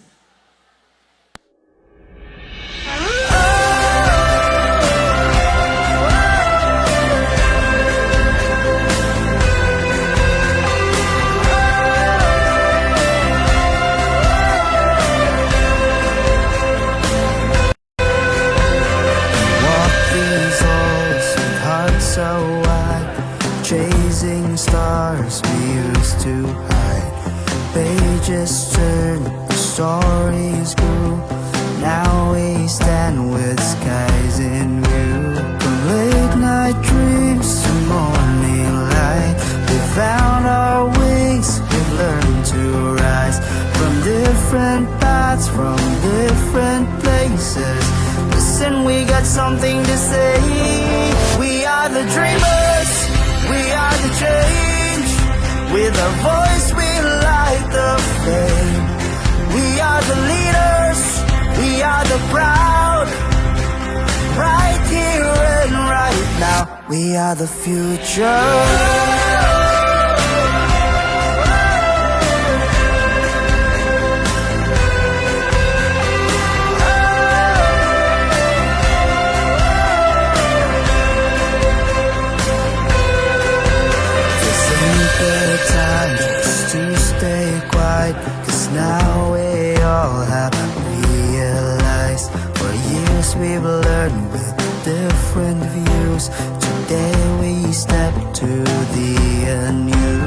Oh! Ages turned, the stories grew. Now we stand with skies in view. From late night dreams to morning light, we found our wings, we've learned to rise. From different paths, from different places. Listen, we got something to say. We are the dreamers, we are the change. With a voice we light the flame. We are the leaders, we are the proud. Right here and right now, we are the future. Time just to stay quiet, 'cause now we all have realized. For years we've learned with different views. Today we step to the anew.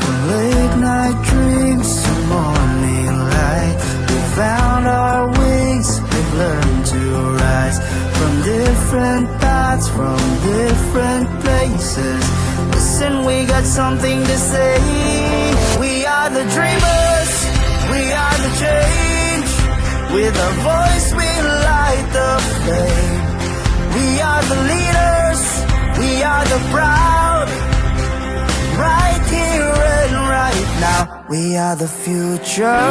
From late night dreams to morning light, we found our wings, we've learned to rise. From different paths, from different places. Listen, we got something to say. We are the dreamers, we are the change. With a voice we light the flame. We are the leaders, we are the proud. Right here and right now, we are the future.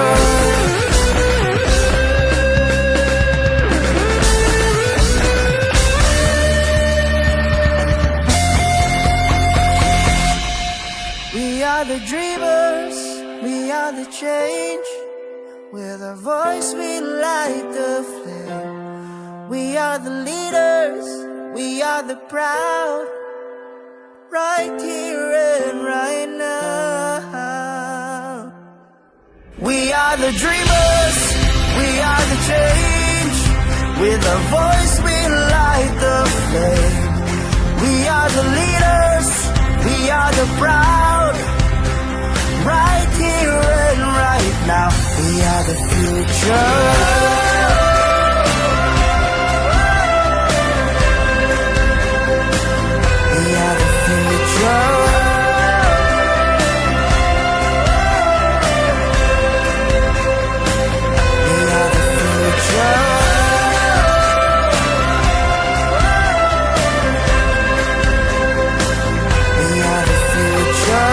We are the dreamers, we are the change. With our voice we light the flame. We are the leaders, we are the proud. Right here and right now. We are the dreamers, we are the change. With our voice we light the flame. We are the leaders, we are the proud. Right here and right now, we are the future. We are the future. We are the future. We are the future.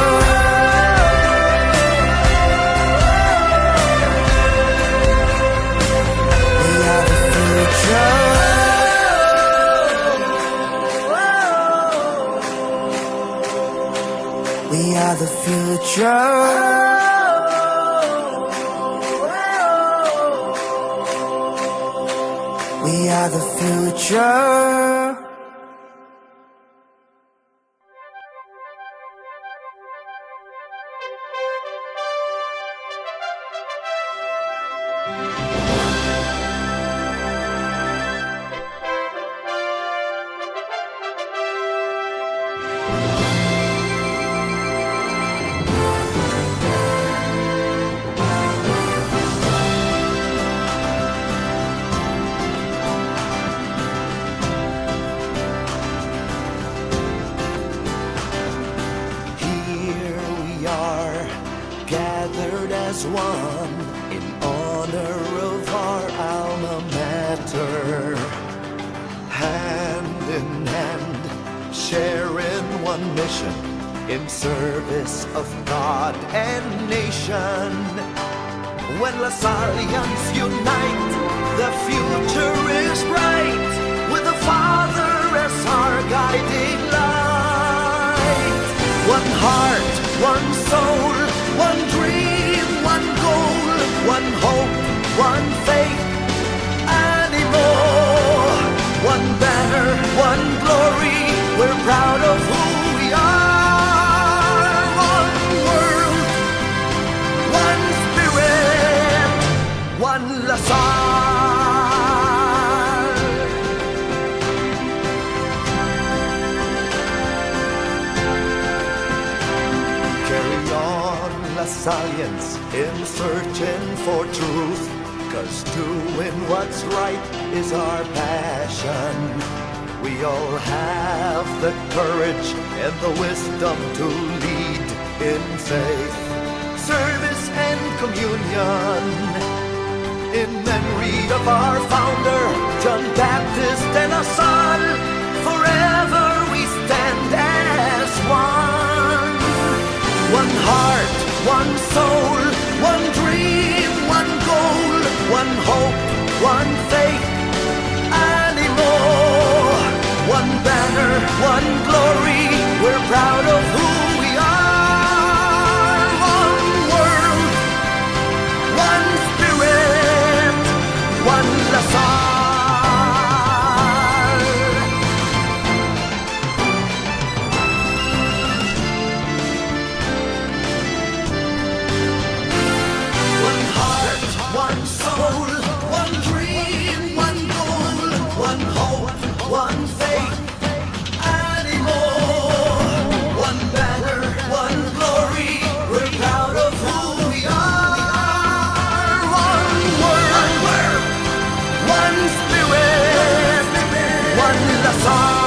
We are the future. We are the future. gathered as one in honor of our alma mater. Hand in hand, sharing one mission in service of God and nation. When Lasallians unite, the future is bright, with the Father as our guiding light. One heart, one soul, one dream, one goal, one hope, one faith, anymore. One banner, one glory, we're proud of who we are. One world, one spirit, one Lasalle. Carry on searching for truth, 'cause doing what's right is our passion. We all have the courage and the wisdom to lead in faith, service and communion, in memory of our founder, John Baptist de La Salle. Forever we stand as one. One heart, one soul, one dream, one goal, one hope, one faith, anymore. One banner, one glory, we're proud of who we are. One world, one spirit, one Lasallian. One heart, one soul, one dream, one goal, one hope, one faith, anymore. One banner, one glory, we're proud of who we are. One word, one spirit, one Lasallian.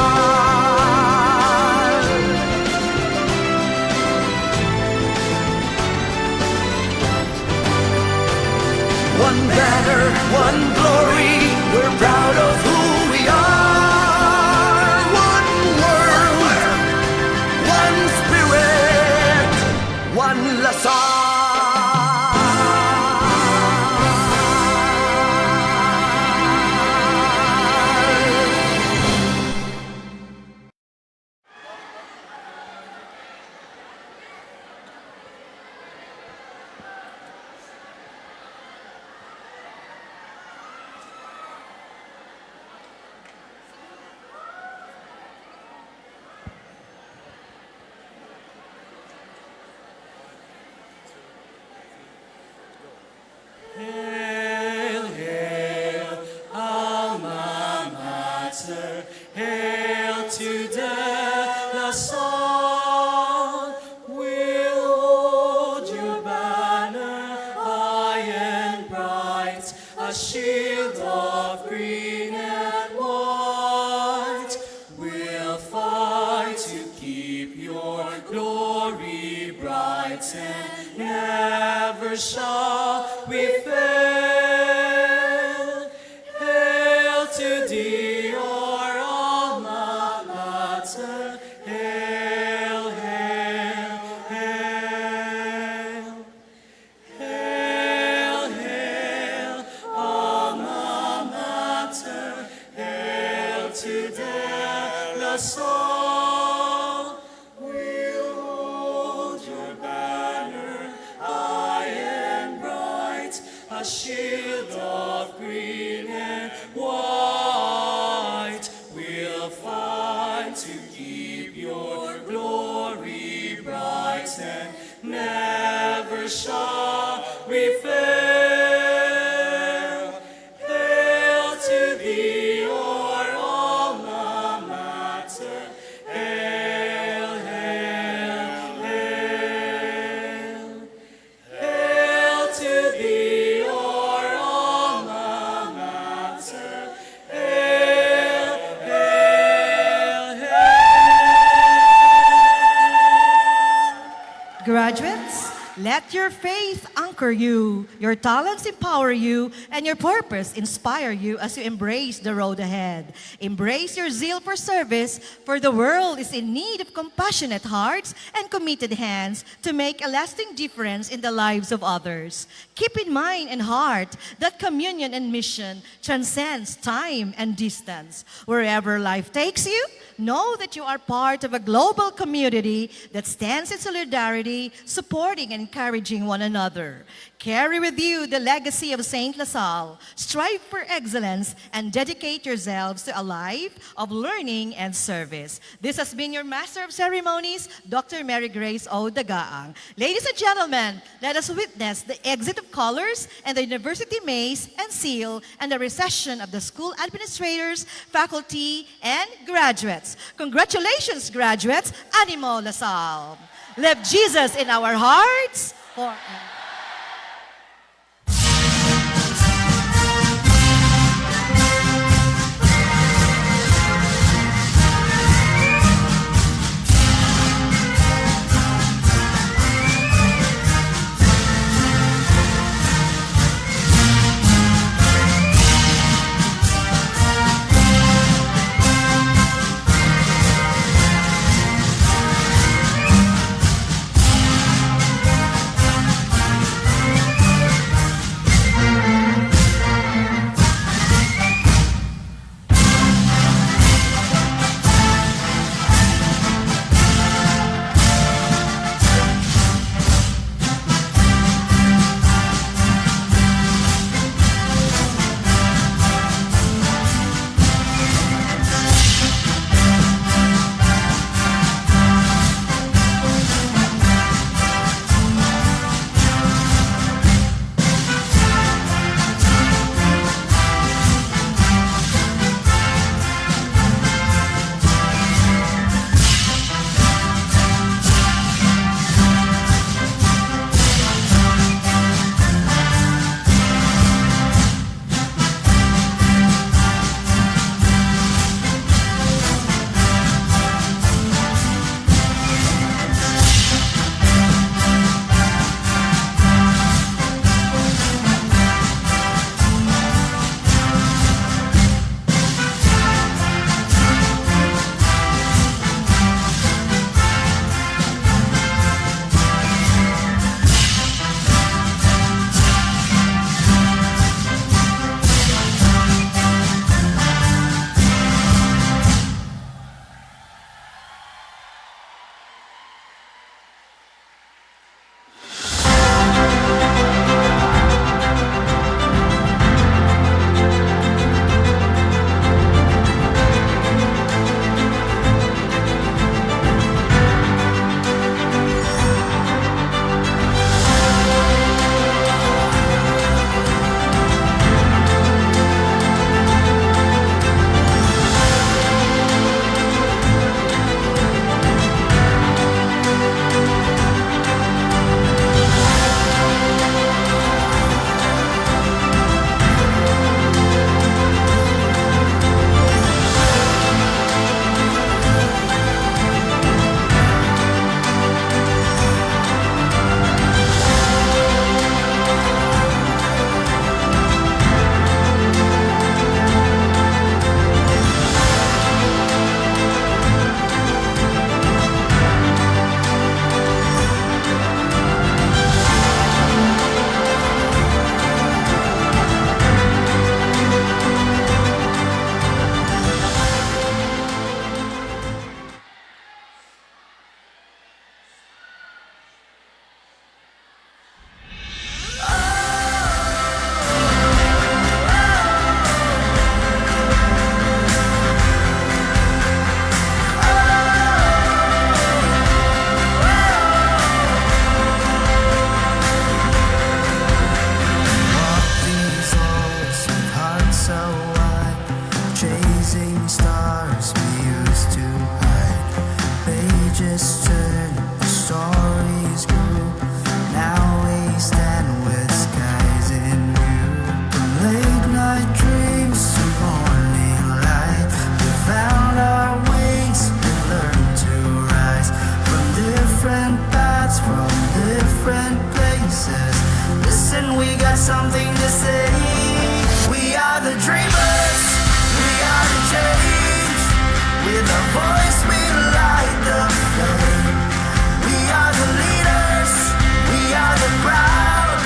One banner, one glory, we're proud of who we are. One world, one spirit, one Lasallian. Hail, hail, alma mater, hail to the Lasalle. We'll hold your banner high and bright, a shield of green and white. We'll fight to keep your glory bright, and never shall we fail. Hail to thee, our alma mater. Hail, hail, hail. Hail, hail, alma mater. Hail to the Lasalle. We'll hold your banner high and bright, a shield of green and white. We'll fight to keep your glory bright, and never shall we fail. Hail to thee, our alma mater. Hail, hail, hail. Hail to thee, our alma mater. Hail, hail, hail. Graduates, let your faith anchor you, your talents empower you, and your purpose inspire you as you embrace the road ahead. Embrace your zeal for service, for the world is in need of compassionate hearts and committed hands to make a lasting difference in the lives of others. Keep in mind and heart that communion and mission transcends time and distance. Wherever life takes you, know that you are part of a global community that stands in solidarity, supporting and encouraging one another. Carry with you the legacy of St. Lasalle. Strive for excellence and dedicate yourselves to a life of learning and service. This has been your Master of Ceremonies, Dr. Mary Grace O. Dagaang. Ladies and gentlemen, let us witness the exit of colors and the university mace and seal and the recession of the school administrators, faculty, and graduates. Congratulations, graduates. Animo, La Salle. Live Jesus in our hearts forever. got something to say. We are the dreamers, we are the change. With a voice we light the flame. We are the leaders, we are the proud.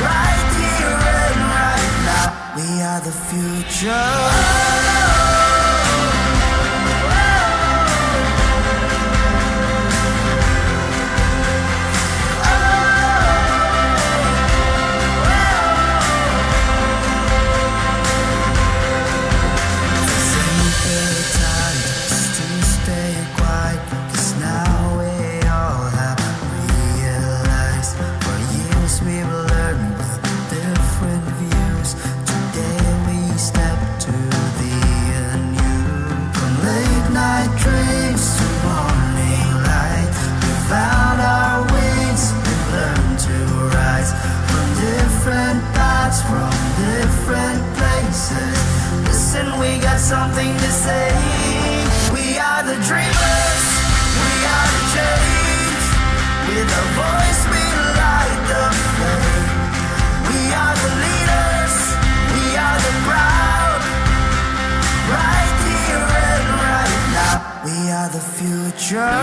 Right here and right now, we are the future. Something to say. We are the dreamers, we are the change. With a voice we light the flame. We are the leaders, we are the proud. Right here and right now, we are the future.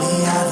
We are